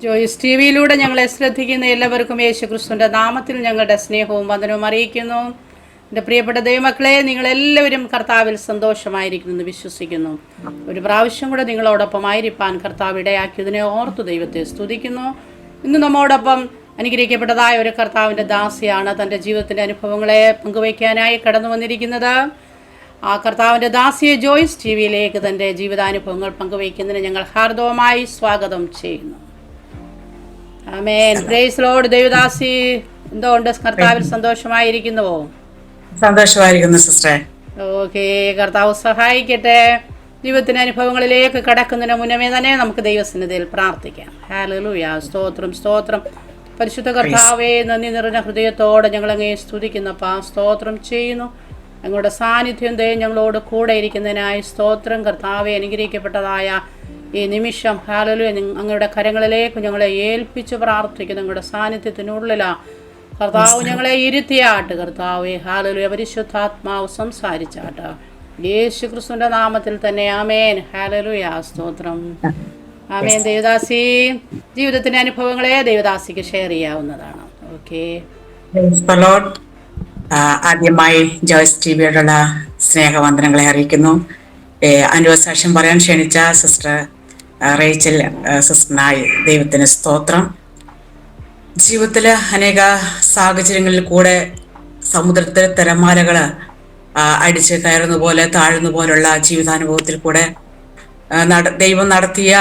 Joice T വിയിലൂടെ ഞങ്ങളെ ശ്രദ്ധിക്കുന്ന എല്ലാവർക്കും യേശുക്രിസ്തുവിൻ്റെ നാമത്തിൽ ഞങ്ങളുടെ സ്നേഹവും വന്ദനവും അറിയിക്കുന്നു. എൻ്റെ പ്രിയപ്പെട്ട ദൈവമക്കളെ, നിങ്ങളെല്ലാവരും കർത്താവിൽ സന്തോഷമായിരിക്കുമെന്ന് വിശ്വസിക്കുന്നു. ഒരു പ്രാവശ്യം കൂടെ നിങ്ങളോടൊപ്പം ആയിരിക്കാൻ കർത്താവ് ഇടയാക്കിയതിനെ ഓർത്തു ദൈവത്തെ സ്തുതിക്കുന്നു. ഇന്ന് നമ്മോടൊപ്പം അനുഗ്രഹിക്കപ്പെട്ടതായ ഒരു കർത്താവിൻ്റെ ദാസിയാണ് തൻ്റെ ജീവിതത്തിൻ്റെ അനുഭവങ്ങളെ പങ്കുവയ്ക്കാനായി കടന്നു വന്നിരിക്കുന്നത്. ആ കർത്താവിൻ്റെ ദാസിയെ ജോയിസ് ടി വിയിലേക്ക് തൻ്റെ ജീവിതാനുഭവങ്ങൾ പങ്കുവയ്ക്കുന്നതിന് ഞങ്ങൾ ഹാർദവമായി സ്വാഗതം ചെയ്യുന്നു. ആമേൻ. Praise Lord. ദേവദാസി, എന്തുകൊണ്ട് കർത്താവിൽ സന്തോഷമായിരിക്കുന്നുവോ? സന്തോഷമായിരിക്കുന്നു സിസ്റ്റർ. ഓക്കെ, കർത്താവ് സഹായിക്കട്ടെ. ജീവിതത്തിന്റെ അനുഭവങ്ങളിലേക്ക് കടക്കുന്നതിന് മുന്നമേ തന്നെ നമുക്ക് ദൈവസന്നിധിയിൽ പ്രാർത്ഥിക്കാം. ഹല്ലേലൂയ. സ്തോത്രം, സ്തോത്രം. പരിശുദ്ധ കർത്താവേ, നന്ദി നിറഞ്ഞ ഹൃദയത്തോടെ ഞങ്ങളങ്ങേ സ്തുതിക്കുന്നപ്പാ, സ്തോത്രം ചെയ്യുന്നു. ഞങ്ങളുടെ സാന്നിധ്യം ഞങ്ങളോട് കൂടെ ഇരിക്കുന്നതിനായി സ്തോത്രം. കർത്താവെ, അനുഗ്രഹിക്കപ്പെട്ടതായ ഈ നിമിഷം ഹല്ലേലൂയ അങ്ങയുടെ കരങ്ങളിലേക്ക് ഞങ്ങളെ ഏൽപ്പിച്ച് പ്രാർത്ഥിക്കുന്നു. ഞങ്ങളുടെ സാന്നിധ്യത്തിനുള്ളിലാ കർത്താവ് ഞങ്ങളെ ഇരുത്തിയാട്ട്. കർത്താവെ ഹല്ലേലൂയ, പരിശുദ്ധാത്മാവ് സംസാരിച്ചാട്ട് യേശു ക്രിസ്തുവിന്റെ നാമത്തിൽ തന്നെ. ആമേൻ. ഹല്ലേലൂയ. സ്തോത്രം. ആമേൻ. ദേവദാസി, ജീവിതത്തിന്റെ അനുഭവങ്ങളെ ദേവദാസിക്ക് ഷെയർ ചെയ്യാവുന്നതാണ്. ഓക്കെ. ആദ്യമായി ജോയ്സ് ടി വിയോടുള്ള സ്നേഹവന്ദനങ്ങളെ അറിയിക്കുന്നു. അനുഭവസാക്ഷ്യം പറയാൻ ക്ഷണിച്ച സിസ്റ്റർ റേച്ചൽ സിസ്റ്ററിനായി ദൈവത്തിന് സ്തോത്രം. ജീവിതത്തിലെ അനേക സാഹചര്യങ്ങളിൽ കൂടെ സമുദ്രത്തിലെ തിരമാലകൾ അടിച്ച് കയറുന്ന പോലെ താഴുന്ന പോലുള്ള ജീവിതാനുഭവത്തിൽ കൂടെ ദൈവം നടത്തിയ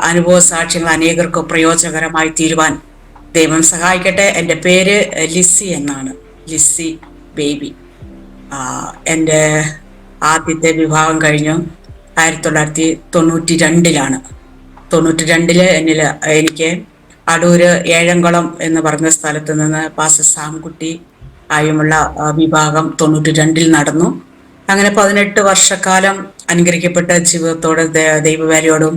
അനുഭവ സാക്ഷ്യങ്ങൾ അനേകർക്ക് പ്രയോജനകരമായി തീരുവാൻ ദൈവം സഹായിക്കട്ടെ. എൻ്റെ പേര് ലിസി എന്നാണ്, ലിസി ബേബി. എൻ്റെ ആദ്യത്തെ വിവാഹം കഴിഞ്ഞു 1992 എനിക്ക് അടൂര് ഏഴംകുളം എന്ന് പറഞ്ഞ സ്ഥലത്ത് നിന്ന് പാസ്റ്റർ സാംകുട്ടി ആയുമുള്ള വിവാഹം 92 നടന്നു. അങ്ങനെ 18 വർഷക്കാലം അനുഗ്രഹിക്കപ്പെട്ട ജീവിതത്തോടെ ദൈവവേലയോടും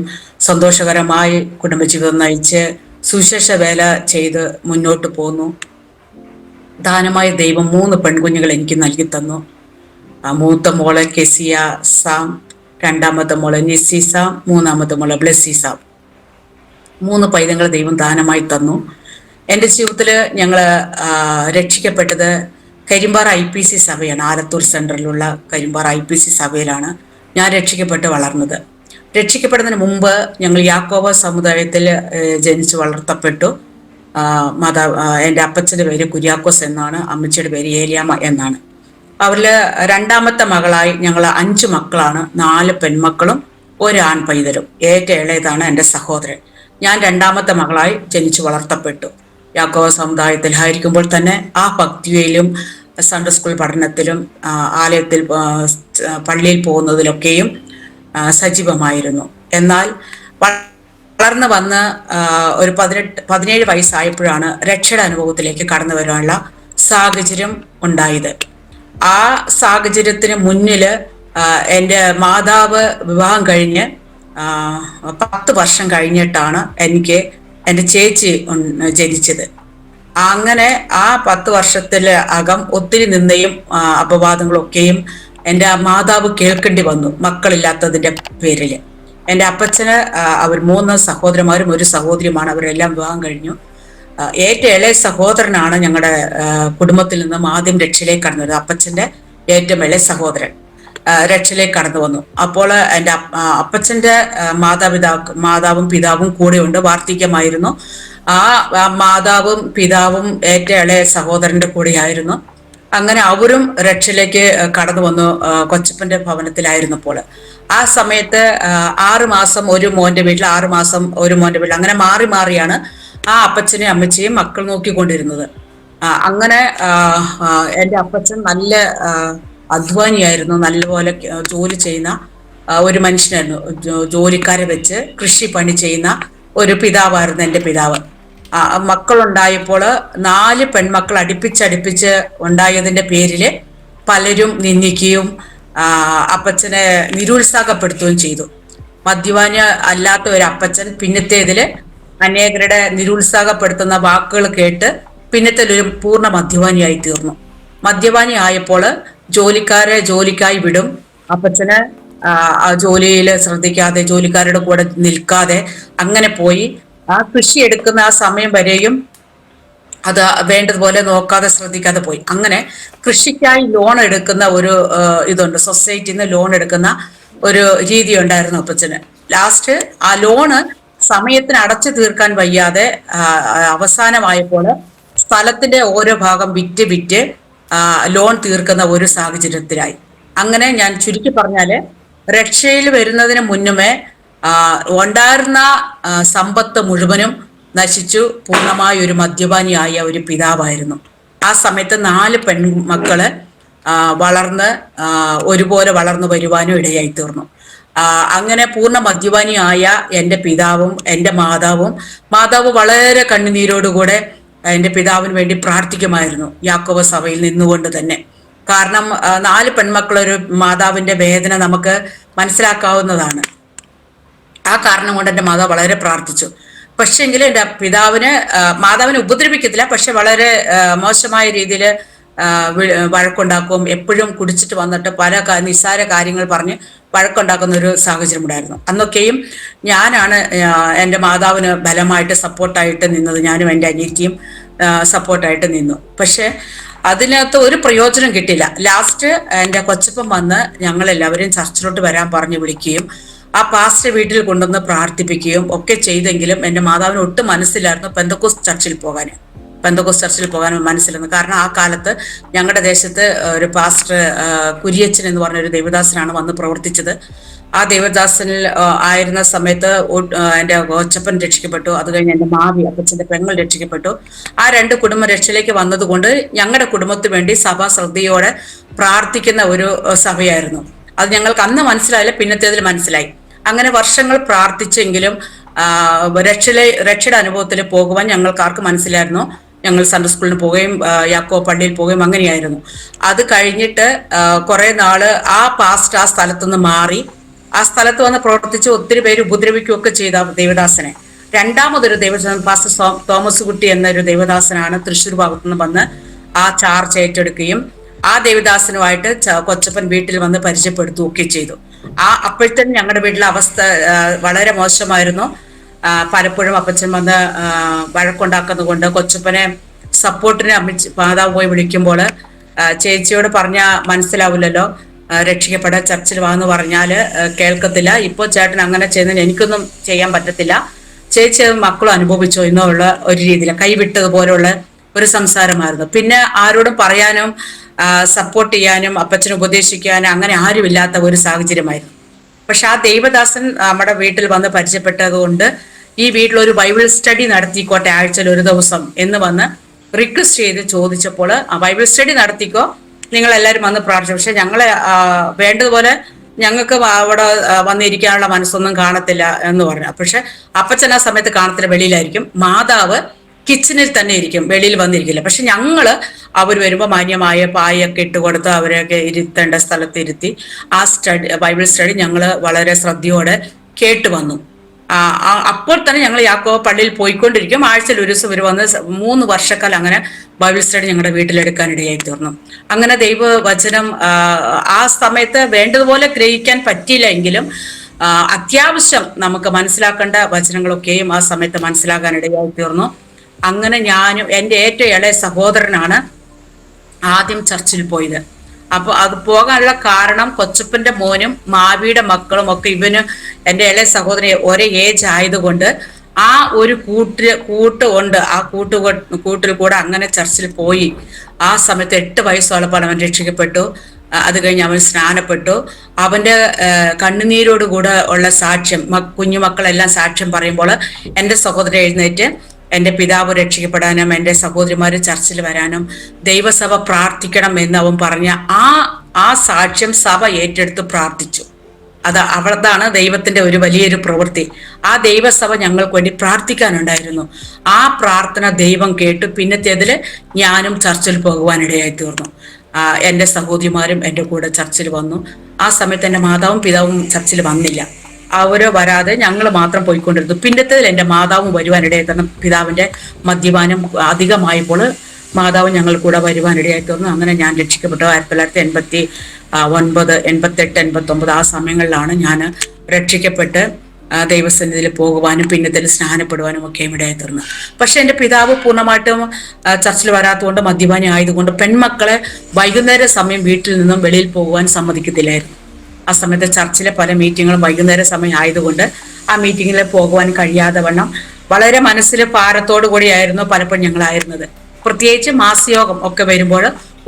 സന്തോഷകരമായി കുടുംബജീവിതം നയിച്ച് സുവിശേഷ വേല ചെയ്ത് മുന്നോട്ട് പോന്നു. ദാനമായ ദൈവം 3 പെൺകുഞ്ഞുങ്ങൾ എനിക്ക് നൽകി തന്നു. മൂത്ത മോള് കെസിയ സാം, രണ്ടാമത്തെ മോള് നിസി സാം, മൂന്നാമത്തെ മോള് ബ്ലെസ്സി സാം. 3 പൈതങ്ങൾ ദൈവം ദാനമായി തന്നു. എൻ്റെ ജീവിതത്തിൽ ഞങ്ങൾ രക്ഷിക്കപ്പെട്ടത് കരിമ്പാറ IPC സഭയാണ്. ആലത്തൂർ സെൻട്രലിലുള്ള കരിമ്പാറ IPC സഭയിലാണ് ഞാൻ രക്ഷിക്കപ്പെട്ട് വളർന്നത്. രക്ഷിക്കപ്പെടുന്നതിന് മുമ്പ് ഞങ്ങൾ യാക്കോബ സമുദായത്തിൽ ജനിച്ച് വളർത്തപ്പെട്ടു. എൻ്റെ അപ്പച്ചൻ്റെ പേര് കുര്യാക്കോസ് എന്നാണ്, അമ്മച്ചിയുടെ പേര് ഏലിയാമ്മ എന്നാണ്. അവരിൽ രണ്ടാമത്തെ മകളായി ഞങ്ങൾ 5 മക്കളാണ്, 4 പെൺമക്കളും 1 ആൺ പൈതലും. ഏറ്റവും ഇളയതാണ് എൻ്റെ സഹോദരൻ. ഞാൻ രണ്ടാമത്തെ മകളായി ജനിച്ചു വളർത്തപ്പെട്ടു. യാക്കോബ സമുദായത്തിലായിരിക്കുമ്പോൾ തന്നെ ആ ഭക്തിയിലും സൺഡേ സ്കൂൾ പഠനത്തിലും ആലയത്തിൽ പള്ളിയിൽ പോകുന്നതിലൊക്കെയും സജീവമായിരുന്നു. എന്നാൽ വളർന്നു വന്ന് ഒരു 17 വയസ്സായപ്പോഴാണ് രക്ഷയുടെ അനുഭവത്തിലേക്ക് കടന്നു വരാനുള്ള സാഹചര്യം ഉണ്ടായത്. ആ സാഹചര്യത്തിന് മുന്നിൽ എൻ്റെ മാതാവ് വിവാഹം കഴിഞ്ഞ് 10 വർഷം കഴിഞ്ഞിട്ടാണ് എനിക്ക് എൻ്റെ ചേച്ചി ജനിച്ചത്. അങ്ങനെ ആ 10 വർഷത്തില് അകം ഒത്തിരി നിന്നയും അപവാദങ്ങളൊക്കെയും എൻ്റെ മാതാവ് കേൾക്കേണ്ടി വന്നു, മക്കളില്ലാത്തതിൻ്റെ പേരിൽ. എൻ്റെ അപ്പച്ചന് അവർ 3 സഹോദരന്മാരും 1 സഹോദരിയുമാണ്. അവരെല്ലാം വിവാഹം കഴിഞ്ഞു. ഏറ്റവും ഇളയ സഹോദരനാണ് ഞങ്ങളുടെ കുടുംബത്തിൽ നിന്നും ആദ്യം രക്ഷയിലേക്ക് കടന്നു വരുന്നത്. അപ്പച്ചൻ്റെ ഏറ്റവും ഇളയ സഹോദരൻ രക്ഷയിലേക്ക് കടന്നു വന്നു. അപ്പോൾ എൻ്റെ അപ്പച്ചൻ്റെ മാതാവും പിതാവും കൂടെയുണ്ട്, വാർദ്ധക്യമായിരുന്നു. ആ മാതാവും പിതാവും ഏറ്റവും ഇളയ സഹോദരൻ്റെ കൂടെയായിരുന്നു. അങ്ങനെ അവരും രക്ഷയിലേക്ക് കടന്നു വന്നു. കൊച്ചപ്പൻ്റെ ഭവനത്തിലായിരുന്നപ്പോൾ ആ സമയത്ത് 6 മാസം ഒരു മോൻ്റെ വീട്ടിൽ, 6 മാസം ഒരു മോൻ്റെ വീട്ടിൽ, അങ്ങനെ മാറി മാറിയാണ് ആ അപ്പച്ചനെയും അമ്മച്ചയും മക്കൾ നോക്കിക്കൊണ്ടിരുന്നത്. അങ്ങനെ എൻ്റെ അപ്പച്ചൻ നല്ല അധ്വാനിയായിരുന്നു, നല്ലപോലെ ജോലി ചെയ്യുന്ന ഒരു മനുഷ്യനായിരുന്നു. ജോലിക്കാരെ വെച്ച് കൃഷി പണി ചെയ്യുന്ന ഒരു പിതാവായിരുന്നു എൻ്റെ പിതാവ്. മക്കളുണ്ടായപ്പോൾ 4 പെൺമക്കൾ അടുപ്പിച്ചടുപ്പിച്ച് ഉണ്ടായതിൻ്റെ പേരിൽ പലരും നിന്ദിക്കുകയും അപ്പച്ചനെ നിരുത്സാഹപ്പെടുത്തുകയും ചെയ്തു. മദ്യപാനി അല്ലാത്ത ഒരു അപ്പച്ചൻ പിന്നത്തേതില് അനേകരുടെ നിരുത്സാഹപ്പെടുത്തുന്ന വാക്കുകൾ കേട്ട് പിന്നത്തേലൊരു പൂർണ്ണ മദ്യപാനിയായി തീർന്നു. മദ്യപാനി ആയപ്പോൾ ജോലിക്കാരെ ജോലിക്കായി വിടും. അപ്പച്ചന് ജോലിയിൽ ശ്രദ്ധിക്കാതെ, ജോലിക്കാരുടെ കൂടെ നിൽക്കാതെ അങ്ങനെ പോയി ആ കൃഷി എടുക്കുന്ന ആ സമയം വരെയും അത് വേണ്ടതുപോലെ നോക്കാതെ ശ്രദ്ധിക്കാതെ പോയി. അങ്ങനെ കൃഷിക്കായി ലോൺ എടുക്കുന്ന ഒരു ഇതുണ്ട്, സൊസൈറ്റിയിൽ നിന്ന് ലോൺ എടുക്കുന്ന ഒരു രീതി ഉണ്ടായിരുന്നു അപ്പച്ചന്. ലാസ്റ്റ് ആ ലോണ് സമയത്തിന് അടച്ചു തീർക്കാൻ വയ്യാതെ അവസാനമായപ്പോൾ സ്ഥലത്തിന്റെ ഓരോ ഭാഗം വിറ്റ് വിറ്റ് ലോൺ തീർക്കുന്ന ഒരു സാഹചര്യത്തിലായി. അങ്ങനെ ഞാൻ ചുരുക്കി പറഞ്ഞാല് രക്ഷയിൽ വരുന്നതിന് മുന്നുമേ ഉണ്ടായിരുന്ന സമ്പത്ത് മുഴുവനും നശിച്ചു പൂർണ്ണമായ ഒരു മദ്യപാനിയായ ഒരു പിതാവായിരുന്നു. ആ സമയത്ത് 4 പെൺമക്കള് വളർന്ന് ഒരുപോലെ വളർന്നു വരുവാനും ഇടയായി തീർന്നു. അങ്ങനെ പൂർണ്ണ മദ്യപാനിയായ എൻ്റെ പിതാവും എൻ്റെ മാതാവ് വളരെ കണ്ണുനീരോടുകൂടെ എൻ്റെ പിതാവിന് വേണ്ടി പ്രാർത്ഥിക്കുമായിരുന്നു, യാക്കോബ സഭയിൽ നിന്നുകൊണ്ട് തന്നെ. കാരണം 4 പെൺമക്കളൊരു മാതാവിന്റെ വേദന നമുക്ക് മനസ്സിലാക്കാവുന്നതാണ്. ആ കാരണം കൊണ്ട് എൻ്റെ മാതാവ് വളരെ പ്രാർത്ഥിച്ചു. പക്ഷെങ്കിൽ എൻ്റെ മാതാവിനെ ഉപദ്രവിക്കത്തില്ല, പക്ഷെ വളരെ മോശമായ രീതിയിൽ വഴക്കുണ്ടാക്കും. എപ്പോഴും കുടിച്ചിട്ട് വന്നിട്ട് പല നിസ്സാര കാര്യങ്ങൾ പറഞ്ഞ് വഴക്കുണ്ടാക്കുന്ന ഒരു സാഹചര്യം ഉണ്ടായിരുന്നു. അന്നൊക്കെയും ഞാനാണ് എൻ്റെ മാതാവിന് ബലമായിട്ട് സപ്പോർട്ടായിട്ട് നിന്നത്. ഞാനും എൻ്റെ അനിയത്തിയും സപ്പോർട്ടായിട്ട് നിന്നു. പക്ഷെ അതിനകത്ത് ഒരു പ്രയോജനം കിട്ടില്ല. ലാസ്റ്റ് എൻ്റെ കൊച്ചപ്പൻ വന്ന് ഞങ്ങളെല്ലാവരും ചർച്ചിലോട്ട് വരാൻ പറഞ്ഞു വിളിക്കുകയും ആ പാസ്റ്റർ വീട്ടിൽ കൊണ്ടുവന്ന് പ്രാർത്ഥിപ്പിക്കുകയും ഒക്കെ ചെയ്തെങ്കിലും എൻ്റെ മാതാവിന് ഒട്ടും മനസ്സിലായിരുന്നു പെന്തക്കോസ്ത് ചർച്ചിൽ പോകാൻ മനസ്സിലായിരുന്നു. കാരണം ആ കാലത്ത് ഞങ്ങളുടെ ദേശത്ത് ഒരു പാസ്റ്റർ കുര്യച്ചൻ എന്ന് പറഞ്ഞ ഒരു ദേവദാസനാണ് വന്ന് പ്രവർത്തിച്ചത്. ആ ദേവദാസനിൽ ആയിരുന്ന സമയത്ത് എൻ്റെ കൊച്ചപ്പൻ രക്ഷിക്കപ്പെട്ടു. അത് കഴിഞ്ഞ് എൻ്റെ അപ്പച്ചൻ്റെ പെങ്ങൾ രക്ഷിക്കപ്പെട്ടു. ആ 2 കുടുംബം രക്ഷയിലേക്ക് വന്നതുകൊണ്ട് ഞങ്ങളുടെ കുടുംബത്തിന് വേണ്ടി സഭ ശ്രദ്ധയോടെ പ്രാർത്ഥിക്കുന്ന ഒരു സഭയായിരുന്നു. അത് ഞങ്ങൾക്ക് അന്ന് മനസ്സിലായില്ല, പിന്നത്തേതിൽ മനസ്സിലായി. അങ്ങനെ വർഷങ്ങൾ പ്രാർത്ഥിച്ചെങ്കിലും രക്ഷയുടെ അനുഭവത്തിൽ പോകുവാൻ ഞങ്ങൾക്ക് ആർക്കും മനസ്സിലായിരുന്നു. ഞങ്ങൾ സൺഡേ സ്കൂളിന് പോവുകയും യാക്കോ പള്ളിയിൽ പോവുകയും അങ്ങനെയായിരുന്നു. അത് കഴിഞ്ഞിട്ട് കുറെ നാള് ആ പാസ്റ്റ് ആ സ്ഥലത്തുനിന്ന് മാറി ആ സ്ഥലത്ത് വന്ന് പ്രവർത്തിച്ച് ഒത്തിരി പേര് ഉപദ്രവിക്കുകയൊക്കെ ചെയ്ത ദേവദാസനെ രണ്ടാമതൊരു ദേവദാസൻ പാസ്റ്റർ തോമസ് കുട്ടി എന്നൊരു ദേവദാസനാണ് തൃശ്ശൂർ ഭാഗത്തുനിന്ന് വന്ന് ആ ചാർജ് ഏറ്റെടുക്കുകയും ആ ദേവദാസനുമായിട്ട് കൊച്ചപ്പൻ വീട്ടിൽ വന്ന് പരിചയപ്പെടുത്തുകയൊക്കെ ചെയ്തു. അപ്പോഴത്തേനും ഞങ്ങളുടെ വീട്ടിലെ അവസ്ഥ വളരെ മോശമായിരുന്നു. പലപ്പോഴും അപ്പച്ചൻ വന്ന് വഴക്കുണ്ടാക്കുന്നത് കൊണ്ട് കൊച്ചപ്പനെ സപ്പോർട്ടിന് മാതാവ് പോയി വിളിക്കുമ്പോൾ ചേച്ചിയോട് പറഞ്ഞാൽ മനസ്സിലാവില്ലല്ലോ, രക്ഷിക്കപ്പെടാൻ ചർച്ചിൽ വാന്ന് പറഞ്ഞാല് കേൾക്കത്തില്ല. ഇപ്പോൾ ചേട്ടൻ അങ്ങനെ ചെയ്യുന്നതിന് എനിക്കൊന്നും ചെയ്യാൻ പറ്റത്തില്ല, ചേച്ചി മക്കളും അനുഭവിച്ചോ എന്നുള്ള ഒരു രീതിയിൽ കൈവിട്ടതുപോലുള്ള ഒരു സംസാരമായിരുന്നു. പിന്നെ ആരോടും പറയാനും സപ്പോർട്ട് ചെയ്യാനും അപ്പച്ചനെ ഉപദേശിക്കാനും അങ്ങനെ ആരുമില്ലാത്ത ഒരു സാഹചര്യമായിരുന്നു. പക്ഷെ ആ ദേവദാസൻ നമ്മുടെ വീട്ടിൽ വന്ന് പരിചയപ്പെട്ടത് കൊണ്ട് ഈ വീട്ടിലൊരു ബൈബിൾ സ്റ്റഡി നടത്തിക്കോട്ടെ ആഴ്ചയിൽ ഒരു ദിവസം എന്ന് വന്ന് റിക്വസ്റ്റ് ചെയ്ത് ചോദിച്ചപ്പോൾ ആ ബൈബിൾ സ്റ്റഡി നടത്തിക്കോ, നിങ്ങൾ എല്ലാവരും വന്ന് പ്രാർത്ഥിച്ചു. പക്ഷെ ഞങ്ങളെ വേണ്ടതുപോലെ ഞങ്ങൾക്ക് അവിടെ വന്നിരിക്കാനുള്ള മനസ്സൊന്നും കാണത്തില്ല എന്ന് പറഞ്ഞു. പക്ഷെ അപ്പച്ചൻ ആ സമയത്ത് കാണത്തില്ല, വെളിയിലായിരിക്കും. മാതാവ് കിച്ചണിൽ തന്നെ ഇരിക്കും, വെളിയിൽ വന്നിരിക്കില്ല. പക്ഷെ അവർ വരുമ്പോൾ മാന്യമായ പായൊക്കെ ഇട്ട് കൊടുത്ത് അവരെയൊക്കെ ഇരുത്തേണ്ട സ്ഥലത്ത് ഇരുത്തി ആ ബൈബിൾ സ്റ്റഡി ഞങ്ങൾ വളരെ ശ്രദ്ധയോടെ കേട്ടു വന്നു. അപ്പോൾ തന്നെ ഞങ്ങൾ യാക്കോബ പള്ളിയിൽ പോയിക്കൊണ്ടിരിക്കും. ആഴ്ചയിൽ ഒരു ദിവസം വന്ന് 3 വർഷക്കാലം അങ്ങനെ ബൈബിൾ സ്റ്റഡി ഞങ്ങളുടെ വീട്ടിലെടുക്കാനിടയായി തീർന്നു. അങ്ങനെ ദൈവവചനം ആ സമയത്ത് വേണ്ടതുപോലെ ഗ്രഹിക്കാൻ പറ്റിയില്ല എങ്കിലും അത്യാവശ്യം നമുക്ക് മനസ്സിലാക്കേണ്ട വചനങ്ങളൊക്കെയും ആ സമയത്ത് മനസ്സിലാക്കാനിടയായി തീർന്നു. അങ്ങനെ ഞാനും എൻ്റെ ഏറ്റവും ഇളയ സഹോദരനാണ് ആദ്യം ചർച്ചിൽ പോയത്. അപ്പൊ അത് പോകാനുള്ള കാരണം കൊച്ചപ്പന്റെ മോനും മാവിയുടെ മക്കളും ഒക്കെ ഇവന് എൻ്റെ ഇളയ സഹോദരൻ ഒരേ ഏജ് ആയതുകൊണ്ട് ആ ഒരു കൂട്ടുണ്ട്. ആ കൂട്ടിൽ കൂടെ അങ്ങനെ ചർച്ചിൽ പോയി. ആ സമയത്ത് 8 വയസ്സുള്ളപ്പോൾ അവൻ രക്ഷിക്കപ്പെട്ടു. അത് കഴിഞ്ഞ് അവൻ സ്നാനപ്പെട്ടു. അവന്റെ കണ്ണുനീരോടുകൂടെ ഉള്ള സാക്ഷ്യം കുഞ്ഞുമക്കളെല്ലാം സാക്ഷ്യം പറയുമ്പോൾ എൻ്റെ സഹോദരൻ എഴുന്നേറ്റ് എൻ്റെ പിതാവ് രക്ഷിക്കപ്പെടാനും എൻ്റെ സഹോദരിമാര് ചർച്ചിൽ വരാനും ദൈവസഭ പ്രാർത്ഥിക്കണം എന്ന് അവൻ പറഞ്ഞ ആ സാക്ഷ്യം സഭ ഏറ്റെടുത്ത് പ്രാർത്ഥിച്ചു. അവിടത്താണ് ദൈവത്തിന്റെ ഒരു വലിയൊരു പ്രവൃത്തി. ആ ദൈവസഭ ഞങ്ങൾക്ക് വേണ്ടി പ്രാർത്ഥിക്കാനുണ്ടായിരുന്നു. ആ പ്രാർത്ഥന ദൈവം കേട്ടു. പിന്നത്തേതില് ഞാനും ചർച്ചിൽ പോകുവാനിടയായി തീർന്നു. എൻ്റെ സഹോദരിമാരും എൻ്റെ കൂടെ ചർച്ചിൽ വന്നു. ആ സമയത്ത് എൻ്റെ മാതാവും പിതാവും ചർച്ചിൽ വന്നില്ല. അവരോ വരാതെ ഞങ്ങൾ മാത്രം പോയിക്കൊണ്ടിരുന്നു. പിന്നത്തേതിൽ എൻ്റെ മാതാവും വരുവാനിടയായി തീർന്നു. പിതാവിൻ്റെ മദ്യപാനം അധികമായപ്പോൾ മാതാവ് ഞങ്ങൾ കൂടെ വരുവാനിടയായി തീർന്നു. അങ്ങനെ ഞാൻ രക്ഷിക്കപ്പെട്ടു. 1989, 88, 89 ആ സമയങ്ങളിലാണ് ഞാൻ രക്ഷിക്കപ്പെട്ട് ദൈവസന്നിധിയിൽ പോകുവാനും പിന്നത്തിൽ സ്നാനപ്പെടുവാനും ഒക്കെ ഇടയായി തീർന്നു. പക്ഷെ എൻ്റെ പിതാവ് പൂർണ്ണമായിട്ടും ചർച്ചിൽ വരാത്തതുകൊണ്ട്, മദ്യപാനി ആയതുകൊണ്ട് പെൺമക്കളെ വൈകുന്നേര സമയം വീട്ടിൽ നിന്നും വെളിയിൽ പോകുവാൻ സമ്മതിക്കത്തില്ലായിരുന്നു. ആ സമയത്ത് ചർച്ചിലെ പല മീറ്റിങ്ങുകളും വൈകുന്നേര സമയം ആയതുകൊണ്ട് ആ മീറ്റിങ്ങിൽ പോകുവാൻ കഴിയാതെ വണ്ണം വളരെ മനസ്സിൽ ഭാരത്തോടു കൂടിയായിരുന്നു പലപ്പോഴും ഞങ്ങളായിരുന്നത്. പ്രത്യേകിച്ച് മാസയോഗം ഒക്കെ വരുമ്പോൾ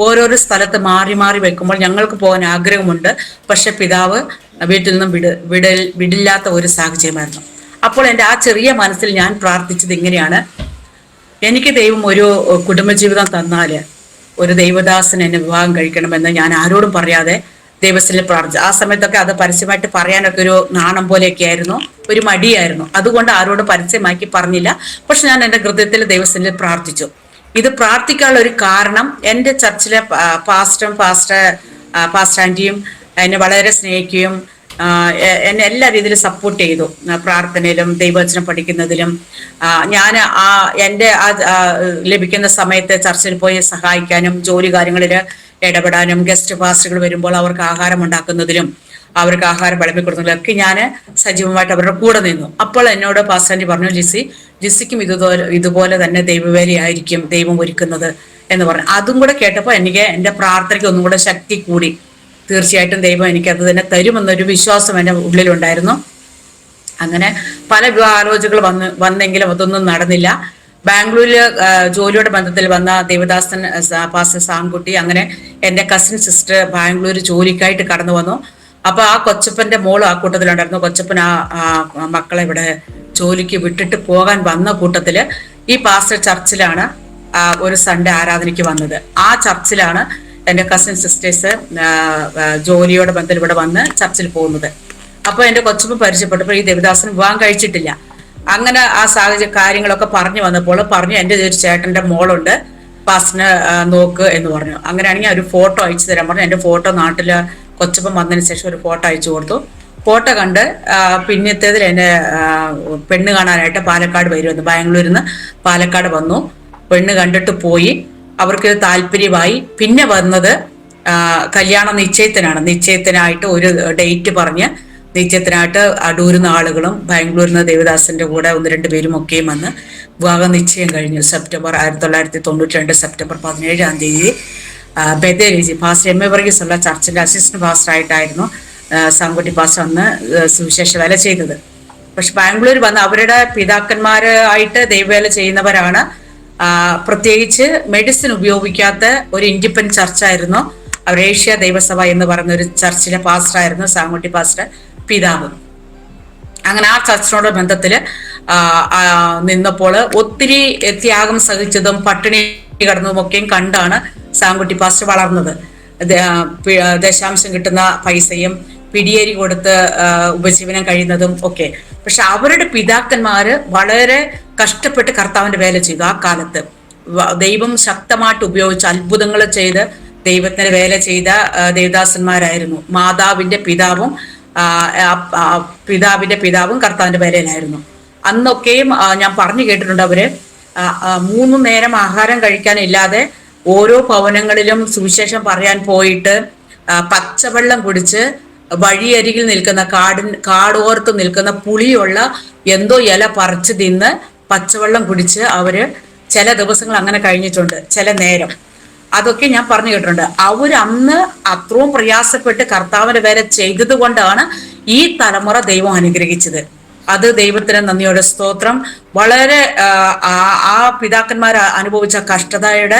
ഓരോരോ സ്ഥലത്ത് മാറി മാറി വെക്കുമ്പോൾ ഞങ്ങൾക്ക് പോകാൻ ആഗ്രഹമുണ്ട്. പക്ഷെ പിതാവ് വീട്ടിൽ നിന്നും വിടില്ലാത്ത ഒരു സാഹചര്യമായിരുന്നു. അപ്പോൾ എൻ്റെ ആ ചെറിയ മനസ്സിൽ ഞാൻ പ്രാർത്ഥിച്ചത് ഇങ്ങനെയാണ്: എനിക്ക് ദൈവം ഒരു കുടുംബജീവിതം തന്നാൽ ഒരു ദൈവദാസൻ എന്നെ വിവാഹം കഴിക്കണമെന്ന് ഞാൻ ആരോടും പറയാതെ ദൈവത്തിൽ പ്രാർത്ഥിച്ചു. ആ സമയത്തൊക്കെ അത് പരസ്യമായിട്ട് പറയാനൊക്കെ ഒരു നാണം പോലെയൊക്കെ ആയിരുന്നു, ഒരു മടിയായിരുന്നു. അതുകൊണ്ട് ആരോടും പരസ്യമാക്കി പറഞ്ഞില്ല. പക്ഷെ ഞാൻ എൻ്റെ ഹൃദയത്തിൽ ദൈവത്തിൽ പ്രാർത്ഥിച്ചു. ഇത് പ്രാർത്ഥിക്കാനുള്ള ഒരു കാരണം, എൻ്റെ ചർച്ചിലെ പാസ്റ്റർ ആൻറ്റിയും എന്നെ വളരെ സ്നേഹിക്കുകയും എന്നെ എല്ലാ രീതിയിലും സപ്പോർട്ട് ചെയ്തു. പ്രാർത്ഥനയിലും ദൈവവചനം പഠിക്കുന്നതിലും ഞാൻ എൻ്റെ ലഭിക്കുന്ന സമയത്ത് ചർച്ചിൽ പോയി സഹായിക്കാനും ജോലി കാര്യങ്ങളിൽ ഇടപെടാനും ഗസ്റ്റ് പാസ്റ്ററുകൾ വരുമ്പോൾ അവർക്ക് ആഹാരം ഉണ്ടാക്കുന്നതിലും അവർക്ക് ആഹാരം വിളമ്പിക്കൊടുക്കുന്നതിലും ഒക്കെ ഞാൻ സജീവമായിട്ട് അവരുടെ കൂടെ നിന്നു. അപ്പോൾ എന്നോട് പാസ്റ്റർ ആൻറ്റി പറഞ്ഞു, ജിസിക്കും ഇതുപോലെ തന്നെ ദൈവവേലയായിരിക്കും ദൈവം ഒരുക്കുന്നത് എന്ന് പറഞ്ഞു. അതും കൂടെ കേട്ടപ്പോൾ എനിക്ക് എൻ്റെ പ്രാർത്ഥനയ്ക്ക് ഒന്നും കൂടെ ശക്തി കൂടി. തീർച്ചയായിട്ടും ദൈവം എനിക്ക് അത് തന്നെ തരുമെന്നൊരു വിശ്വാസം എൻ്റെ ഉള്ളിലുണ്ടായിരുന്നു. അങ്ങനെ പല ആലോചനകൾ വന്നെങ്കിലും അതൊന്നും നടന്നില്ല. ബാംഗ്ലൂരിൽ ജോലിയുടെ ബന്ധത്തിൽ വന്ന ദേവദാസൻ പാസ്റ്റർ സാംകുട്ടി, അങ്ങനെ എൻ്റെ കസിൻ സിസ്റ്റർ ബാംഗ്ലൂർ ജോലിക്കായിട്ട് കടന്നു വന്നു. അപ്പൊ ആ കൊച്ചപ്പന്റെ മോളും ആ കൂട്ടത്തിലുണ്ടായിരുന്നു. കൊച്ചപ്പൻ ആ മക്കളെ ഇവിടെ ജോലിക്ക് വിട്ടിട്ട് പോകാൻ വന്ന കൂട്ടത്തില് ഈ പാസ്റ്റർ ചർച്ചിലാണ് ഒരു സൺഡേ ആരാധനയ്ക്ക് വന്നത്. ആ ചർച്ചിലാണ് എൻ്റെ കസിൻ സിസ്റ്റേഴ്സ് ജോലിയോടെ ബന്ധത്തിൽ ഇവിടെ വന്ന് ചർച്ചിൽ പോകുന്നത്. അപ്പൊ എൻ്റെ കൊച്ചപ്പൻ പരിചയപ്പെട്ടപ്പോൾ ഈ ദേവദാസൻ വിവാഹം കഴിച്ചിട്ടില്ല. അങ്ങനെ ആ സാഹചര്യ കാര്യങ്ങളൊക്കെ പറഞ്ഞു വന്നപ്പോൾ പറഞ്ഞു, എൻ്റെ ഒരു ചേട്ടൻ്റെ മോളുണ്ട്, പാസ്റ്ററിനെ നോക്ക് എന്ന് പറഞ്ഞു. അങ്ങനെയാണെങ്കിൽ ഒരു ഫോട്ടോ അയച്ചു തരാൻ പറഞ്ഞു. എൻ്റെ ഫോട്ടോ നാട്ടിൽ കൊച്ചപ്പൻ വന്നതിന് ശേഷം ഒരു ഫോട്ടോ അയച്ചു കൊടുത്തു. ഫോട്ടോ കണ്ട് പിന്നത്തേതിൽ എന്നെ പെണ്ണ് കാണാനായിട്ട് പാലക്കാട് വരുമെന്ന്, ബാംഗ്ലൂരിൽ നിന്ന് പാലക്കാട് വന്നു. പെണ്ണ് കണ്ടിട്ട് പോയി, അവർക്ക് താല്പര്യമായി. പിന്നെ വന്നത് കല്യാണ നിശ്ചയത്തിനായിട്ട് ഒരു ഡേറ്റ് പറഞ്ഞ് നിശ്ചയത്തിനായിട്ട് അടൂരിൽ നിന്ന് ആളുകളും ബാംഗ്ലൂരിൽ നിന്ന് ദേവദാസന്റെ കൂടെ 1-2 പേരും ഒക്കെയും വന്ന് വിവാഹ നിശ്ചയം കഴിഞ്ഞു. 1992 സെപ്റ്റംബർ 17-ാം തീയതി Badoli pastor M A Varghese ഉള്ള ചർച്ചിന്റെ അസിസ്റ്റന്റ് പാസ്റ്റർ ആയിട്ടായിരുന്നു സാംകുട്ടി പാസ്റ്റർ അന്ന് സുവിശേഷ വേല ചെയ്തത്. പക്ഷെ ബാംഗ്ലൂർ വന്ന് അവരുടെ പിതാക്കന്മാരായിട്ട് ദൈവവേല ചെയ്യുന്നവരാണ്. പ്രത്യേകിച്ച് മെഡിസിൻ ഉപയോഗിക്കാത്ത ഒരു ഇൻഡിപെൻഡന്റ് ചർച്ചായിരുന്നു അവരേഷ്യ ദൈവസഭ എന്ന് പറയുന്ന ഒരു ചർച്ചിലെ പാസ്റ്റർ ആയിരുന്നു സാംകുട്ടി പാസ്റ്റർ പിതാവ്. അങ്ങനെ ആ ചർച്ചിനോട് ബന്ധത്തില് നിന്നപ്പോൾ ഒത്തിരി ത്യാഗം സഹിച്ചതും പട്ടിണി കിടന്നതും ഒക്കെയും കണ്ടാണ് സാംകുട്ടി പാസ്റ്റർ വളർന്നത്. ദശാംശം കിട്ടുന്ന പൈസയും പിടിയേരി കൊടുത്ത് ഉപജീവനം കഴിയുന്നതും ഒക്കെ. പക്ഷെ അവരുടെ പിതാക്കന്മാര് വളരെ കഷ്ടപ്പെട്ട് കർത്താവിന്റെ വേല ചെയ്തു. ആ കാലത്ത് ദൈവം ശക്തമായിട്ട് ഉപയോഗിച്ച് അത്ഭുതങ്ങൾ ചെയ്ത് ദൈവത്തിന് വേല ചെയ്ത ദേവദാസന്മാരായിരുന്നു. മാതാവിന്റെ പിതാവും കർത്താവിന്റെ വേലയിലായിരുന്നു. അന്നൊക്കെയും ഞാൻ പറഞ്ഞു കേട്ടിട്ടുണ്ട്, അവര് 3 നേരം ആഹാരം കഴിക്കാനില്ലാതെ ഓരോ ഭവനങ്ങളിലും സുവിശേഷം പറയാൻ പോയിട്ട് പച്ചവെള്ളം കുടിച്ച് വഴിയരികിൽ നിൽക്കുന്ന കാടോർത്ത് നിൽക്കുന്ന പുളിയുള്ള എന്തോ ഇല പറിച്ച് തിന്ന് പച്ചവെള്ളം കുടിച്ച് അവര് ചില ദിവസങ്ങൾ അങ്ങനെ കഴിഞ്ഞിട്ടുണ്ട്, ചില നേരം. അതൊക്കെ ഞാൻ പറഞ്ഞു കേട്ടിട്ടുണ്ട്. അവരന്ന് അത്രയും പ്രയാസപ്പെട്ട് കർത്താവിന്റെ വേല ചെയ്തത് കൊണ്ടാണ് ഈ തലമുറ ദൈവം അനുഗ്രഹിച്ചത്. അത് ദൈവത്തിന് നന്ദിയോടെ സ്തോത്രം. വളരെ ആ പിതാക്കന്മാർ അനുഭവിച്ച കഷ്ടതയുടെ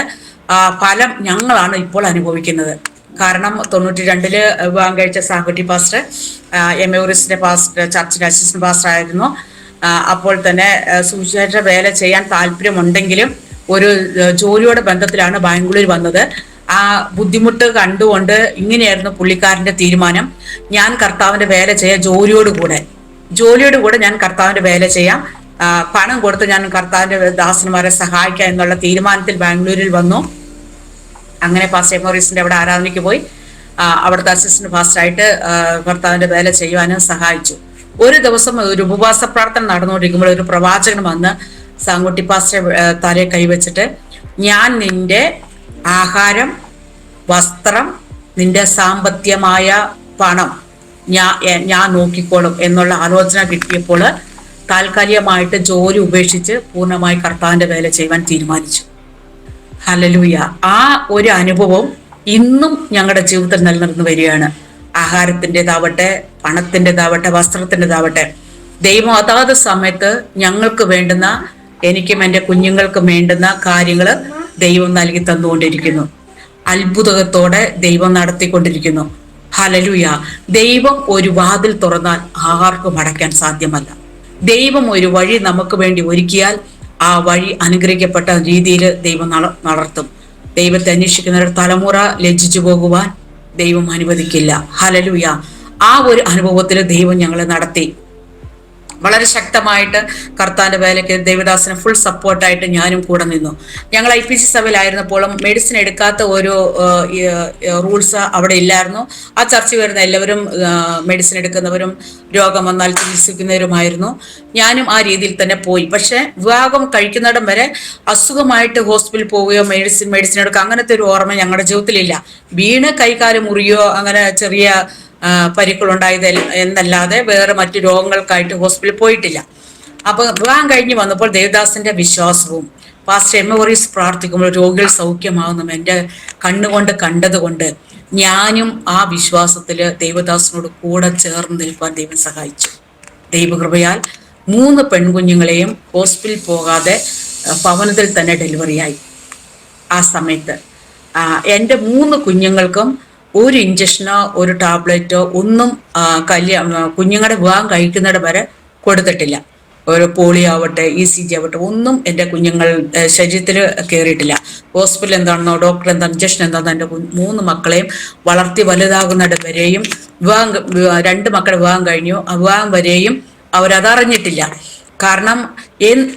ഫലം ഞങ്ങളാണ് ഇപ്പോൾ അനുഭവിക്കുന്നത്. കാരണം 92 വിവാഹം കഴിച്ച സാംകുട്ടി പാസ്റ്റർ എം എ ഓറിസിന്റെ പാസ്റ്റർ ചർച്ചിന്റെ അസിസ്റ്റന്റ് പാസ്റ്റർ ആയിരുന്നു. അപ്പോൾ തന്നെ സുവിശേഷ വേല ചെയ്യാൻ താല്പര്യമുണ്ടെങ്കിലും ഒരു ജോലിയോടെ ബന്ധത്തിലാണ് ബാംഗ്ലൂർ വന്നത്. ആ ബുദ്ധിമുട്ട് കണ്ടുകൊണ്ട് ഇങ്ങനെയായിരുന്നു പുള്ളിക്കാരന്റെ തീരുമാനം: ഞാൻ കർത്താവിന്റെ വേല ചെയ്യാം, ജോലിയോട് കൂടെ ഞാൻ കർത്താവിന്റെ വേല ചെയ്യാം, പണം കൊടുത്ത് ഞാൻ കർത്താവിന്റെ ദാസന്മാരെ സഹായിക്കാം എന്നുള്ള തീരുമാനത്തിൽ ബാംഗ്ലൂരിൽ വന്നു. അങ്ങനെ പാസ്റ്റർ മോറിസിന്റെ അവിടെ ആരാധനയ്ക്ക് പോയി അവിടുത്തെ അസിസ്റ്റന്റ് പാസ്റ്ററായിട്ട് കർത്താവിന്റെ വേല ചെയ്യുവാനും സഹായിച്ചു. ഒരു ദിവസം ഒരു ഉപവാസ പ്രാർത്ഥന നടന്നുകൊണ്ടിരിക്കുമ്പോൾ ഒരു പ്രവാചകൻ വന്ന് സാംകുട്ടി പാസ്റ്റർ തലയെ കൈവച്ചിട്ട്, ഞാൻ നിന്റെ ആഹാരം, വസ്ത്രം, നിന്റെ സാമ്പത്തികമായ പണം ഞാൻ നോക്കിക്കോളും എന്നുള്ള ആലോചന കിട്ടിയപ്പോൾ താൽക്കാലികമായിട്ട് ജോലി ഉപേക്ഷിച്ച് പൂർണ്ണമായി കർത്താവിന്റെ വേല ചെയ്യുവാൻ തീരുമാനിച്ചു. ഹല്ലേലൂയ. ആ ഒരു അനുഭവം ഇന്നും ഞങ്ങളുടെ ജീവിതത്തിൽ നിലനിർന്നു വരികയാണ്. ആഹാരത്തിൻ്റെതാവട്ടെ, പണത്തിൻ്റെതാവട്ടെ, വസ്ത്രത്തിൻ്റെതാവട്ടെ, ദൈവം അതാത് സമയത്ത് ഞങ്ങൾക്ക് വേണ്ടുന്ന, എനിക്കും എൻ്റെ കുഞ്ഞുങ്ങൾക്കും വേണ്ടുന്ന കാര്യങ്ങൾ ദൈവം നൽകി തന്നുകൊണ്ടിരിക്കുന്നു. അത്ഭുതത്തോടെ ദൈവം നടത്തിക്കൊണ്ടിരിക്കുന്നു. ഹല്ലേലൂയ. ദൈവം ഒരു വാതിൽ തുറന്നാൽ ആർക്കും അടയ്ക്കാൻ സാധ്യമല്ല. ദൈവം ഒരു വഴി നമുക്ക് വേണ്ടി ഒരുക്കിയാൽ ആ വഴി അനുഗ്രഹിക്കപ്പെട്ട രീതിയിൽ ദൈവം നടത്തും. ദൈവത്തെ അന്വേഷിക്കുന്ന ഒരു തലമുറ ലജ്ജിച്ചു പോകുവാൻ ദൈവം അനുവദിക്കില്ല. ഹല്ലേലൂയ. ആ ഒരു അനുഭവത്തിൽ ദൈവം ഞങ്ങളെ നടത്തി. വളരെ ശക്തമായിട്ട് കർത്താന്റെ വേലയ്ക്ക് ദേവദാസിന് ഫുൾ സപ്പോർട്ടായിട്ട് ഞാനും കൂടെ നിന്നു. ഞങ്ങൾ IPC സഭയിലായിരുന്നപ്പോഴും മെഡിസിൻ എടുക്കാത്ത ഒരു റൂൾസ് അവിടെ ഇല്ലായിരുന്നു. ആ ചർച്ച വരുന്ന എല്ലാവരും മെഡിസിൻ എടുക്കുന്നവരും രോഗം വന്നാൽ ചികിത്സിക്കുന്നവരുമായിരുന്നു. ഞാനും ആ രീതിയിൽ തന്നെ പോയി. പക്ഷെ വിവാഹം കഴിക്കുന്നിടം വരെ അസുഖമായിട്ട് ഹോസ്പിറ്റലിൽ പോവുകയോ മെഡിസിൻ എടുക്കുക അങ്ങനത്തെ ഒരു ഓർമ്മ ഞങ്ങളുടെ ജീവിതത്തിലില്ല. വീണ് കൈകാല് മുറിയോ അങ്ങനെ ചെറിയ പരിക്കുകളുണ്ടായത് എന്നല്ലാതെ വേറെ മറ്റു രോഗങ്ങൾക്കായിട്ട് ഹോസ്പിറ്റലിൽ പോയിട്ടില്ല. അപ്പൊ വിവാഹം കഴിഞ്ഞ് വന്നപ്പോൾ ദേവദാസിന്റെ വിശ്വാസവും പാസ്റ്റർ എമ്മോറിസ് പ്രാർത്ഥിക്കുമ്പോൾ രോഗികൾ സൗഖ്യമാകുന്നു എൻ്റെ കണ്ണുകൊണ്ട് കണ്ടത് കൊണ്ട് ഞാനും ആ വിശ്വാസത്തില് ദേവദാസിനോട് കൂടെ ചേർന്ന് നിൽക്കാൻ ദൈവം സഹായിച്ചു. ദൈവകൃപയാൽ 3 പെൺകുഞ്ഞുങ്ങളെയും ഹോസ്പിറ്റലിൽ പോകാതെ ഭവനത്തിൽ തന്നെ ഡെലിവറിയായി. ആ സമയത്ത് എൻ്റെ 3 കുഞ്ഞുങ്ങൾക്കും ഒരു ഇഞ്ചക്ഷനോ ഒരു ടാബ്ലറ്റോ ഒന്നും കുഞ്ഞുങ്ങളുടെ വിവാഹം കഴിക്കുന്നിടം വരെ കൊടുത്തിട്ടില്ല. ഒരു പോളിയോ ആവട്ടെ, ECG ആവട്ടെ, ഒന്നും എൻ്റെ കുഞ്ഞുങ്ങൾ ശരീരത്തിൽ കയറിയിട്ടില്ല. ഹോസ്പിറ്റൽ എന്താണെന്നോ ഡോക്ടർ എന്താ ഇഞ്ചക്ഷൻ എന്താണെന്നോ എൻ്റെ 3 മക്കളെയും വളർത്തി വലുതാകുന്നിടം വരെയും 2 മക്കളുടെ വിവാഹം കഴിഞ്ഞു. ആ വിവാഹം വരെയും അവരതറിഞ്ഞിട്ടില്ല. കാരണം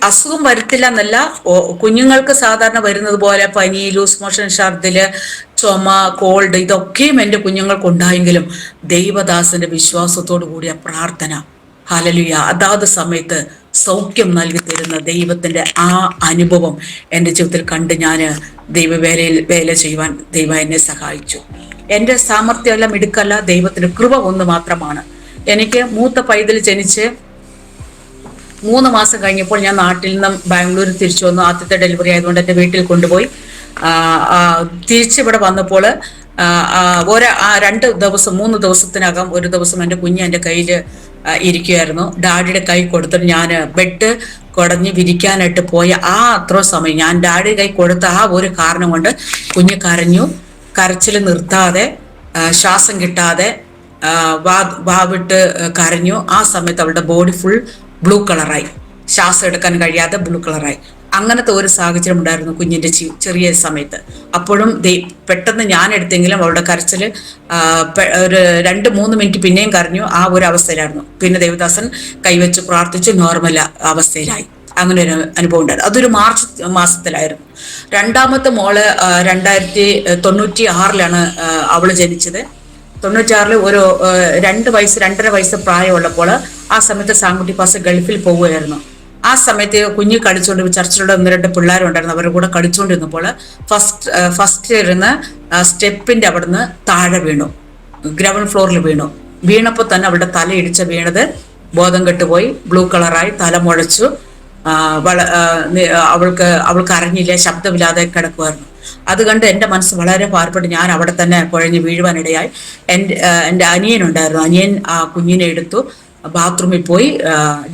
അസുഖം വരത്തില്ല എന്നല്ല, കുഞ്ഞുങ്ങൾക്ക് സാധാരണ വരുന്നത് പോലെ പനി, ലൂസ് മോഷൻ, ഛർദില്, ചുമ, കോൾഡ് ഇതൊക്കെയും എൻ്റെ കുഞ്ഞുങ്ങൾക്ക് ഉണ്ടായെങ്കിലും ദൈവദാസന്റെ വിശ്വാസത്തോടു കൂടിയ പ്രാർത്ഥന, ഹല്ലേലൂയ, അതാത് സമയത്ത് സൗഖ്യം നൽകി തരുന്ന ദൈവത്തിന്റെ ആ അനുഭവം എൻ്റെ ജീവിതത്തിൽ കണ്ട് ഞാൻ വേല ചെയ്യുവാൻ ദൈവം എന്നെ സഹായിച്ചു. എൻ്റെ സാമർത്ഥ്യമല്ല, മിടുക്കല്ല, ദൈവത്തിന്റെ കൃപ ഒന്ന് മാത്രമാണ്. എനിക്ക് മൂത്ത പൈതൽ ജനിച്ച് 3 മാസം കഴിഞ്ഞപ്പോൾ ഞാൻ നാട്ടിൽ നിന്നും ബാംഗ്ലൂർ തിരിച്ചു വന്നു. ആദ്യത്തെ ഡെലിവറി ആയതുകൊണ്ട് എൻ്റെ വീട്ടിൽ കൊണ്ടുപോയി. തിരിച്ചിവിടെ വന്നപ്പോൾ 2 ദിവസം 3 ദിവസത്തിനകം ഒരു ദിവസം എൻ്റെ കുഞ്ഞ് എൻ്റെ കയ്യിൽ ഇരിക്കുമായിരുന്നു. ഡാഡിയുടെ കൈ കൊടുത്തിട്ട് ഞാൻ ബെഡ് കുടഞ്ഞ് വിരിക്കാനായിട്ട് പോയ അത്ര സമയം ഞാൻ ഡാഡിയുടെ കൈ കൊടുത്ത ഒരു കാരണം കൊണ്ട് കുഞ്ഞ് കരഞ്ഞു. കരച്ചിൽ നിർത്താതെ, ശ്വാസം കിട്ടാതെ വാവിട്ട് കരഞ്ഞു. ആ സമയത്ത് അവളുടെ ബോഡി ഫുൾ ബ്ലൂ കളറായി, ശ്വാസം എടുക്കാൻ കഴിയാതെ ബ്ലൂ കളറായി. അങ്ങനത്തെ ഒരു സാഹചര്യം ഉണ്ടായിരുന്നു കുഞ്ഞിന്റെ ചെറിയ സമയത്ത്. അപ്പോഴും പെട്ടെന്ന് ഞാൻ എടുത്തെങ്കിലും അവളുടെ കരച്ചിൽ ഒരു 2-3 മിനിറ്റ് പിന്നെയും കരഞ്ഞു. ആ ഒരു അവസ്ഥയിലായിരുന്നു. പിന്നെ ദേവദാസൻ കൈവച്ച് പ്രാർത്ഥിച്ച് നോർമൽ അവസ്ഥയിലായി. അങ്ങനെ ഒരു അനുഭവം ഉണ്ടായിരുന്നു. അതൊരു മാർച്ച് മാസത്തിലായിരുന്നു. രണ്ടാമത്തെ മോള് 1996 അവള് ജനിച്ചത്. 96 ഒരു 2 വയസ്സ് 2.5 വയസ്സ് പ്രായമുള്ളപ്പോൾ ആ സമയത്ത് സാങ്കുട്ടി പാസ് ഗൾഫിൽ പോവുകയായിരുന്നു. ആ സമയത്ത് കുഞ്ഞ് കളിച്ചുകൊണ്ട് ചർച്ചിലൂടെ 1-2 പിള്ളേരുണ്ടായിരുന്നു. അവരുടെ കൂടെ കളിച്ചുകൊണ്ടിരുന്നപ്പോൾ ഫസ്റ്റ് ഇരുന്ന് സ്റ്റെപ്പിന്റെ അവിടുന്ന് താഴെ വീണു, ഗ്രൗണ്ട് ഫ്ലോറിൽ വീണു. വീണപ്പോൾ തന്നെ അവളുടെ തല ഇടിച്ച് വീണത് ബോധം കെട്ടുപോയി, ബ്ലൂ കളറായി, തല മുഴച്ചു. അവൾക്ക് അറിഞ്ഞില്ല, ശബ്ദമില്ലാതെ കിടക്കുമായിരുന്നു. അത് കണ്ട് എൻ്റെ മനസ്സ് വളരെ ഭാരപ്പെട്ട് ഞാൻ അവിടെ തന്നെ കുഴഞ്ഞ് വീഴുവാനിടയായി. എൻ്റെ അനിയനുണ്ടായിരുന്നു. അനിയൻ ആ കുഞ്ഞിനെ എടുത്തു ബാത്റൂമിൽ പോയി.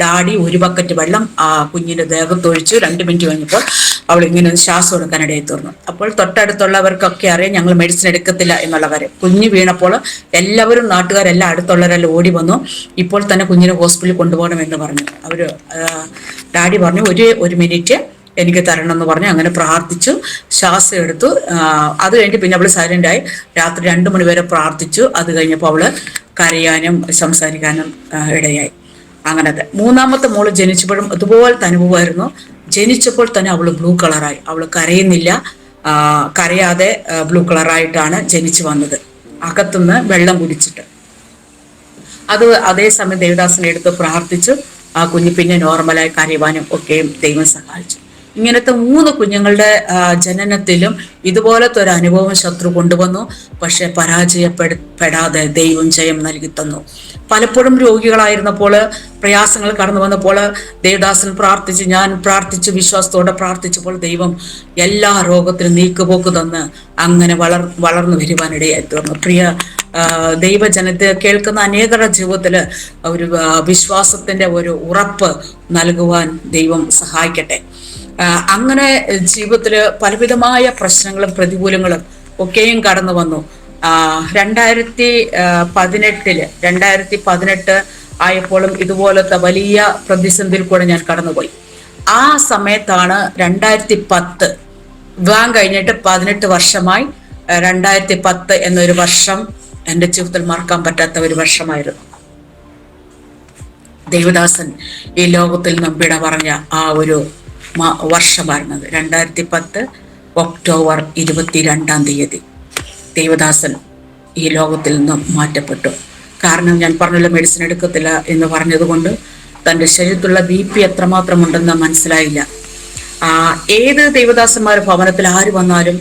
ഡാഡി 1 ബക്കറ്റ് വെള്ളം ആ കുഞ്ഞിന്റെ ദേഹത്തൊഴിച്ചു. 2 മിനിറ്റ് കഴിഞ്ഞപ്പോൾ അവൾ ഇങ്ങനെ ശ്വാസം എടുക്കാനിടയിൽ തീർന്നു. അപ്പോൾ തൊട്ടടുത്തുള്ളവർക്കൊക്കെ അറിയാം ഞങ്ങൾ മെഡിസിൻ എടുക്കത്തില്ല എന്നുള്ളവരെ. കുഞ്ഞ് വീണപ്പോൾ എല്ലാവരും, നാട്ടുകാരെല്ലാം, അടുത്തുള്ളവരെല്ലാം ഓടി വന്നു. ഇപ്പോൾ തന്നെ കുഞ്ഞിനെ ഹോസ്പിറ്റലിൽ കൊണ്ടുപോകണം എന്ന് പറഞ്ഞു. ഡാഡി പറഞ്ഞു ഒരു മിനിറ്റ് എനിക്ക് തരണം എന്ന് പറഞ്ഞു. അങ്ങനെ പ്രാർത്ഥിച്ചു, ശ്വാസം എടുത്തു. അത് കഴിഞ്ഞിട്ട് പിന്നെ അവള് സൈലന്റായി. രാത്രി 2 മണി വരെ പ്രാർത്ഥിച്ചു. അത് കഴിഞ്ഞപ്പോൾ അവള് കരയാനും സംസാരിക്കാനും ഇടയായി. അങ്ങനത്തെ 3ാമത്തെ മോള് ജനിച്ചപ്പോഴും ഇതുപോലത്തെ അനുഭവമായിരുന്നു. ജനിച്ചപ്പോൾ തന്നെ അവള് ബ്ലൂ കളറായി. അവള് കരയുന്നില്ല, കരയാതെ ബ്ലൂ കളറായിട്ടാണ് ജനിച്ചു വന്നത്, അകത്തുനിന്ന് വെള്ളം കുടിച്ചിട്ട്. അതേസമയം ദേവദാസനെ എടുത്ത് പ്രാർത്ഥിച്ചു. ആ കുഞ്ഞ് പിന്നെ നോർമലായി കരയുവാനും ഒക്കെയും ദൈവം സഹായിച്ചു. ഇങ്ങനത്തെ 3 കുഞ്ഞുങ്ങളുടെ ജനനത്തിലും ഇതുപോലത്തെ ഒരു അനുഭവം ശത്രു കൊണ്ടുവന്നു. പക്ഷെ പരാജയപ്പെടാതെ ദൈവം ജയം നൽകി തന്നു. പലപ്പോഴും രോഗികളായിരുന്നപ്പോൾ, പ്രയാസങ്ങൾ കടന്നു വന്നപ്പോൾ ദേവദാസൻ ഞാൻ പ്രാർത്ഥിച്ചു, വിശ്വാസത്തോടെ പ്രാർത്ഥിച്ചപ്പോൾ ദൈവം എല്ലാ രോഗത്തിനും നീക്കുപോക്ക് തന്ന് അങ്ങനെ വളർന്നു വരുവാനിടയായി തീർന്നു. പ്രിയ ദൈവജനത്തെ കേൾക്കുന്ന അനേകരുടെ ജീവിതത്തില് ഒരു വിശ്വാസത്തിന്റെ ഒരു ഉറപ്പ് നൽകുവാൻ ദൈവം സഹായിക്കട്ടെ. അങ്ങനെ ജീവിതത്തില് പലവിധമായ പ്രശ്നങ്ങളും പ്രതികൂലങ്ങളും ഒക്കെയും കടന്നു വന്നു. 2018 ആയപ്പോഴും ഇതുപോലത്തെ വലിയ പ്രതിസന്ധിയിൽ കൂടെ ഞാൻ കടന്നുപോയി. ആ സമയത്താണ് 2010 വിവാഹം കഴിഞ്ഞിട്ട് 18 വർഷമായി. 2010 എന്നൊരു വർഷം എൻ്റെ ജീവിതത്തിൽ മറക്കാൻ പറ്റാത്ത ഒരു വർഷമായിരുന്നു. ദേവദാസൻ ഈ ലോകത്തിൽ നിന്നും വിട പറഞ്ഞ ആ ഒരു വർഷമായിരുന്നത്. 2010 ഒക്ടോബർ 22 ദേവദാസൻ ഈ ലോകത്തിൽ നിന്നും മാറ്റപ്പെട്ടു. കാരണം ഞാൻ പറഞ്ഞല്ലോ, മെഡിസിൻ എടുക്കത്തില്ല എന്ന് പറഞ്ഞതുകൊണ്ട് തൻ്റെ ശരീരത്തിലുള്ള BP എത്രമാത്രം ഉണ്ടെന്ന് മനസ്സിലായില്ല. ഏത് ദേവദാസന്മാരുടെ ഭവനത്തിൽ ആര് വന്നാലും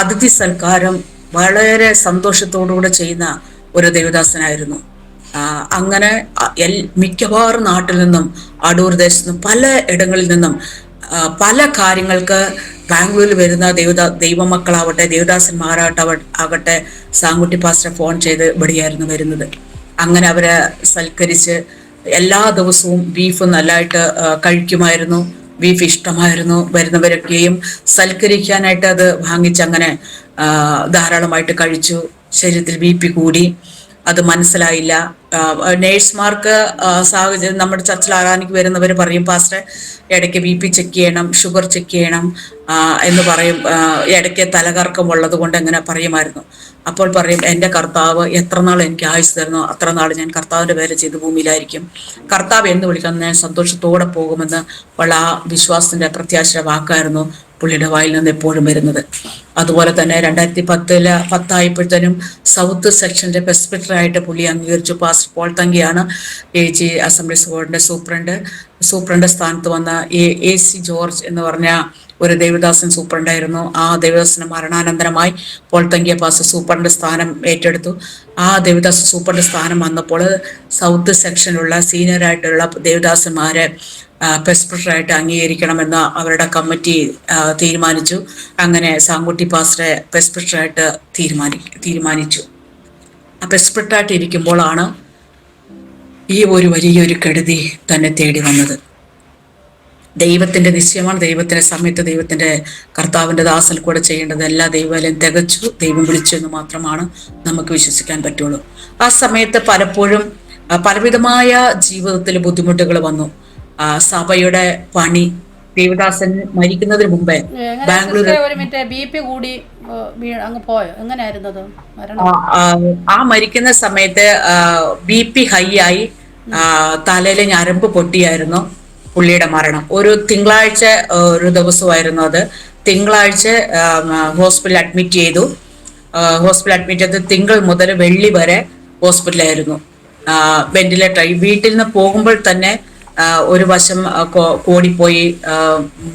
അതിഥി സൽക്കാരം വളരെ സന്തോഷത്തോടുകൂടെ ചെയ്യുന്ന ഒരു ദേവദാസനായിരുന്നു. അങ്ങനെ മിക്കവാറും നാട്ടിൽ നിന്നും, അടൂർ ദേശത്തു നിന്നും, പല ഇടങ്ങളിൽ നിന്നും പല കാര്യങ്ങൾക്ക് ബാംഗ്ലൂരിൽ വരുന്ന ദൈവമക്കളാവട്ടെ, ദേവദാസന്മാരാകട്ടെ സാങ്കുട്ടി പാസ്റ്റർ ഫോൺ ചെയ്ത് ഇവിടെയായിരുന്നു വരുന്നത്. അങ്ങനെ അവരെ സൽക്കരിച്ച് എല്ലാ ദിവസവും ബീഫ് നല്ലതായിട്ട് കഴിക്കുമായിരുന്നു. ബീഫ് ഇഷ്ടമായിരുന്നു. വരുന്നവരൊക്കെയും സൽക്കരിക്കാനായിട്ട് അത് വാങ്ങിച്ചങ്ങനെ ധാരാളമായിട്ട് കഴിച്ചു. ശരീരത്തിൽ BP കൂടി. അത് മനസ്സിലായില്ല. നേഴ്സുമാർക്ക് സാഹചര്യം, നമ്മുടെ ചർച്ചിൽ ആരാധനയ്ക്ക് വരുന്നവർ പറയും, പാസ്റ്റർ ഇടയ്ക്ക് BP ചെക്ക് ചെയ്യണം, ഷുഗർ ചെക്ക് ചെയ്യണം എന്ന് പറയും. ഇടയ്ക്ക് തലകറക്കം ഉള്ളത് കൊണ്ട് എങ്ങനെ പറയുമായിരുന്നു. അപ്പോൾ പറയും, എൻ്റെ കർത്താവ് എത്ര നാൾ എനിക്ക് ആയുസ് തരുന്നോ അത്ര നാൾ ഞാൻ കർത്താവിൻ്റെ പേര് ചെയ്ത് ഭൂമിയിലായിരിക്കും. കർത്താവ് എന്ന് വിളിക്കാൻ ഞാൻ സന്തോഷത്തോടെ പോകുമെന്ന് ഉള്ള ആ വിശ്വാസത്തിൻ്റെ പ്രത്യാശയുടെ വാക്കായിരുന്നു പുള്ളിയുടെ വായിൽ നിന്ന് എപ്പോഴും വരുന്നത്. അതുപോലെ തന്നെ 2010 ആയപ്പോഴത്തേനും സൗത്ത് സെക്ഷൻ്റെ പെസ്പിറ്ററായിട്ട് പുള്ളി അംഗീകരിച്ചു. പാസ്റ്റർ പോൾ തങ്കിയാണ് AG അസംബ്ലീസ് ബോർഡിൻ്റെ സൂപ്രണ്ട് സ്ഥാനത്ത് വന്ന AC ജോർജ് എന്ന് പറഞ്ഞ ഒരു ദേവദാസൻ സൂപ്രണ്ടായിരുന്നു. ആ ദേവദാസന് മരണാനന്തരമായി പോൾ തങ്കിയ പാസ്റ്റർ സൂപ്രണ്ട് സ്ഥാനം ഏറ്റെടുത്തു. ആ ദേവദാസ സൂപ്രണ്ട് സ്ഥാനം വന്നപ്പോൾ സൗത്ത് സെക്ഷനിലുള്ള സീനിയറായിട്ടുള്ള ദേവദാസന്മാരെ പെസ്പിറ്ററായിട്ട് അംഗീകരിക്കണമെന്ന് അവരുടെ കമ്മിറ്റി തീരുമാനിച്ചു. അങ്ങനെ സാങ്കുട്ടി പാസ്റ്ററെ പെസ്പിറ്ററായിട്ട് തീരുമാനിച്ചു. ആ പെസ്പിറ്ററായിട്ട് ഇരിക്കുമ്പോഴാണ് ഈ ഒരു വലിയൊരു കെടുതി തന്നെ തേടി വന്നത്. ദൈവത്തിന്റെ നിശ്ചയമാണ്. ദൈവത്തിന്റെ സമയത്ത് ദൈവത്തിന്റെ കർത്താവിന്റെ ദാസൽ കൂടെ ചെയ്യേണ്ടത് എല്ലാ ദൈവം തികച്ചു, ദൈവം വിളിച്ചു എന്ന് മാത്രമാണ് നമുക്ക് വിശ്വസിക്കാൻ പറ്റുള്ളൂ. ആ സമയത്ത് പലപ്പോഴും പലവിധമായ ജീവിതത്തിൽ ബുദ്ധിമുട്ടുകൾ വന്നു. സഭയുടെ പണി, ദേവദാസൻ മരിക്കുന്നതിന് മുമ്പേ ബാംഗ്ലൂർ BP കൂടി അങ്ങ് പോയോ? എങ്ങനെയായിരുന്നത്? ആ മരിക്കുന്ന സമയത്ത് BP ഹൈ ആയി, തലയിലെ ഞരമ്പ് പൊട്ടിയായിരുന്നു പുള്ളിയുടെ മരണം. ഒരു തിങ്കളാഴ്ച ഒരു ദിവസമായിരുന്നു അത്. തിങ്കളാഴ്ച ഹോസ്പിറ്റലിൽ അഡ്മിറ്റ് ചെയ്തു. തിങ്കൾ മുതൽ വെള്ളി വരെ ഹോസ്പിറ്റലായിരുന്നു. വെന്റിലേറ്ററായി. വീട്ടിൽ നിന്ന് പോകുമ്പോൾ തന്നെ ഒരു വശം കോടിപ്പോയി,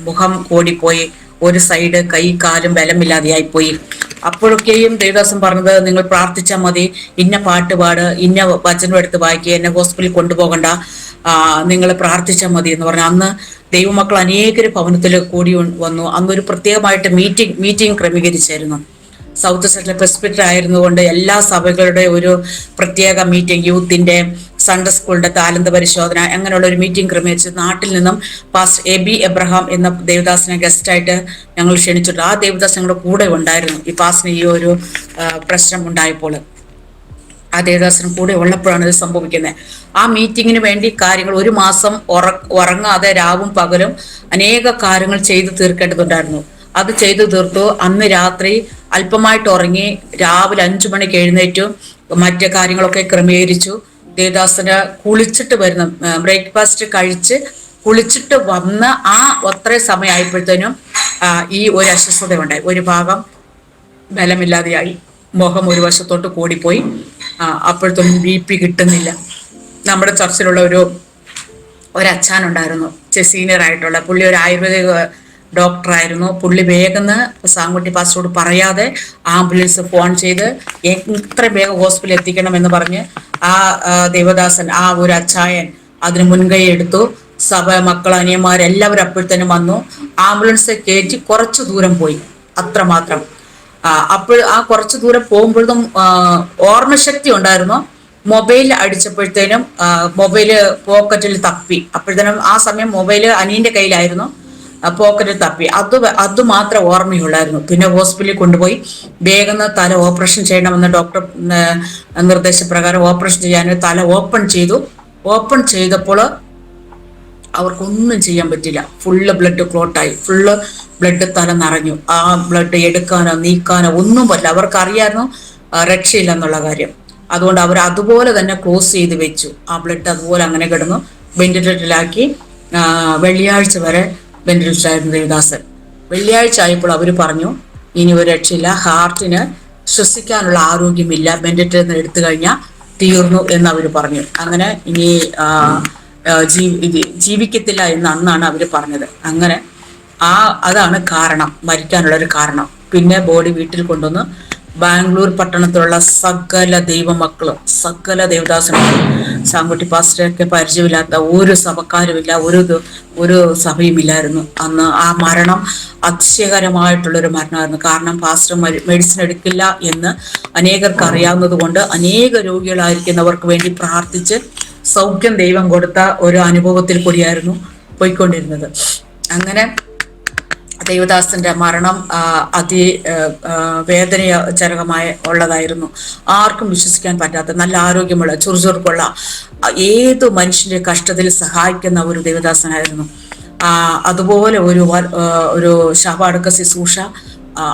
മുഖം കോടിപ്പോയി, ഒരു സൈഡ് കൈ കാലും ബലമില്ലാതെയായിപ്പോയി. അപ്പോഴൊക്കെയും ദേവദാസൻ പറഞ്ഞത്, നിങ്ങൾ പ്രാർത്ഥിച്ചാൽ മതി, ഇന്ന പാട്ട് പാട്, ഇന്ന വചനം എടുത്ത് വായിക്കുക, എന്നെ ഹോസ്പിറ്റലിൽ കൊണ്ടുപോകണ്ട, നിങ്ങൾ പ്രാർത്ഥിച്ചാൽ മതി എന്ന് പറഞ്ഞു. അന്ന് ദൈവമക്കൾ അനേകർ ഭവനത്തിൽ കൂടി വന്നു. അന്നൊരു പ്രത്യേകമായിട്ട് മീറ്റിംഗ് ക്രമീകരിച്ചായിരുന്നു. സൗത്ത് സെക്ടർ പെസ്പിറ്റർ ആയിരുന്നുകൊണ്ട് എല്ലാ സഭകളുടെ ഒരു പ്രത്യേക മീറ്റിംഗ്, യൂത്തിന്റെ, സൺഡേ സ്കൂളിന്റെ താലന്ത പരിശോധന, അങ്ങനെയുള്ള ഒരു മീറ്റിംഗ് ക്രമീകരിച്ച് നാട്ടിൽ നിന്നും പാസ്റ്റർ AB എബ്രഹാം എന്ന ദേവദാസനെ ഗസ്റ്റായിട്ട് ഞങ്ങൾ ക്ഷണിച്ചിട്ട് ആ ദേവദാസ് ഞങ്ങളുടെ കൂടെ ഉണ്ടായിരുന്നു. ഈ പാസ്റ്ററിന് ഈ ഒരു പ്രശ്നം ഉണ്ടായപ്പോൾ ആ ദേവദാസനും കൂടെ ഉള്ളപ്പോഴാണ് ഇത് സംഭവിക്കുന്നത്. ആ മീറ്റിങ്ങിന് വേണ്ടി കാര്യങ്ങൾ 1 മാസം ഉറങ്ങാതെ രാവും പകലും അനേക കാര്യങ്ങൾ ചെയ്തു തീർക്കേണ്ടതുണ്ടായിരുന്നു. അത് ചെയ്തു തീർത്തു. അന്ന് രാത്രി അല്പമായിട്ട് ഉറങ്ങി, രാവിലെ 5 മണിക്ക് എഴുന്നേറ്റു, മറ്റു കാര്യങ്ങളൊക്കെ ക്രമീകരിച്ചു. ദേവദാസന് കുളിച്ചിട്ട് വരുന്ന, ബ്രേക്ക്ഫാസ്റ്റ് കഴിച്ച് കുളിച്ചിട്ട് വന്ന ആ ഒത്ര സമയമായപ്പോഴത്തേനും ഈ ഒരു അസ്വസ്ഥത ഉണ്ടായി. ഒരു ഭാഗം ബലമില്ലാതെയായി, മുഖം ഒരു വശത്തോട്ട് കൂടിപ്പോയി. അപ്പോഴത്തേനും BP കിട്ടുന്നില്ല. നമ്മുടെ ചർച്ചിലുള്ള ഒരു അച്ഛനുണ്ടായിരുന്നു, സീനിയർ ആയിട്ടുള്ള പുള്ളി, ഒരു ആയുർവേദിക ഡോക്ടറായിരുന്നു. പുള്ളി വേഗം സാങ്കുട്ടി പാസ്റ്ററോട് പറയാതെ ആംബുലൻസ് ഫോൺ ചെയ്ത് എത്ര വേഗം ഹോസ്പിറ്റലിൽ എത്തിക്കണമെന്ന് പറഞ്ഞ് ആ ദേവദാസൻ, ആ ഒരു അച്ചായൻ അതിന് മുൻകൈ എടുത്തു. സഭ, മക്കൾ, അനിയന്മാരെല്ലാവരും അപ്പോഴത്തേനും വന്നു. ആംബുലൻസ് കയറ്റി കുറച്ചു ദൂരം പോയി, അത്രമാത്രം. അപ്പോൾ ആ കുറച്ചു ദൂരം പോകുമ്പോഴും ഓർമ്മശക്തി ഉണ്ടായിരുന്നു. മൊബൈൽ അടിച്ചപ്പോഴത്തേനും മൊബൈല് പോക്കറ്റിൽ തപ്പി. അപ്പോഴത്തേനും ആ സമയം മൊബൈല് അനിയന്റെ കയ്യിലായിരുന്നു, പോക്കറ്റിൽ തപ്പി. അത് മാത്രം ഓർമ്മയുള്ളായിരുന്നു. പിന്നെ ഹോസ്പിറ്റലിൽ കൊണ്ടുപോയി വേഗം തല ഓപ്പറേഷൻ ചെയ്യണമെന്ന് ഡോക്ടർ നിർദ്ദേശപ്രകാരം ഓപ്പറേഷൻ ചെയ്യാൻ തല ഓപ്പൺ ചെയ്തു. ഓപ്പൺ ചെയ്തപ്പോൾ അവർക്കൊന്നും ചെയ്യാൻ പറ്റില്ല. ഫുള്ള് ബ്ലഡ് ക്ലോട്ടായി, ഫുള്ള് ബ്ലഡ് തല നിറഞ്ഞു. ആ ബ്ലഡ് എടുക്കാനോ നീക്കാനോ ഒന്നും പറ്റില്ല. അവർക്കറിയായിരുന്നു രക്ഷയില്ലെന്നുള്ള കാര്യം. അതുകൊണ്ട് അവർ അതുപോലെ തന്നെ ക്ലോസ് ചെയ്ത് വെച്ചു. ആ ബ്ലഡ് അതുപോലെ അങ്ങനെ കിടന്നു. വെന്റിലേറ്ററിലാക്കി. വെള്ളിയാഴ്ച വരെ വെന്റിലേറ്ററിലായിരുന്നു ദേവദാസൻ. വെള്ളിയാഴ്ച ആയപ്പോൾ അവർ പറഞ്ഞു, ഇനി ഒരു രക്ഷയില്ല, ഹാർട്ടിന് ശ്വസിക്കാനുള്ള ആരോഗ്യമില്ല, വെന്റിലേറ്ററിൽ നിന്ന് എടുത്തു കഴിഞ്ഞാൽ തീർന്നു എന്ന് അവർ പറഞ്ഞു. അങ്ങനെ ഇനി ജീവിക്കത്തില്ല എന്ന് അന്നാണ് അവർ പറഞ്ഞത്. അങ്ങനെ അതാണ് കാരണം, മരിക്കാനുള്ള ഒരു കാരണം. പിന്നെ ബോഡി വീട്ടിൽ കൊണ്ടുവന്ന് ബാംഗ്ലൂർ പട്ടണത്തിലുള്ള സകല ദൈവമക്കളും, സകല ദേവദാസന്മാരും, സാങ്കുട്ടി പാസ്റ്ററൊക്കെ പരിചയമില്ലാത്ത ഒരു സഭക്കാരുമില്ല, ഒരു സഭയുമില്ലായിരുന്നു അന്ന്. ആ മരണം അതിശയകരമായിട്ടുള്ളൊരു മരണമായിരുന്നു. കാരണം പാസ്റ്റർ മെഡിസിൻ എടുക്കില്ല എന്ന് അനേകർക്ക് അറിയാവുന്നത് കൊണ്ട് അനേക രോഗികളായിരിക്കുന്നവർക്ക് വേണ്ടി പ്രാർത്ഥിച്ച് സൗഖ്യം ദൈവം കൊടുത്ത ഒരു അനുഭവത്തിൽ കൂടിയായിരുന്നു പോയിക്കൊണ്ടിരുന്നത്. അങ്ങനെ ദേവദാസന്റെ മരണം വേദനാജനകമായ ഉള്ളതായിരുന്നു. ആർക്കും വിശ്വസിക്കാൻ പറ്റാത്ത, നല്ല ആരോഗ്യമുള്ള, ചുറുചുറുക്കുള്ള, ഏത് മനുഷ്യന്റെ കഷ്ടത്തിൽ സഹായിക്കുന്ന ഒരു ദേവദാസനായിരുന്നു. അതുപോലെ ഒരു ശവഅടക്ക ശുശ്രൂഷ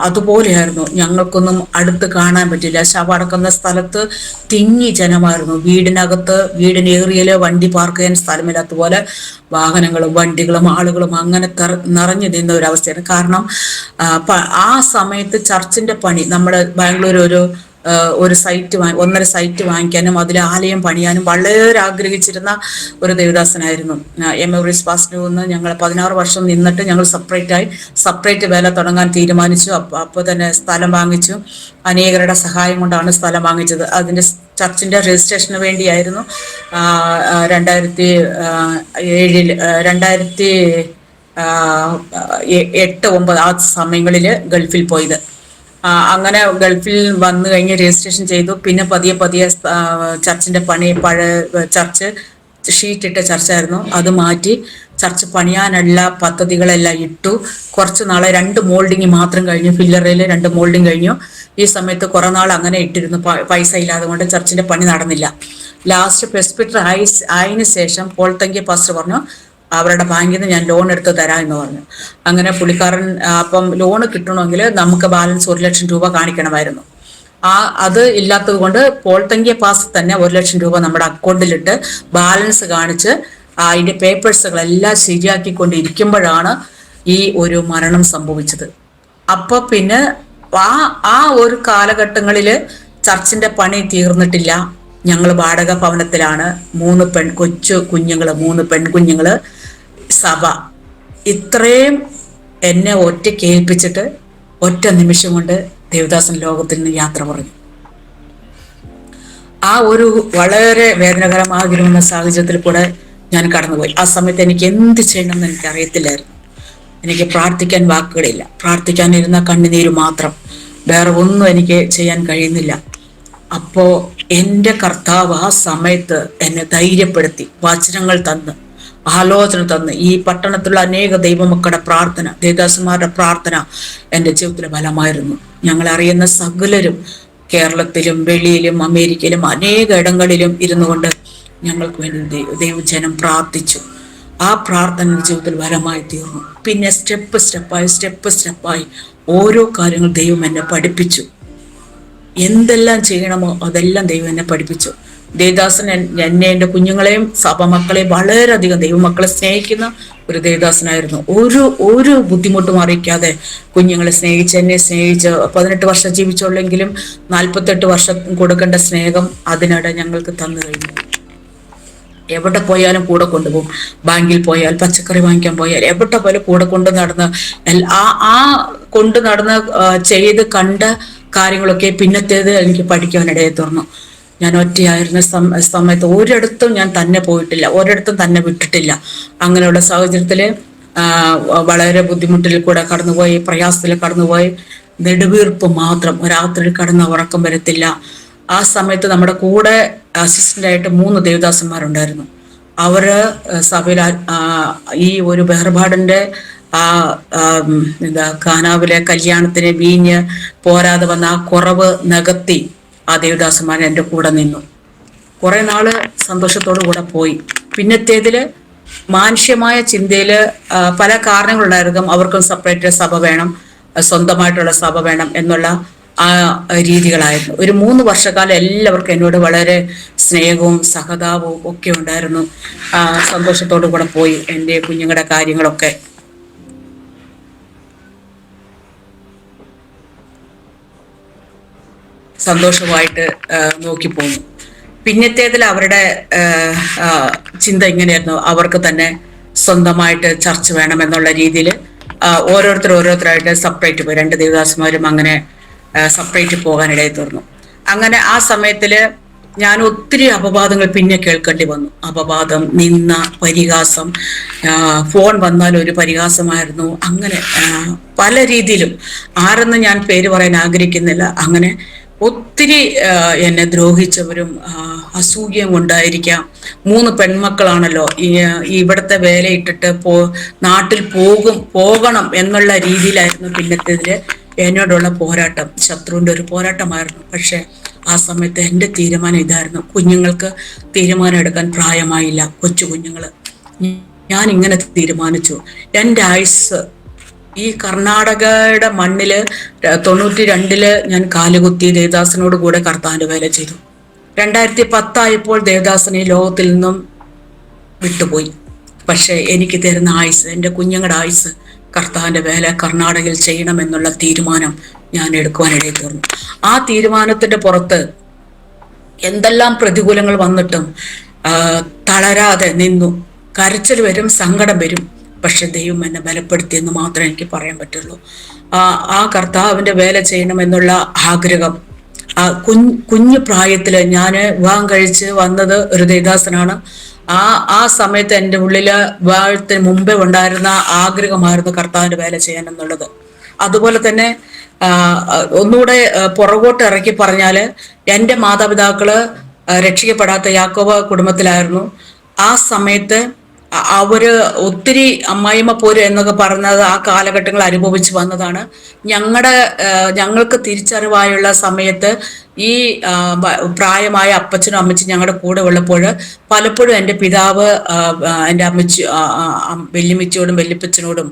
അതുപോലെയായിരുന്നു. ഞങ്ങൾക്കൊന്നും അടുത്ത് കാണാൻ പറ്റില്ല. ശവടക്കുന്ന സ്ഥലത്ത് തിങ്ങി ജനമായിരുന്നു. വീടിന് ഏറിയല് വണ്ടി പാർക്ക് ചെയ്യാൻ സ്ഥലമില്ലാത്ത പോലെ വാഹനങ്ങളും വണ്ടികളും ആളുകളും അങ്ങനെ നിറഞ്ഞു നിന്ന ഒരു അവസ്ഥയാണ്. കാരണം ആ സമയത്ത് ചർച്ചിന്റെ പണി, നമ്മുടെ ബാംഗ്ലൂർ ഒരു സൈറ്റ് 1.5 സൈറ്റ് വാങ്ങിക്കാനും അതിൽ ആലയം പണിയാനും വളരെ ആഗ്രഹിച്ചിരുന്ന ഒരു ദേവദാസനായിരുന്നു. എമോറിസ് പാസ്റ്ററിൽ നിന്ന് ഞങ്ങൾ 16 വർഷം നിന്നിട്ട് ഞങ്ങൾ സെപ്പറേറ്റ് വേല തുടങ്ങാൻ തീരുമാനിച്ചു. അപ്പോൾ തന്നെ സ്ഥലം വാങ്ങിച്ചു. അനേകരുടെ സഹായം കൊണ്ടാണ് സ്ഥലം വാങ്ങിച്ചത്. അതിന്റെ ചർച്ചിന്റെ രജിസ്ട്രേഷന് വേണ്ടിയായിരുന്നു 2008-2009 ആ സമയങ്ങളിൽ ഗൾഫിൽ പോയത്. അങ്ങനെ ഗൾഫിൽ വന്നു കഴിഞ്ഞ് രജിസ്ട്രേഷൻ ചെയ്തു. പിന്നെ പതിയെ ചർച്ചിന്റെ പണി, ചർച്ച് ഷീറ്റിട്ട ചർച്ചായിരുന്നു, അത് മാറ്റി ചർച്ച് പണിയാനുള്ള പദ്ധതികളെല്ലാം ഇട്ടു. കുറച്ച് നാളെ 2 മോൾഡിങ് മാത്രം കഴിഞ്ഞു. ഫില്ലറയിൽ 2 മോൾഡിങ് കഴിഞ്ഞു. ഈ സമയത്ത് കുറെ നാൾ അങ്ങനെ ഇട്ടിരുന്നു, പൈസ ഇല്ലാതെ കൊണ്ട് ചർച്ചിന്റെ പണി നടന്നില്ല. ലാസ്റ്റ് പ്രെസ്ബിറ്റർ ആയതിനു ശേഷം പോൾത്തങ്കി പാസ്റ്റർ പറഞ്ഞു, അവരുടെ ബാങ്കിൽ നിന്ന് ഞാൻ ലോൺ എടുത്ത് തരാം എന്ന് പറഞ്ഞു. അങ്ങനെ പുള്ളിക്കാരൻ അപ്പം ലോണ് കിട്ടണമെങ്കിൽ നമുക്ക് ബാലൻസ് 1 ലക്ഷം രൂപ കാണിക്കണമായിരുന്നു. അത് ഇല്ലാത്തത് കൊണ്ട് പോൾത്തങ്കിയ പാസ് തന്നെ 1 ലക്ഷം രൂപ നമ്മുടെ അക്കൗണ്ടിലിട്ട് ബാലൻസ് കാണിച്ച് അതിന്റെ പേപ്പേഴ്സുകളെല്ലാം ശരിയാക്കിക്കൊണ്ടിരിക്കുമ്പോഴാണ് ഈ ഒരു മരണം സംഭവിച്ചത്. അപ്പൊ പിന്നെ ആ ഒരു കാലഘട്ടങ്ങളില് ചർച്ചിന്റെ പണി തീർന്നിട്ടില്ല. ഞങ്ങൾ വാടക ഭവനത്തിലാണ്. 3 പെൺകുഞ്ഞുങ്ങള്, സഭ. ഇത്രയും എന്നെ ഒറ്റയ്ക്ക് ഏൽപ്പിച്ചിട്ട് ഒറ്റ നിമിഷം കൊണ്ട് ദേവദാസൻ ലോകത്തിൽ നിന്ന് യാത്ര പറഞ്ഞു. ആ ഒരു വളരെ വേദനകരമാകിരുന്ന സാഹചര്യത്തിൽ കൂടെ ഞാൻ കടന്നുപോയി. ആ സമയത്ത് എനിക്ക് എന്ത് ചെയ്യണമെന്ന് എനിക്ക് അറിയത്തില്ലായിരുന്നു. എനിക്ക് പ്രാർത്ഥിക്കാൻ വാക്കുകളില്ല. പ്രാർത്ഥിക്കാനിരുന്ന കണ്ണുനീര് മാത്രം, വേറെ ഒന്നും എനിക്ക് ചെയ്യാൻ കഴിയുന്നില്ല. അപ്പോ എൻ്റെ കർത്താവ് ആ സമയത്ത് എന്നെ ധൈര്യപ്പെടുത്തി, വചനങ്ങൾ തന്ന്, ആലോചന തന്ന്, ഈ പട്ടണത്തിലുള്ള അനേക ദൈവമക്കളുടെ പ്രാർത്ഥന, ദേവദാസന്മാരുടെ പ്രാർത്ഥന എൻ്റെ ജീവിതത്തിലെ ഫലമായിരുന്നു. ഞങ്ങൾ അറിയുന്ന സകലരും കേരളത്തിലും വെളിയിലും അമേരിക്കയിലും അനേക ഇടങ്ങളിലും ഇരുന്നു കൊണ്ട് ഞങ്ങൾക്ക് വേണ്ടി ദൈവജനം പ്രാർത്ഥിച്ചു. ആ പ്രാർത്ഥന ജീവിതത്തിൽ ഫലമായി തീർന്നു. പിന്നെ സ്റ്റെപ്പ് സ്റ്റെപ്പായി ഓരോ കാര്യങ്ങൾ ദൈവം എന്നെ പഠിപ്പിച്ചു. എന്തെല്ലാം ചെയ്യണമോ അതെല്ലാം ദൈവം എന്നെ പഠിപ്പിച്ചു. ദേവദാസൻ എന്നെ, എൻ്റെ കുഞ്ഞുങ്ങളെയും സഭ മക്കളെയും വളരെയധികം ദൈവമക്കളെ സ്നേഹിക്കുന്ന ഒരു ദേവദാസനായിരുന്നു. ഒരു ബുദ്ധിമുട്ടും അറിയിക്കാതെ കുഞ്ഞുങ്ങളെ സ്നേഹിച്ച്, എന്നെ സ്നേഹിച്ച് 18 വർഷം ജീവിച്ചുള്ളെങ്കിലും 48 വർഷം കൊടുക്കേണ്ട സ്നേഹം അതിനിടെ ഞങ്ങൾക്ക് തന്നു കഴിഞ്ഞു. എവിടെ പോയാലും കൂടെ കൊണ്ടുപോകും. ബാങ്കിൽ പോയാൽ, പച്ചക്കറി വാങ്ങിക്കാൻ പോയാൽ, എവിടെ പോയാലും കൂടെ കൊണ്ട് നടന്ന് ആ കൊണ്ട് നടന്ന് ചെയ്ത് കണ്ട കാര്യങ്ങളൊക്കെ പിന്നത്തേത് എനിക്ക് പഠിക്കാനിടയെ തീർന്നു. ഞാൻ ഒറ്റയായിരുന്ന സമയത്ത് ഒരിടത്തും ഞാൻ തന്നെ പോയിട്ടില്ല, ഒരിടത്തും തന്നെ വിട്ടിട്ടില്ല. അങ്ങനെയുള്ള സാഹചര്യത്തില് വളരെ ബുദ്ധിമുട്ടിൽ കൂടെ കടന്നുപോയി, പ്രയാസത്തിൽ കടന്നുപോയി, നെടുവീർപ്പ് മാത്രം. രാത്രി കടന്ന് ഉറക്കം വരത്തില്ല. ആ സമയത്ത് നമ്മുടെ കൂടെ അസിസ്റ്റന്റായിട്ട് 3 ദേവദാസന്മാരുണ്ടായിരുന്നു. അവര് സഭയിൽ ഈ ഒരു വേർപാടിന്റെ എന്താ കാനാവിലെ കല്യാണത്തിന് വീഞ്ഞ് പോരാതെ വന്ന ആ കുറവ് നികത്തി ആ ദേവദാസന്മാർ എൻ്റെ കൂടെ നിന്നു. കുറെ നാള് സന്തോഷത്തോടു കൂടെ പോയി. പിന്നത്തേതില് മാനുഷ്യമായ ചിന്തയില് പല കാരണങ്ങളുണ്ടായിരിക്കും. അവർക്കും സെപ്പറേറ്റ് സഭ വേണം, സ്വന്തമായിട്ടുള്ള സഭ വേണം എന്നുള്ള ആ രീതികളായിരുന്നു. ഒരു 3 വർഷക്കാലം എല്ലാവർക്കും എന്നോട് വളരെ സ്നേഹവും സഹതാപവും ഒക്കെ ഉണ്ടായിരുന്നു. സന്തോഷത്തോടു കൂടെ പോയി എൻ്റെ കുഞ്ഞുങ്ങളുടെ കാര്യങ്ങളൊക്കെ. സന്തോഷമായിട്ട് നോക്കി പോന്നു. പിന്നത്തേതിൽ അവരുടെ ചിന്ത ഇങ്ങനെയായിരുന്നു, അവർക്ക് തന്നെ സ്വന്തമായിട്ട് ചർച്ച വേണം എന്നുള്ള രീതിയിൽ ഓരോരുത്തരായിട്ട് സെപ്പറേറ്റ് പോയി. 2 ദേവദാസന്മാരും അങ്ങനെ സെപ്പറേറ്റ് പോകാനിടയിൽ തീർന്നു. അങ്ങനെ ആ സമയത്തില് ഞാൻ ഒത്തിരി അപവാദങ്ങൾ പിന്നെ കേൾക്കേണ്ടി വന്നു. അപവാദം, നിന്ന, പരിഹാസം. ഫോൺ വന്നാൽ ഒരു പരിഹാസമായിരുന്നു. അങ്ങനെ പല രീതിയിലും ആരെന്ന് ഞാൻ പേര് പറയാൻ ആഗ്രഹിക്കുന്നില്ല. അങ്ങനെ ഒത്തിരി എന്നെ ദ്രോഹിച്ചവരും അസൂയം കൊണ്ടായിരിക്കാം. 3 പെൺമക്കളാണല്ലോ, ഇവിടുത്തെ വേലയിട്ടിട്ട് നാട്ടിൽ പോകണം എന്നുള്ള രീതിയിലായിരുന്നു പിന്നത്തേതില് എന്നോടുള്ള പോരാട്ടം. ശത്രുവിന്റെ ഒരു പോരാട്ടമായിരുന്നു. പക്ഷെ ആ സമയത്ത് എൻ്റെ തീരുമാനം ഇതായിരുന്നു. കുഞ്ഞുങ്ങൾക്ക് തീരുമാനം എടുക്കാൻ പ്രായമായില്ല, കൊച്ചു കുഞ്ഞുങ്ങള്. ഞാൻ ഇങ്ങനെ തീരുമാനിച്ചു, എൻ്റെ ആയുസ് ഈ കർണാടകയുടെ മണ്ണില് 92 ഞാൻ കാലുകുത്തി ദേവദാസനോട് കൂടെ കർത്താവിന്റെ വേല ചെയ്തു. 2010 ആയപ്പോൾ ദേവദാസൻ ഈ ലോകത്തിൽ നിന്നും വിട്ടുപോയി. പക്ഷെ എനിക്ക് തരുന്ന ആയുസ്, എൻ്റെ കുഞ്ഞുങ്ങളുടെ ആയുസ്, കർത്താവിന്റെ വേല കർണാടകയിൽ ചെയ്യണമെന്നുള്ള തീരുമാനം ഞാൻ എടുക്കുവാനിടയിൽ തീർന്നു. ആ തീരുമാനത്തിന്റെ പുറത്ത് എന്തെല്ലാം പ്രതികൂലങ്ങൾ വന്നിട്ടും തളരാതെ നിന്നു. കരച്ചിൽ വരും, സങ്കടം വരും. പക്ഷെ ദൈവം എന്നെ ബലപ്പെടുത്തിയെന്ന് മാത്രമേ എനിക്ക് പറയാൻ പറ്റുള്ളൂ. ആ കർത്താവിന്റെ വേല ചെയ്യണമെന്നുള്ള ആഗ്രഹം കുഞ്ഞു പ്രായത്തില് ഞാൻ വിവാഹം കഴിച്ച് വന്നത് ഒരു ദേവദാസനാണ്. ആ സമയത്ത് എൻ്റെ ഉള്ളില് വിവാഹത്തിന് മുമ്പേ ഉണ്ടായിരുന്ന ആഗ്രഹമായിരുന്നു കർത്താവിന്റെ വേല ചെയ്യാൻ എന്നുള്ളത്. അതുപോലെ തന്നെ ഒന്നുകൂടെ പുറകോട്ട് ഇറക്കി പറഞ്ഞാല്, എൻ്റെ മാതാപിതാക്കള് രക്ഷിക്കപ്പെടാത്ത യാക്കോബ കുടുംബത്തിലായിരുന്നു. ആ സമയത്ത് അവര് ഒത്തിരി അമ്മായിമ്മ പോര് എന്നൊക്കെ പറഞ്ഞത് ആ കാലഘട്ടങ്ങൾ അനുഭവിച്ച് വന്നതാണ്. ഞങ്ങൾക്ക് തിരിച്ചറിവായുള്ള സമയത്ത് ഈ പ്രായമായ അപ്പച്ചനും അമ്മച്ചും ഞങ്ങളുടെ കൂടെ ഉള്ളപ്പോൾ പലപ്പോഴും എൻ്റെ പിതാവ് എൻ്റെ വല്യമ്മച്ചിയോടും വല്യപ്പച്ചനോടും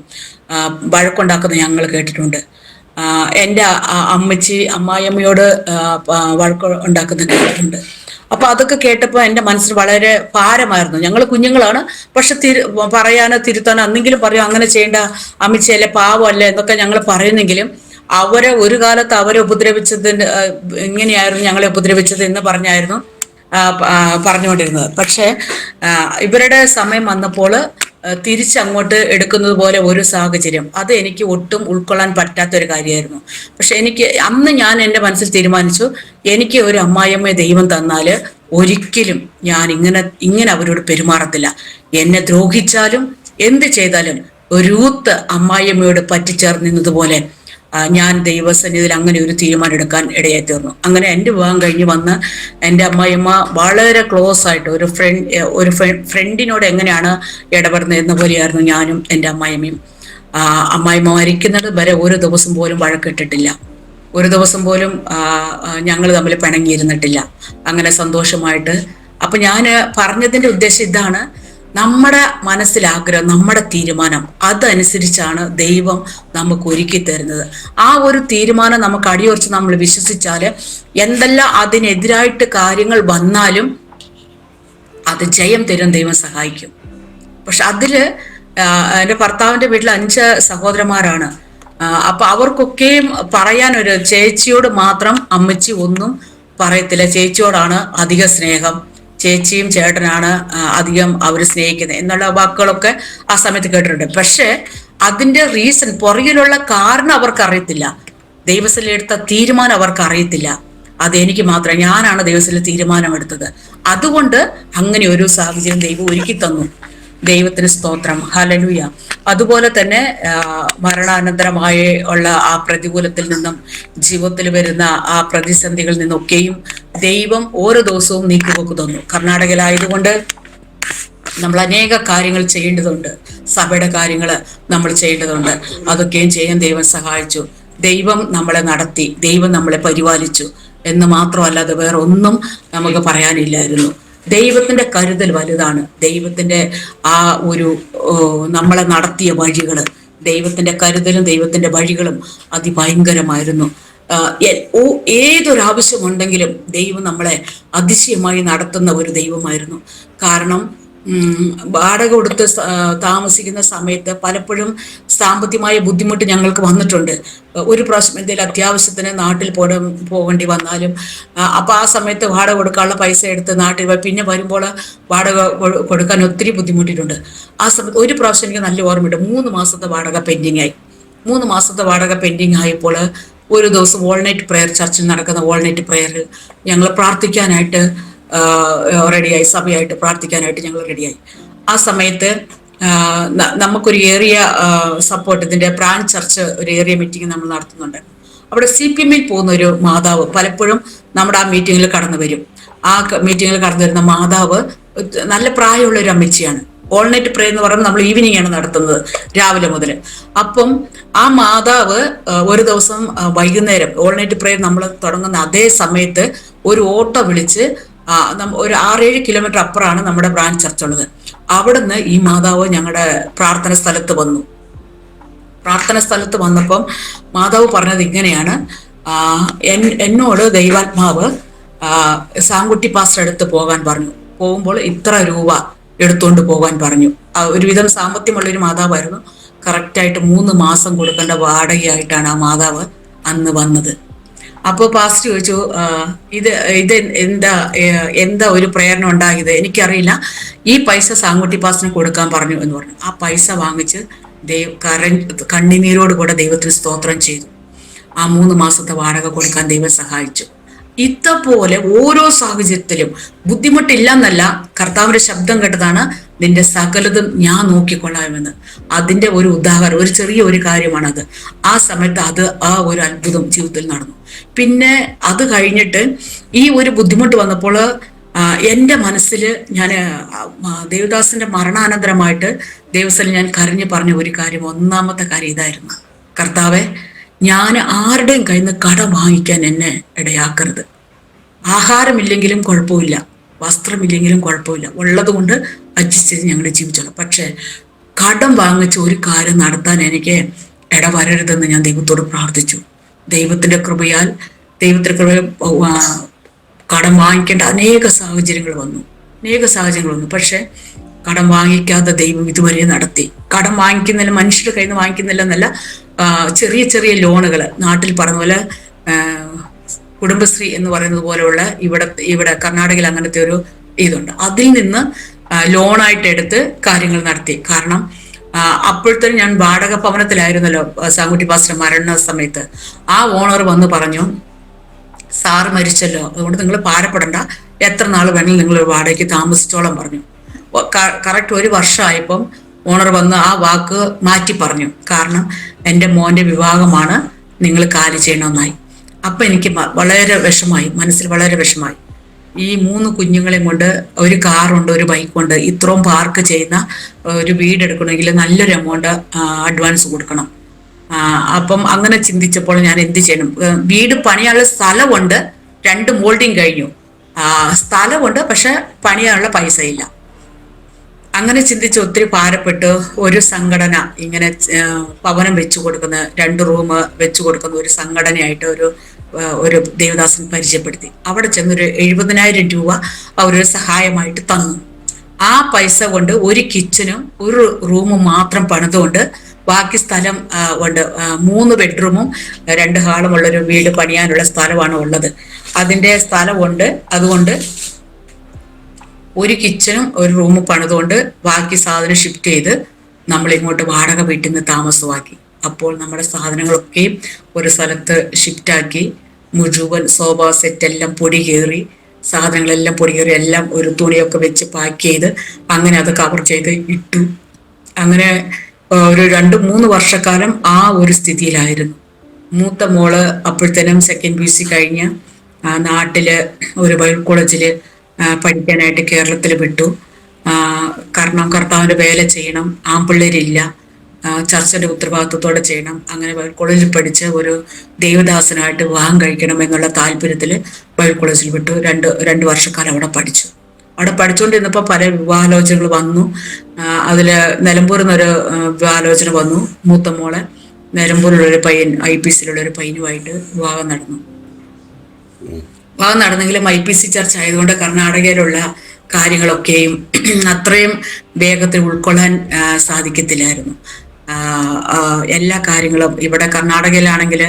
വഴക്കുണ്ടാക്കുന്നത് ഞങ്ങൾ കേട്ടിട്ടുണ്ട്. എൻ്റെ അമ്മായിയമ്മയോട് വഴക്ക് ഉണ്ടാക്കുന്നത് കേട്ടിട്ടുണ്ട്. അപ്പൊ അതൊക്കെ കേട്ടപ്പോൾ എൻ്റെ മനസ്സിൽ വളരെ ഭാരമായിരുന്നു. ഞങ്ങൾ കുഞ്ഞുങ്ങളാണ്, പക്ഷെ പറയാനോ തിരുത്താനോ അന്നെങ്കിലും പറയും, അങ്ങനെ ചെയ്യേണ്ട അമ്മച്ചിയല്ലേ, പാവമല്ലേ എന്നൊക്കെ ഞങ്ങൾ പറയുന്നെങ്കിലും ഒരു കാലത്ത് അവരെ ഉപദ്രവിച്ചതിന് ഇങ്ങനെയായിരുന്നു ഞങ്ങളെ ഉപദ്രവിച്ചത് എന്ന് പറഞ്ഞുകൊണ്ടിരുന്നത്. പക്ഷെ ഇവരുടെ സമയം വന്നപ്പോൾ തിരിച്ചങ്ങോട്ട് എടുക്കുന്നത് പോലെ ഒരു സാഹചര്യം, അത് എനിക്ക് ഒട്ടും ഉൾക്കൊള്ളാൻ പറ്റാത്തൊരു കാര്യമായിരുന്നു. പക്ഷെ അന്ന് ഞാൻ എൻ്റെ മനസ്സിൽ തീരുമാനിച്ചു, എനിക്ക് ഒരു അമ്മായിയമ്മയെ ദൈവം തന്നാല് ഒരിക്കലും ഞാൻ ഇങ്ങനെ അവരോട് പെരുമാറത്തില്ല. എന്നെ ദ്രോഹിച്ചാലും എന്ത് ചെയ്താലും രൂത്ത് അമ്മായിയമ്മയോട് പറ്റിച്ചേർന്നതുപോലെ ഞാൻ ദൈവസന്നിധിയിൽ അങ്ങനെ ഒരു തീരുമാനം എടുക്കാൻ ഇടയായി തീർന്നു. അങ്ങനെ എൻ്റെ വിവാഹം കഴിഞ്ഞ് വന്ന് എൻ്റെ അമ്മായിയമ്മ വളരെ ക്ലോസ് ആയിട്ട് ഒരു ഫ്രണ്ടിനോട് എങ്ങനെയാണ് ഇടപെടുന്നത് എന്ന പോലെയായിരുന്നു ഞാനും എൻ്റെ അമ്മായിയമ്മയും. അമ്മായിയമ്മ മരിക്കുന്നത് വരെ ഒരു ദിവസം പോലും വഴക്കിട്ടിട്ടില്ല, ഒരു ദിവസം പോലും ഞങ്ങൾ തമ്മിൽ പിണങ്ങിയിരുന്നിട്ടില്ല. അങ്ങനെ സന്തോഷമായിട്ട്. അപ്പൊ ഞാൻ പറഞ്ഞതിന്റെ ഉദ്ദേശം ഇതാണ്, നമ്മുടെ മനസ്സിലാഗ്രഹം, നമ്മുടെ തീരുമാനം, അതനുസരിച്ചാണ് ദൈവം നമുക്ക് ഒരുക്കി തരുന്നത്. ആ ഒരു തീരുമാനം നമുക്ക് അടിയുറച്ച് നമ്മൾ വിശ്വസിച്ചാല് എന്തെല്ലാം അതിനെതിരായിട്ട് കാര്യങ്ങൾ വന്നാലും അത് ജയം തരും, ദൈവം സഹായിക്കും. പക്ഷെ അതില് എൻ്റെ ഭർത്താവിന്റെ വീട്ടിൽ 5 സഹോദരന്മാരാണ്. അപ്പൊ അവർക്കൊക്കെയും പറയാനൊരു, ചേച്ചിയോട് മാത്രം അമ്മച്ചി ഒന്നും പറയത്തില്ല, ചേച്ചിയോടാണ് അധിക സ്നേഹം, ചേച്ചിയും ചേട്ടനാണ് അധികം അവർ സ്നേഹിക്കുന്നത് എന്നുള്ള വാക്കുകളൊക്കെ ആ സമയത്ത് കേട്ടിട്ടുണ്ട്. പക്ഷെ അതിന്റെ റീസൺ, പുറകിലുള്ള കാരണം അവർക്ക് അറിയത്തില്ല. ദൈവത്തിൽ എടുത്ത തീരുമാനം അവർക്ക് അറിയത്തില്ല. അതെനിക്ക് മാത്രം, ഞാനാണ് ദൈവത്തിൽ തീരുമാനമെടുത്തത്. അതുകൊണ്ട് അങ്ങനെ ഒരു സാഹചര്യം ദൈവം ഒരുക്കി തന്നു. ദൈവത്തിന് സ്തോത്രം, ഹല്ലേലൂയ. അതുപോലെ തന്നെ മരണാനന്തരമായി ഉള്ള ആ പ്രതികൂലത്തിൽ നിന്നും, ജീവിതത്തിൽ വരുന്ന ആ പ്രതിസന്ധികളിൽ നിന്നൊക്കെയും ദൈവം ഓരോ ദിവസവും നീക്കുപോക്ക് തന്നു. കർണാടകയിലായതുകൊണ്ട് നമ്മൾ അനേക കാര്യങ്ങൾ ചെയ്യേണ്ടതുണ്ട്. സഭയുടെ കാര്യങ്ങൾ നമ്മൾ ചെയ്യേണ്ടതുണ്ട്. അതൊക്കെയും ചെയ്യാൻ ദൈവം സഹായിച്ചു. ദൈവം നമ്മളെ നടത്തി, ദൈവം നമ്മളെ പരിപാലിച്ചു എന്ന് മാത്രമല്ലാതെ വേറെ ഒന്നും നമുക്ക് പറയാനില്ലായിരുന്നു. ദൈവത്തിന്റെ കരുതൽ വലുതാണ്. ദൈവത്തിന്റെ ആ ഒരു നമ്മളെ നടത്തിയ വഴികള്, ദൈവത്തിന്റെ കരുതലും ദൈവത്തിന്റെ വഴികളും അതിഭയങ്കരമായിരുന്നു. ഏതൊരാവശ്യമുണ്ടെങ്കിലും ദൈവം നമ്മളെ അതിശയമായി നടത്തുന്ന ഒരു ദൈവമായിരുന്നു. കാരണം വാടക കൊടുത്ത് താമസിക്കുന്ന സമയത്ത് പലപ്പോഴും സാമ്പത്തികമായ ബുദ്ധിമുട്ട് ഞങ്ങൾക്ക് വന്നിട്ടുണ്ട്. ഒരു പ്രാവശ്യം എന്തെങ്കിലും അത്യാവശ്യത്തിന് നാട്ടിൽ പോകേണ്ടി വന്നാലും അപ്പൊ ആ സമയത്ത് വാടക കൊടുക്കാനുള്ള പൈസ എടുത്ത് നാട്ടിൽ പിന്നെ വരുമ്പോൾ വാടക കൊടുക്കാൻ ഒത്തിരി ബുദ്ധിമുട്ടിയിട്ടുണ്ട്. ആ സമയത്ത് ഒരു പ്രാവശ്യം എനിക്ക് നല്ല ഓർമ്മയുണ്ട്. 3 മാസത്തെ വാടക പെൻഡിങ് ആയി. 3 മാസത്തെ വാടക പെൻഡിങ് ആയപ്പോൾ ഒരു ദിവസം വോൾനൈറ്റ് പ്രയർ, ചർച്ചിൽ നടക്കുന്ന വോൾനൈറ്റ് പ്രയർ ഞങ്ങൾ പ്രാർത്ഥിക്കാനായിട്ട് റെഡിയായി, സഭയായിട്ട് പ്രാർത്ഥിക്കാനായിട്ട് ഞങ്ങൾ റെഡിയായി. ആ സമയത്ത് നമുക്കൊരു ഏരിയ സപ്പോർട്ട്, ഇതിന്റെ ബ്രാഞ്ച് ചർച്ച് ഒരു ഏരിയ മീറ്റിംഗ് നമ്മൾ നടത്തുന്നുണ്ട്. അവിടെ CPM പോകുന്ന ഒരു മാതാവ് പലപ്പോഴും നമ്മുടെ ആ മീറ്റിങ്ങിൽ കടന്നു വരും. ആ മീറ്റിങ്ങിൽ കടന്നു വരുന്ന മാതാവ് നല്ല പ്രായമുള്ള ഒരു അമ്മച്ചിയാണ്. ഓൾ നൈറ്റ് പ്രേ എന്ന് പറയുമ്പോൾ നമ്മൾ ഈവനിങ് ആണ് നടത്തുന്നത്, രാവിലെ മുതൽ. അപ്പം ആ മാതാവ് ഒരു ദിവസം വൈകുന്നേരം ഓൾ നൈറ്റ് പ്രേ നമ്മൾ തുടങ്ങുന്ന അതേ സമയത്ത് ഒരു ഓട്ടോ വിളിച്ച്, ഒരു 6-7 കിലോമീറ്റർ അപ്പുറമാണ് നമ്മുടെ ബ്രാഞ്ച് ചർച്ച ഉള്ളത്. അവിടുന്ന് ഈ മാതാവ് ഞങ്ങളുടെ പ്രാർത്ഥന സ്ഥലത്ത് വന്നു. പ്രാർത്ഥന സ്ഥലത്ത് വന്നപ്പം മാതാവ് പറഞ്ഞത് ഇങ്ങനെയാണ്: എന്നോട് ദൈവാത്മാവ് സാങ്കുട്ടി പാസ്റ്റർ എടുത്ത് പോകാൻ പറഞ്ഞു. പോകുമ്പോൾ ഇത്ര രൂപ എടുത്തുകൊണ്ട് പോകാൻ പറഞ്ഞു. ഒരുവിധം സാമ്പത്തികമുള്ളൊരു മാതാവായിരുന്നു. കറക്റ്റായിട്ട് 3 മാസം കൊടുക്കേണ്ട വാടകയായിട്ടാണ് ആ മാതാവ് അന്ന് വന്നത്. അപ്പോൾ പാസ്റ്റർ ചോദിച്ചു, ഇത് എന്താ ഒരു പ്രേരണ ഉണ്ടായത്? എനിക്കറിയില്ല, ഈ പൈസ സാങ്കുട്ടി പാസ്റ്ററിന് കൊടുക്കാൻ പറഞ്ഞു എന്ന് പറഞ്ഞു. ആ പൈസ വാങ്ങിച്ച് കണ്ണുനീരോട് കൂടെ ദൈവത്തിന് സ്തോത്രം ചെയ്തു. ആ 3 മാസത്തെ വാടക കൊടുക്കാൻ ദൈവം സഹായിച്ചു. ഇതേപോലെ ഓരോ സാഹചര്യത്തിലും ബുദ്ധിമുട്ടില്ല എന്നല്ല, കർത്താവിന്റെ ശബ്ദം കേട്ടതാണ്, നിന്റെ സകലതും ഞാൻ നോക്കിക്കൊള്ളാമെന്ന്. അതിന്റെ ഒരു ഉദാഹരണം, ഒരു ചെറിയ ഒരു കാര്യമാണത്. ആ സമയത്ത് ആ ഒരു അത്ഭുതം ജീവിതത്തിൽ നടന്നു. പിന്നെ അത് കഴിഞ്ഞിട്ട് ഈ ഒരു ബുദ്ധിമുട്ട് വന്നപ്പോൾ എൻ്റെ മനസ്സിൽ ഞാൻ ദേവദാസിന്റെ മരണാനന്തരമായിട്ട് ദൈവത്തിൽ ഞാൻ കരഞ്ഞു പറഞ്ഞ ഒരു കാര്യം, ഒന്നാമത്തെ കാര്യം ഇതായിരുന്നു: കർത്താവെ, ഞാൻ ആരുടെയും കയ്യിൽ നിന്ന് കടം വാങ്ങിക്കാൻ എന്നെ ഇടയാക്കരുത്. ആഹാരമില്ലെങ്കിലും കുഴപ്പമില്ല, വസ്ത്രമില്ലെങ്കിലും കുഴപ്പമില്ല, ഉള്ളത് കൊണ്ട് അഡ്ജസ്റ്റ് ചെയ്ത് ഞങ്ങൾ ജീവിച്ചോളാം. പക്ഷെ കടം വാങ്ങിച്ച ഒരു കാര്യം നടത്താൻ എനിക്ക് ഇടവരരുതെന്ന് ഞാൻ ദൈവത്തോട് പ്രാർത്ഥിച്ചു. ദൈവത്തിന്റെ കൃപയാൽ കടം വാങ്ങിക്കേണ്ട അനേക സാഹചര്യങ്ങൾ വന്നു. പക്ഷെ കടം വാങ്ങിക്കാതെ ദൈവം ഇതുവരെ നടത്തി. കടം വാങ്ങിക്കുന്നില്ല, മനുഷ്യരുടെ കയ്യിൽ നിന്ന് വാങ്ങിക്കുന്നില്ല എന്നല്ല, ചെറിയ ചെറിയ ലോണുകൾ, നാട്ടിൽ പറഞ്ഞ പോലെ കുടുംബശ്രീ എന്ന് പറയുന്നത് പോലെയുള്ള ഇവിടെ കർണാടകയിൽ അങ്ങനത്തെ ഒരു ഇതുണ്ട്. അതിൽ നിന്ന് ലോണായിട്ട് എടുത്ത് കാര്യങ്ങൾ നടത്തി. കാരണം അപ്പോഴത്തെ ഞാൻ വാടക ഭവനത്തിലായിരുന്നല്ലോ സാങ്കുട്ടി പാസ്റ്റർ മരണ സമയത്ത്. ആ ഓണർ വന്ന് പറഞ്ഞു, സാറ് മരിച്ചല്ലോ, അതുകൊണ്ട് നിങ്ങൾ ഭാരപ്പെടണ്ട, എത്ര നാൾ വേണമെങ്കിലും നിങ്ങൾ വാടകയ്ക്ക് താമസിച്ചോളം പറഞ്ഞു. കറക്റ്റ് 1 വർഷമായപ്പം ഓണർ വന്ന് ആ വാക്ക് മാറ്റി പറഞ്ഞു. കാരണം എൻ്റെ മോൻ്റെ വിവാഹമാണ്, നിങ്ങൾ കാലി ചെയ്യണമെന്നായി. അപ്പം എനിക്ക് വളരെ വിഷമായി, മനസ്സിൽ വളരെ വിഷമായി. ഈ 3 കുഞ്ഞുങ്ങളെയും കൊണ്ട്, ഒരു കാറുണ്ട്, ഒരു ബൈക്കുണ്ട്, ഇത്രയും പാർക്ക് ചെയ്യുന്ന ഒരു വീട് എടുക്കണമെങ്കിൽ നല്ലൊരു എമൗണ്ട് അഡ്വാൻസ് കൊടുക്കണം. അപ്പം അങ്ങനെ ചിന്തിച്ചപ്പോൾ ഞാൻ എന്ത് ചെയ്യണം? വീട് പണിയാനുള്ള സ്ഥലമുണ്ട്, 2 മോൾഡിങ് കഴിഞ്ഞു, സ്ഥലമുണ്ട്, പക്ഷെ പണിയാനുള്ള പൈസ ഇല്ല. അങ്ങനെ ചിന്തിച്ച് ഒത്തിരി ഭാരപ്പെട്ട് ഒരു സംഘടന, ഇങ്ങനെ ഭവനം വെച്ചു കൊടുക്കുന്ന, 2 റൂം വെച്ചു കൊടുക്കുന്ന ഒരു സംഘടനയായിട്ട് ഒരു ദേവദാസൻ പരിചയപ്പെടുത്തി. അവിടെ ചെന്നൊരു 70,000 രൂപ അവരൊരു സഹായമായിട്ട് തന്നു. ആ പൈസ കൊണ്ട് ഒരു കിച്ചനും 1 റൂമും മാത്രം പണിതുകൊണ്ട് ബാക്കി സ്ഥലം ഉണ്ട്. 3 ബെഡ്റൂമും 2 ഹാളും ഉള്ളൊരു വീട് പണിയാനുള്ള സ്ഥലമാണ് ഉള്ളത്. അതിൻ്റെ സ്ഥലമുണ്ട്. അതുകൊണ്ട് ഒരു കിച്ചണും ഒരു റൂമും പണിതുകൊണ്ട് ബാക്കി സാധനം ഷിഫ്റ്റ് ചെയ്ത് നമ്മൾ ഇങ്ങോട്ട് വാടക വീട്ടിൽ നിന്ന് താമസമാക്കി. അപ്പോൾ നമ്മുടെ സാധനങ്ങളൊക്കെയും ഒരു സ്ഥലത്ത് ഷിഫ്റ്റാക്കി, മുഴുവൻ സോഫ സെറ്റ് എല്ലാം പൊടി കയറി, സാധനങ്ങളെല്ലാം പൊടി കയറി, എല്ലാം ഒരു തുണിയൊക്കെ വെച്ച് പാക്ക് ചെയ്ത് അങ്ങനെ അത് കവർ ചെയ്ത് ഇട്ടു. അങ്ങനെ ഒരു 2-3 വർഷക്കാലം ആ ഒരു സ്ഥിതിയിലായിരുന്നു. മൂത്ത മോള് അപ്പോഴത്തേനും സെക്കൻഡ് PUC കഴിഞ്ഞ് നാട്ടില് ഒരു ബൈബിൾ കോളേജിൽ പഠിക്കാനായിട്ട് കേരളത്തിൽ വിട്ടു. കാരണം കർത്താവിൻ്റെ വേല ചെയ്യണം, ആൺപിള്ളേരില്ല, ചർച്ചിന്റെ ഉത്തരവാദിത്വത്തോടെ ചെയ്യണം. അങ്ങനെ ബൈബിൾ കോളേജിൽ പഠിച്ച് ഒരു ദൈവദാസനായിട്ട് വിവാഹം കഴിക്കണം എന്നുള്ള താല്പര്യത്തിൽ ബൈബിൾ കോളേജിൽ വിട്ടു. രണ്ട് വർഷക്കാലം അവിടെ പഠിച്ചു. അവിടെ പഠിച്ചുകൊണ്ടിരുന്നപ്പോൾ പല വിവാഹാലോചനകൾ വന്നു. അതിൽ നിലമ്പൂരിൽ നിന്നൊരു വിവാഹാലോചന വന്നു. മൂത്ത മോളെ നിലമ്പൂരിലുള്ളൊരു പയ്യൻ, IPCയിലുള്ളൊരു പയ്യനുമായിട്ട് വിവാഹം നടന്നു. വിവാഹം നടന്നെങ്കിലും IPC ചർച്ച ആയതുകൊണ്ട് കർണാടകയിലുള്ള കാര്യങ്ങളൊക്കെയും അത്രയും വേഗത്തിൽ ഉൾക്കൊള്ളാൻ സാധിക്കത്തില്ലായിരുന്നു. എല്ലാ കാര്യങ്ങളും ഇവിടെ കർണാടകയിലാണെങ്കിൽ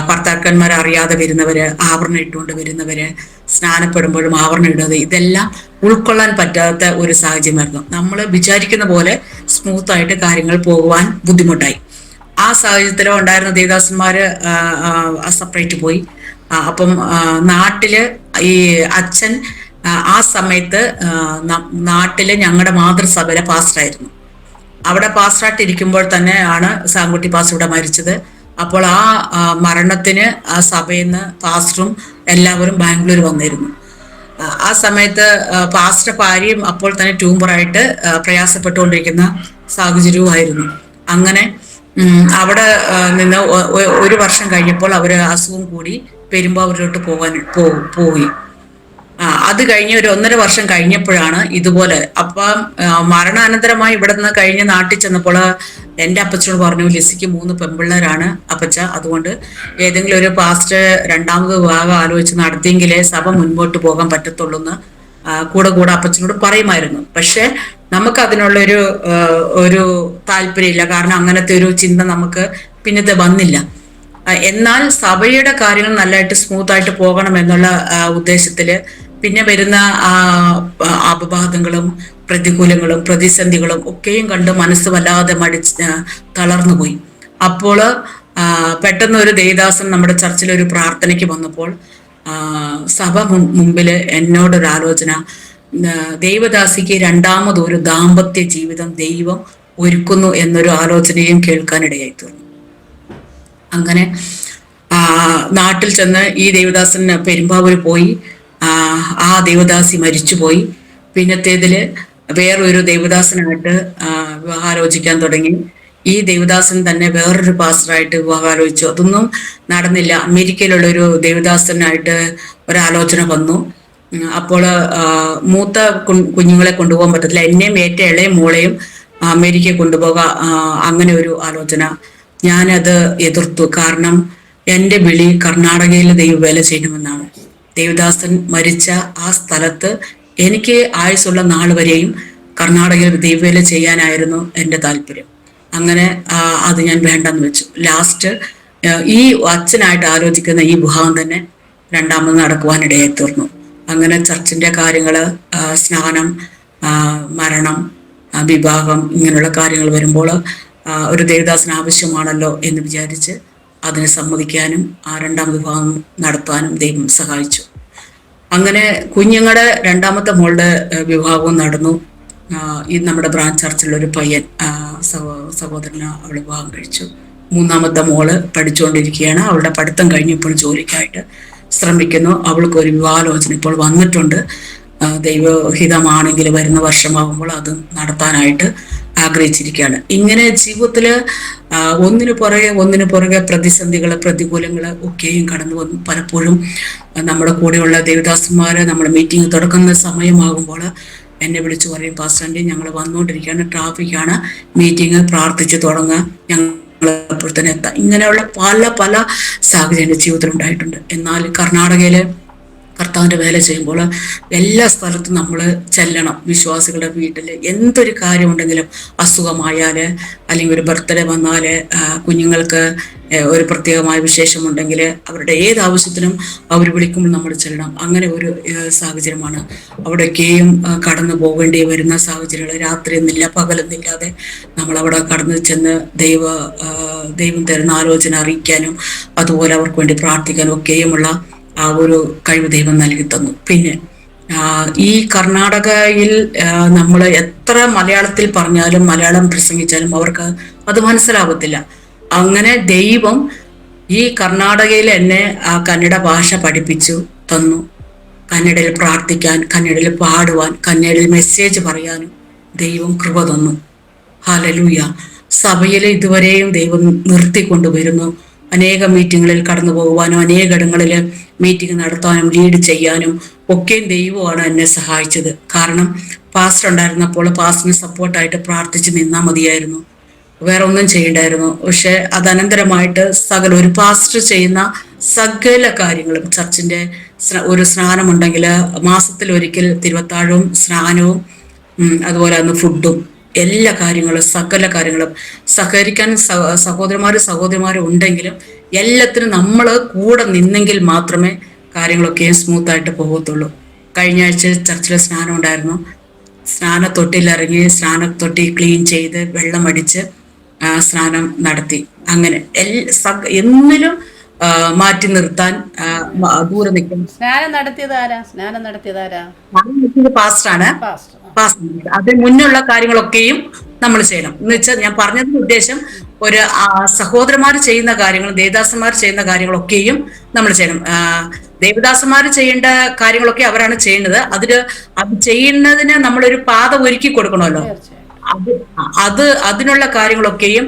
ഭർത്താക്കന്മാർ അറിയാതെ വരുന്നവര്, ആവരണം ഇട്ടുകൊണ്ട് വരുന്നവര്, സ്നാനപ്പെടുമ്പോഴും ആവരണം ഇടുന്നത്, ഇതെല്ലാം ഉൾക്കൊള്ളാൻ പറ്റാത്ത ഒരു സാഹചര്യമായിരുന്നു. നമ്മൾ വിചാരിക്കുന്ന പോലെ സ്മൂത്തായിട്ട് കാര്യങ്ങൾ പോകുവാൻ ബുദ്ധിമുട്ടായി. ആ സാഹചര്യത്തിൽ ഉണ്ടായിരുന്ന ദേവദാസന്മാര് സെപ്പറേറ്റ് പോയി. അപ്പം നാട്ടില് ഈ അച്ഛൻ ആ സമയത്ത് നാട്ടില് ഞങ്ങളുടെ മാതൃസഭയിലെ പാസ്റ്ററായിരുന്നു. അവിടെ പാസ്റ്ററായിട്ട് ഇരിക്കുമ്പോൾ തന്നെ ആണ് സാങ്കുട്ടി പാസ്റ്റർ ഇവിടെ മരിച്ചത്. അപ്പോൾ ആ മരണത്തിന് ആ സഭയിൽ നിന്ന് പാസ്റ്ററും എല്ലാവരും ബാംഗ്ലൂർ വന്നിരുന്നു. ആ സമയത്ത് പാസ്റ്റർ ഭാര്യയും അപ്പോൾ തന്നെ ട്യൂമറായിട്ട് പ്രയാസപ്പെട്ടുകൊണ്ടിരിക്കുന്ന സാഹചര്യവുമായിരുന്നു. അങ്ങനെ അവിടെ നിന്ന് 1 വർഷം കഴിഞ്ഞപ്പോൾ അവര് അസുഖം കൂടി പെരുമ്പാവൂരിലോട്ട് പോയി. അത് കഴിഞ്ഞ് ഒരു 1.5 വർഷം കഴിഞ്ഞപ്പോഴാണ് ഇതുപോലെ. അപ്പം മരണാനന്തരമായി ഇവിടെ നിന്ന് കഴിഞ്ഞ് നാട്ടിൽ ചെന്നപ്പോൾ എൻ്റെ അപ്പച്ചനോട് പറഞ്ഞു, ലിസിക്ക് 3 പെൺപിള്ളേരാണ് അപ്പച്ച, അതുകൊണ്ട് ഏതെങ്കിലും ഒരു പാസ്റ്റർ രണ്ടാമത് വിവാഹം ആലോചിച്ച് നടത്തിയെങ്കിലേ സഭ മുൻപോട്ട് പോകാൻ പറ്റത്തുള്ളൂ എന്ന് കൂടെ അപ്പച്ചനോട് പറയുമായിരുന്നു. പക്ഷെ നമുക്ക് അതിനുള്ളൊരു താല്പര്യമില്ല. കാരണം അങ്ങനത്തെ ഒരു ചിന്ത നമുക്ക് പിന്നത്തെ വന്നില്ല. എന്നാൽ സഭയുടെ കാര്യങ്ങൾ നല്ലതായിട്ട് സ്മൂത്തായിട്ട് പോകണം എന്നുള്ള ഉദ്ദേശത്തില് പിന്നെ വരുന്ന അപവാദങ്ങളും പ്രതികൂലങ്ങളും പ്രതിസന്ധികളും ഒക്കെയും കണ്ട് മനസ്സ് വല്ലാതെ തളർന്നുപോയി. അപ്പോൾ പെട്ടെന്ന് ഒരു ദേവദാസൻ നമ്മുടെ ചർച്ചിൽ ഒരു പ്രാർത്ഥനയ്ക്ക് വന്നപ്പോൾ സഭ മുമ്പില് എന്നോടൊരു ആലോചന, ദൈവദാസിക്ക് രണ്ടാമതൊരു ദാമ്പത്യ ജീവിതം ദൈവം ഒരുക്കുന്നു എന്നൊരു ആലോചനയും കേൾക്കാനിടയായി തീർന്നു. അങ്ങനെ നാട്ടിൽ ചെന്ന് ഈ ദേവദാസൻ പെരുമ്പാവൂർ പോയി. ആ ദേവദാസി മരിച്ചുപോയി. പിന്നത്തേതില് വേറൊരു ദേവദാസനായിട്ട് വിവാഹാലോചിക്കാൻ തുടങ്ങി. ഈ ദേവദാസൻ തന്നെ വേറൊരു പാസ്റ്ററായിട്ട് വിവാഹാലോചിച്ചു. അതൊന്നും നടന്നില്ല. അമേരിക്കയിലുള്ള ഒരു ദേവദാസനായിട്ട് ഒരാലോചന വന്നു. അപ്പോൾ മൂത്ത കുഞ്ഞുങ്ങളെ കൊണ്ടുപോകാൻ പറ്റത്തില്ല, എന്നെയും ഏറ്റ ഇളയ മോളെയും അമേരിക്കയിൽ കൊണ്ടുപോകാം, അങ്ങനെ ഒരു ആലോചന. ഞാനത് എതിർത്തു. കാരണം എൻ്റെ വിളി കർണാടകയിൽ ദൈവവേല ചെയ്യണമെന്നാണ്. ദേവദാസൻ മരിച്ച ആ സ്ഥലത്ത് എനിക്ക് ആയുസ്സുള്ള നാൾ വരെയും കർണാടകയിൽ ദൈവവേല ചെയ്യാനായിരുന്നു എൻ്റെ താല്പര്യം. അങ്ങനെ അത് ഞാൻ വേണ്ടെന്ന് വെച്ചു. ലാസ്റ്റ് ഈ അച്ഛനായിട്ട് ആലോചിക്കുന്ന ഈ വിവാഹം തന്നെ രണ്ടാമത് നടക്കുവാനിടയായി തീർന്നു. അങ്ങനെ ചർച്ചിന്റെ കാര്യങ്ങള്, സ്നാനം, മരണം, വിവാഹം, ഇങ്ങനെയുള്ള കാര്യങ്ങൾ വരുമ്പോൾ ഒരു ദേവദാസന് ആവശ്യമാണല്ലോ എന്ന് വിചാരിച്ച് അതിനെ സമ്മതിക്കാനും രണ്ടാമത് വിവാഹം നടത്താനും ദൈവം സഹായിച്ചു. അങ്ങനെ കുഞ്ഞുങ്ങളുടെ രണ്ടാമത്തെ മോളുടെ വിവാഹവും നടന്നു. ഈ നമ്മുടെ ബ്രാഞ്ച് ചർച്ചിലൊരു പയ്യൻ സഹോദരന് അവൾ വിവാഹം കഴിച്ചു. മൂന്നാമത്തെ മോള് പഠിച്ചുകൊണ്ടിരിക്കുകയാണ്. അവളുടെ പഠിത്തം കഴിഞ്ഞപ്പോൾ ജോലിക്കായിട്ട് ശ്രമിക്കുന്നു. അവൾക്ക് ഒരു വിവാഹാലോചന ഇപ്പോൾ വന്നിട്ടുണ്ട്. ദൈവഹിതമാണെങ്കിൽ വരുന്ന വർഷമാകുമ്പോൾ അത് നടത്താനായിട്ട് ആഗ്രഹിച്ചിരിക്കുകയാണ്. ഇങ്ങനെ ജീവിതത്തില് ഒന്നിനു പുറകെ പ്രതിസന്ധികള്, പ്രതികൂലങ്ങള് ഒക്കെയും കടന്നു വന്നു. പലപ്പോഴും നമ്മുടെ കൂടെയുള്ള ദേവദാസന്മാര് നമ്മൾ മീറ്റിംഗ് തുടങ്ങുന്ന സമയമാകുമ്പോൾ എന്നെ വിളിച്ചു പറയും, പാസ്റ്റർ ആന്റി ഞങ്ങൾ വന്നുകൊണ്ടിരിക്കുകയാണ്, ട്രാഫിക്കാണ്, മീറ്റിംഗ് പ്രാർത്ഥിച്ച് തുടങ്ങുക, ഞങ്ങൾ അപ്പോൾ തന്നെ എത്താം. ഇങ്ങനെയുള്ള പല സാഹചര്യം ജീവിതത്തിൽ ഉണ്ടായിട്ടുണ്ട്. എന്നാൽ കർത്താവിന്റെ വേല ചെയ്യുമ്പോൾ എല്ലാ സ്ഥലത്തും നമ്മൾ ചെല്ലണം. വിശ്വാസികളുടെ വീട്ടിൽ എന്തൊരു കാര്യമുണ്ടെങ്കിലും, അസുഖമായാല് അല്ലെങ്കിൽ ഒരു ബർത്ത്ഡേ വന്നാല്, കുഞ്ഞുങ്ങൾക്ക് ഒരു പ്രത്യേകമായ വിശേഷമുണ്ടെങ്കിൽ, അവരുടെ ഏത് ആവശ്യത്തിനും അവർ വിളിക്കുമ്പോൾ നമ്മൾ ചെല്ലണം. അങ്ങനെ ഒരു സാഹചര്യമാണ്. അവിടെയൊക്കെയും കടന്നു പോകേണ്ടി വരുന്ന സാഹചര്യങ്ങൾ, രാത്രിയൊന്നുമില്ല പകലൊന്നുമില്ലാതെ നമ്മൾ അവിടെ കടന്നു ചെന്ന് ദൈവം തരുന്ന ആലോചന അറിയിക്കാനും അതുപോലെ അവർക്ക് വേണ്ടി പ്രാർത്ഥിക്കാനും ഒക്കെയുമുള്ള ആ ഒരു കഴിവ് ദൈവം നൽകി തന്നു. പിന്നെ ഈ കർണാടകയിൽ നമ്മൾ എത്ര മലയാളത്തിൽ പറഞ്ഞാലും മലയാളം പ്രസംഗിച്ചാലും അവർക്ക് അത് മനസ്സിലാവത്തില്ല. അങ്ങനെ ദൈവം ഈ കർണാടകയിൽ എന്നെ ആ കന്നഡ ഭാഷ പഠിപ്പിച്ചു തന്നു. കന്നഡയിൽ പ്രാർത്ഥിക്കാൻ, കന്നഡയിൽ പാടുവാൻ, കന്നഡയിൽ മെസ്സേജ് പറയാനും ദൈവം കൃപ തന്നു. ഹല്ലേലൂയ. സഭയിൽ ഇതുവരെയും ദൈവം നിർത്തിക്കൊണ്ടുവരുന്നു. അനേക മീറ്റിങ്ങുകളിൽ കടന്നു പോകുവാനും അനേകയിടങ്ങളിൽ മീറ്റിംഗ് നടത്താനും ലീഡ് ചെയ്യാനും ഒക്കെയും ദൈവമാണ് എന്നെ സഹായിച്ചത്. കാരണം പാസ്റ്റർ ഉണ്ടായിരുന്നപ്പോൾ പാസ്റ്ററിന് സപ്പോർട്ടായിട്ട് പ്രാർത്ഥിച്ച് നിന്നാൽ മതിയായിരുന്നു, വേറെ ഒന്നും ചെയ്യണ്ടായിരുന്നു. പക്ഷെ അതനന്തരമായിട്ട് ഒരു പാസ്റ്റർ ചെയ്യുന്ന സകല കാര്യങ്ങളും, ചർച്ചിന്റെ ഒരു സ്നാനമുണ്ടെങ്കിൽ മാസത്തിലൊരിക്കൽ തിരുവത്താഴവും സ്നാനവും അതുപോലെ അന്ന് ഫുഡും എല്ലാ കാര്യങ്ങളും സകല കാര്യങ്ങളും സഹകരിക്കാൻ സഹോദരന്മാരും ഉണ്ടെങ്കിലും എല്ലാത്തിനും നമ്മൾ കൂടെ നിന്നെങ്കിൽ മാത്രമേ കാര്യങ്ങളൊക്കെ സ്മൂത്തായിട്ട് പോകത്തുള്ളൂ. കഴിഞ്ഞ ആഴ്ച ചർച്ചിലെ സ്നാനം ഉണ്ടായിരുന്നു. സ്നാനത്തൊട്ടിയിലിറങ്ങി സ്നാനത്തൊട്ടി ക്ലീൻ ചെയ്ത് വെള്ളമടിച്ച് സ്നാനം നടത്തി. അങ്ങനെ എന്നിലും മാറ്റി നിർത്താൻ ദൂരെ നിൽക്കും. സ്നാനം നടത്തിയതാരാ? പാസ്റ്ററാണ്. അത് മുന്നുള്ള കാര്യങ്ങളൊക്കെയും നമ്മൾ ചെയ്യണം എന്ന് വെച്ചാൽ, ഞാൻ പറഞ്ഞതിന്റെ ഉദ്ദേശം ഒരു സഹോദരന്മാർ ചെയ്യുന്ന കാര്യങ്ങളും ദേവദാസന്മാർ ചെയ്യുന്ന കാര്യങ്ങളൊക്കെയും നമ്മൾ ചെയ്യണം. ദേവദാസന്മാർ ചെയ്യേണ്ട കാര്യങ്ങളൊക്കെ അവരാണ് ചെയ്യുന്നത്. അത് ചെയ്യുന്നതിന് നമ്മളൊരു പാത ഒരുക്കി കൊടുക്കണമല്ലോ. അതിനുള്ള കാര്യങ്ങളൊക്കെയും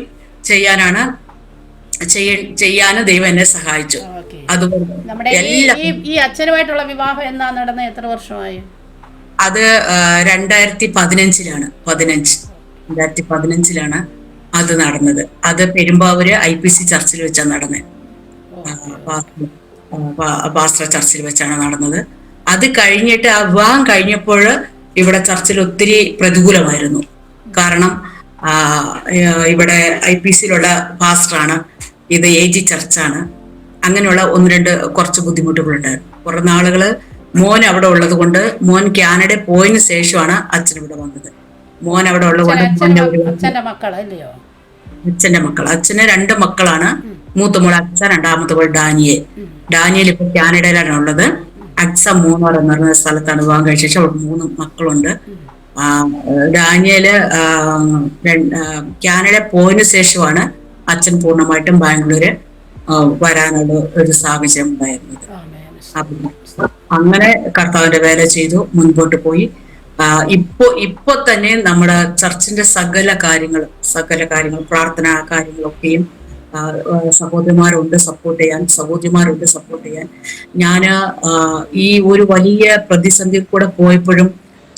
ചെയ്യാന് ദൈവം എന്നെ സഹായിച്ചു. അതുപോലെ ഈ അച്ഛനുമായിട്ടുള്ള വിവാഹം എന്നാ നടന്നത്? എത്ര വർഷമായി? അത് 2015 2015 അത് നടന്നത്. അത് പെരുമ്പാവൂര് IPC ചർച്ചിൽ വെച്ചാണ് നടന്നത്. പാസ്റ്റർ ചർച്ചിൽ വെച്ചാണ് നടന്നത്. അത് കഴിഞ്ഞിട്ട് ആ വിവാഹം കഴിഞ്ഞപ്പോൾ ഇവിടെ ചർച്ചിൽ ഒത്തിരി പ്രതികൂലമായിരുന്നു. കാരണം ഇവിടെ IPCയിലുള്ള പാസ്റ്ററാണ്, ഇത് AG ചർച്ചാണ്. അങ്ങനെയുള്ള ഒന്ന് രണ്ട് കുറച്ച് ബുദ്ധിമുട്ടുകളുണ്ടായിരുന്നു. കുറെ നാളുകള് മോൻ അവിടെ ഉള്ളത് കൊണ്ട്, മോൻ കാനഡയിൽ പോയതിനു ശേഷമാണ് അച്ഛൻ ഇവിടെ വന്നത്. മോൻ അവിടെ ഉള്ളത് അച്ഛന്റെ മക്കൾ. അച്ഛന് 2 മക്കളാണ്. മൂത്ത മോൾ അച്ഛ, രണ്ടാമത്തെ മോൾ ഡാനിയൽ ഇപ്പൊ കാനഡയിലാണ് ഉള്ളത്. അച്ഛ മൂന്നാർ എന്ന് പറഞ്ഞ സ്ഥലത്താണ് വിവാഹം കഴിച്ച ശേഷം അവർക്ക് 3 മക്കളുണ്ട്. ഡാനിയല് കാനഡയിൽ പോയതിനു ശേഷമാണ് അച്ഛൻ പൂർണ്ണമായിട്ടും ബാംഗ്ലൂര് വരാനുള്ള ഒരു സാഹചര്യം ഉണ്ടായിരുന്നത്. അങ്ങനെ കർത്താവിന്റെ വേല ചെയ്തു, മുൻപോട്ട് പോയി. ഇപ്പൊ തന്നെ നമ്മുടെ ചർച്ചിന്റെ സകല കാര്യങ്ങളും പ്രാർത്ഥനാ കാര്യങ്ങളൊക്കെയും സഹോദരന്മാരുണ്ട് സപ്പോർട്ട് ചെയ്യാൻ. ഞാന് ഈ ഒരു വലിയ പ്രതിസന്ധി കൂടെ പോയപ്പോഴും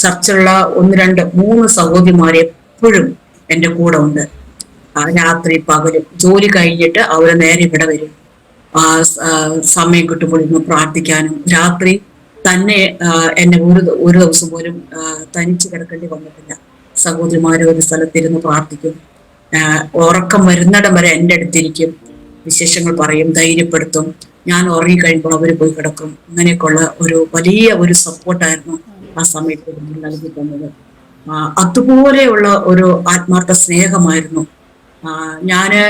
ചർച്ചിലുള്ള 1, 2, 3 സഹോദരിമാരെ എപ്പോഴും എന്റെ കൂടെ ഉണ്ട്. രാത്രി പകലും ജോലി കഴിഞ്ഞിട്ട് അവര് നേരെ ഇവിടെ വരും. സമയം കിട്ടുമ്പോൾ ഇന്ന് പ്രാർത്ഥിക്കാനും. രാത്രി തന്നെ എന്നെ ഒരു ദിവസം പോലും തനിച്ച് കിടക്കേണ്ടി വന്നിട്ടില്ല. സഹോദരിമാര് ഒരു സ്ഥലത്തിരുന്ന് പ്രാർത്ഥിക്കും. ഉറക്കം വരുന്നിടം വരെ എൻ്റെ അടുത്തിരിക്കും, വിശേഷങ്ങൾ പറയും, ധൈര്യപ്പെടുത്തും. ഞാൻ ഉറങ്ങിക്കഴിയുമ്പോൾ അവർ പോയി കിടക്കും. അങ്ങനെയൊക്കെയുള്ള ഒരു വലിയ ഒരു സപ്പോർട്ടായിരുന്നു ആ സമയത്ത് നൽകി തന്നത്. അതുപോലെയുള്ള ഒരു ആത്മാർത്ഥ സ്നേഹമായിരുന്നു. ഞാന്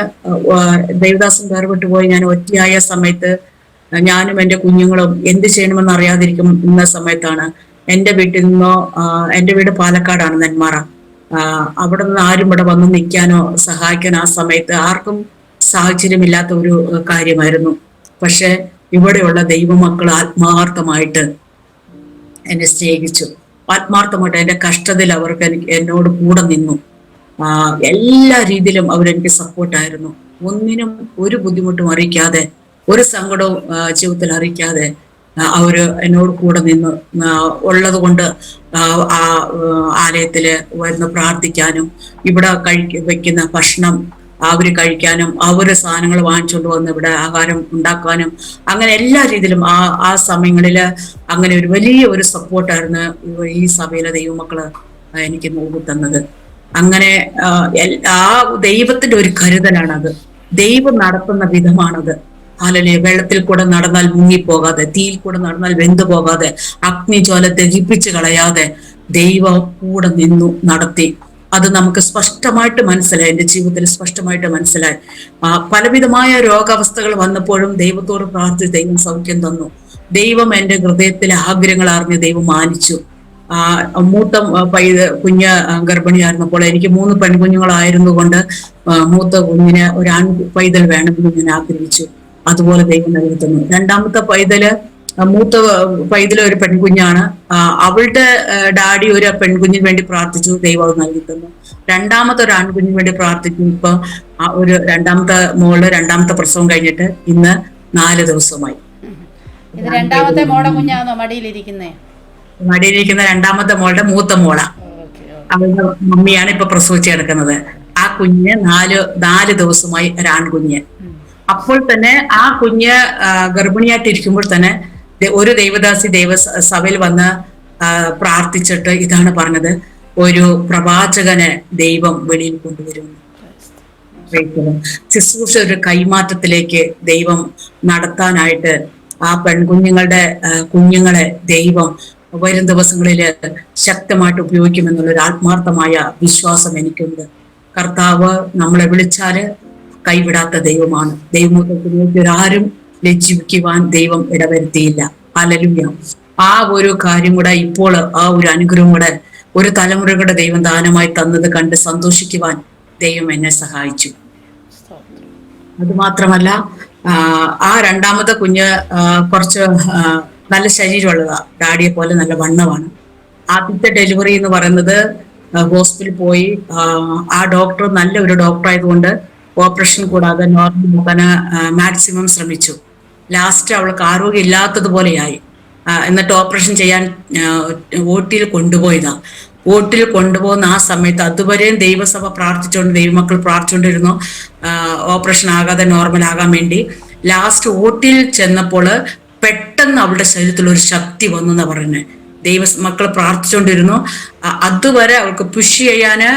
ദേവദാസൻ വേർപെട്ടു പോയി ഞാൻ ഒറ്റയായ സമയത്ത് ഞാനും എൻ്റെ കുഞ്ഞുങ്ങളും എന്ത് ചെയ്യണമെന്ന് അറിയാതിരിക്കുന്ന സമയത്താണ് എൻ്റെ വീട്ടിൽ നിന്നോ, എൻ്റെ വീട് പാലക്കാടാണ്, നെന്മാറ. അവിടെ നിന്ന് ആരും ഇവിടെ വന്ന് നിൽക്കാനോ സഹായിക്കാനോ ആ സമയത്ത് ആർക്കും സാഹചര്യമില്ലാത്ത ഒരു കാര്യമായിരുന്നു. പക്ഷെ ഇവിടെയുള്ള ദൈവമക്കൾ ആത്മാർത്ഥമായിട്ട് എന്നെ സ്നേഹിച്ചു. ആത്മാർത്ഥമായിട്ട് എൻ്റെ കഷ്ടതയിൽ അവർക്ക് എന്നോട് കൂടെ നിന്നു. എല്ലാ രീതിയിലും അവരെനിക്ക് സപ്പോർട്ടായിരുന്നു. ഒന്നിനും ഒരു ബുദ്ധിമുട്ടും അറിയിക്കാതെ, ഒരു സങ്കടവും ജീവിതത്തിൽ അറിയിക്കാതെ അവര് എന്നോട് കൂടെ നിന്ന് ഉള്ളത് കൊണ്ട് ആലയത്തില് വരുന്ന പ്രാർത്ഥിക്കാനും ഇവിടെ വെക്കുന്ന ഭക്ഷണം അവർ കഴിക്കാനും അവർ സാധനങ്ങൾ വാങ്ങിച്ചുകൊണ്ട് വന്ന് ഇവിടെ ആഹാരം ഉണ്ടാക്കാനും അങ്ങനെ എല്ലാ രീതിയിലും ആ സമയങ്ങളിൽ അങ്ങനെ ഒരു വലിയ ഒരു സപ്പോർട്ടായിരുന്നു ഈ സഭയിലെ ദൈവമക്കള് എനിക്ക് നൽകി തന്നത്. അങ്ങനെ ആ ദൈവത്തിന്റെ ഒരു കരുതലാണത്, ദൈവം നടത്തുന്ന വിധമാണത്. ഹല്ലേലൂയ. വെള്ളത്തിൽ കൂടെ നടന്നാൽ മുങ്ങിപ്പോകാതെ, തീയിൽ കൂടെ നടന്നാൽ വെന്തു പോകാതെ, അഗ്നിജ്വാല ദഹിപ്പിച്ച് കളയാതെ ദൈവം കൂടെ നിന്നു നടത്തി. അത് നമുക്ക് സ്പഷ്ടമായിട്ട് മനസ്സിലായി, എൻ്റെ ജീവിതത്തിൽ സ്പഷ്ടമായിട്ട് മനസ്സിലായി. പലവിധമായ രോഗാവസ്ഥകൾ വന്നപ്പോഴും ദൈവത്തോട് പ്രാർത്ഥിച്ച് ദൈവം സൗഖ്യം തന്നു. ദൈവം എൻ്റെ ഹൃദയത്തിലെ ആഗ്രഹങ്ങൾ അറിഞ്ഞ് ദൈവം മാനിച്ചു. മൂത്ത കുഞ്ഞ് ഗർഭിണിയായിരുന്നപ്പോൾ എനിക്ക് 3 പെൺകുഞ്ഞുങ്ങളായിരുന്നു കൊണ്ട് മൂത്ത കുഞ്ഞിന് ഒരു ആൺ പൈതൽ വേണമെന്ന് ഞാൻ ആഗ്രഹിച്ചു. അതുപോലെ ദൈവം നൽകി തന്നു. രണ്ടാമത്തെ മൂത്ത പൈതൽ ഒരു പെൺകുഞ്ഞാണ്. അവളുടെ ഡാഡി ഒരു പെൺകുഞ്ഞിന് വേണ്ടി പ്രാർത്ഥിച്ചു, ദൈവം അത് നൽകി തന്നു. രണ്ടാമത്തെ ഒരു ആൺകുഞ്ഞിന് വേണ്ടി പ്രാർത്ഥിക്കും. ഇപ്പൊ ഒരു രണ്ടാമത്തെ പ്രസവം കഴിഞ്ഞിട്ട് ഇന്ന് 4 ദിവസമായി. രണ്ടാമത്തെ മോളെ കുഞ്ഞാണോ മടിയിലിരിക്കുന്നേ? മടിയിലിരിക്കുന്ന രണ്ടാമത്തെ മോളുടെ മൂത്ത മോള, അവളുടെ മമ്മിയാണ് ഇപ്പൊ പ്രസവിച്ചെടുക്കുന്നത്. ആ കുഞ്ഞ് 4 ദിവസമായി, ഒരു ആൺകുഞ്ഞ്. അപ്പോൾ തന്നെ ആ കുഞ്ഞ് ഗർഭിണിയായിട്ടിരിക്കുമ്പോൾ തന്നെ ഒരു ദൈവദാസി സഭയിൽ വന്ന് പ്രാർത്ഥിച്ചിട്ട് ഇതാണ് പറഞ്ഞത്, ഒരു പ്രവാചകനെ ദൈവം വെളിയിൽ കൊണ്ടുവരുന്നു. ശുശ്രൂഷ ഒരു കൈമാറ്റത്തിലേക്ക് ദൈവം നടത്താനായിട്ട് ആ കുഞ്ഞുങ്ങളെ ദൈവം വരും ദിവസങ്ങളിൽ ശക്തമായിട്ട് ഉപയോഗിക്കുമെന്നുള്ളൊരു ആത്മാർത്ഥമായ വിശ്വാസം എനിക്കുണ്ട്. കർത്താവ് നമ്മളെ വിളിച്ചാല് കൈവിടാത്ത ദൈവമാണ്. ദൈവമക്കൾക്ക് ആരും ലജ്ജിക്കുവാൻ ദൈവം ഇടവരുത്തിയില്ല. ഹല്ലേലൂയ. ആ ഒരു കാര്യം കൂടെ ഇപ്പോൾ, ആ ഒരു അനുഗ്രഹം കൂടെ ഒരു തലമുറകളുടെ ദൈവം ദാനമായി തന്നത് കണ്ട് സന്തോഷിക്കുവാൻ ദൈവം എന്നെ സഹായിച്ചു. അതുമാത്രമല്ല, ആ രണ്ടാമത്തെ കുഞ്ഞ് കുറച്ച് നല്ല ശരീരമുള്ളതാ, ഡാഡിയെ പോലെ നല്ല വണ്ണമാണ്. ആദ്യത്തെ ഡെലിവറി എന്ന് പറയുന്നത് ഹോസ്പിറ്റലിൽ പോയി, ആ ഡോക്ടർ നല്ല ഒരു ഡോക്ടർ ആയതുകൊണ്ട് ഓപ്പറേഷൻ കൂടാതെ നോർമൽ നോക്കാൻ മാക്സിമം ശ്രമിച്ചു. ലാസ്റ്റ് അവൾക്ക് ആരോഗ്യം ഇല്ലാത്തതുപോലെയായി. എന്നിട്ട് ഓപ്പറേഷൻ ചെയ്യാൻ ഓട്ടിയിൽ കൊണ്ടുപോയതാ. ഓട്ടിൽ കൊണ്ടുപോകുന്ന ആ സമയത്ത് അതുവരെയും ദൈവസഭ പ്രാർത്ഥിച്ചുകൊണ്ട്, ദൈവമക്കൾ പ്രാർത്ഥിച്ചുകൊണ്ടിരുന്നു ഓപ്പറേഷൻ ആകാതെ നോർമൽ ആകാൻ വേണ്ടി. ലാസ്റ്റ് ഓട്ടിൽ ചെന്നപ്പോൾ പെട്ടെന്ന് അവളുടെ ശരീരത്തിൽ ഒരു ശക്തി വന്നു എന്നാ പറയുന്നത്. ദൈവമക്കൾ പ്രാർത്ഥിച്ചുകൊണ്ടിരുന്നു. അതുവരെ അവൾക്ക് പുഷ് ചെയ്യാന്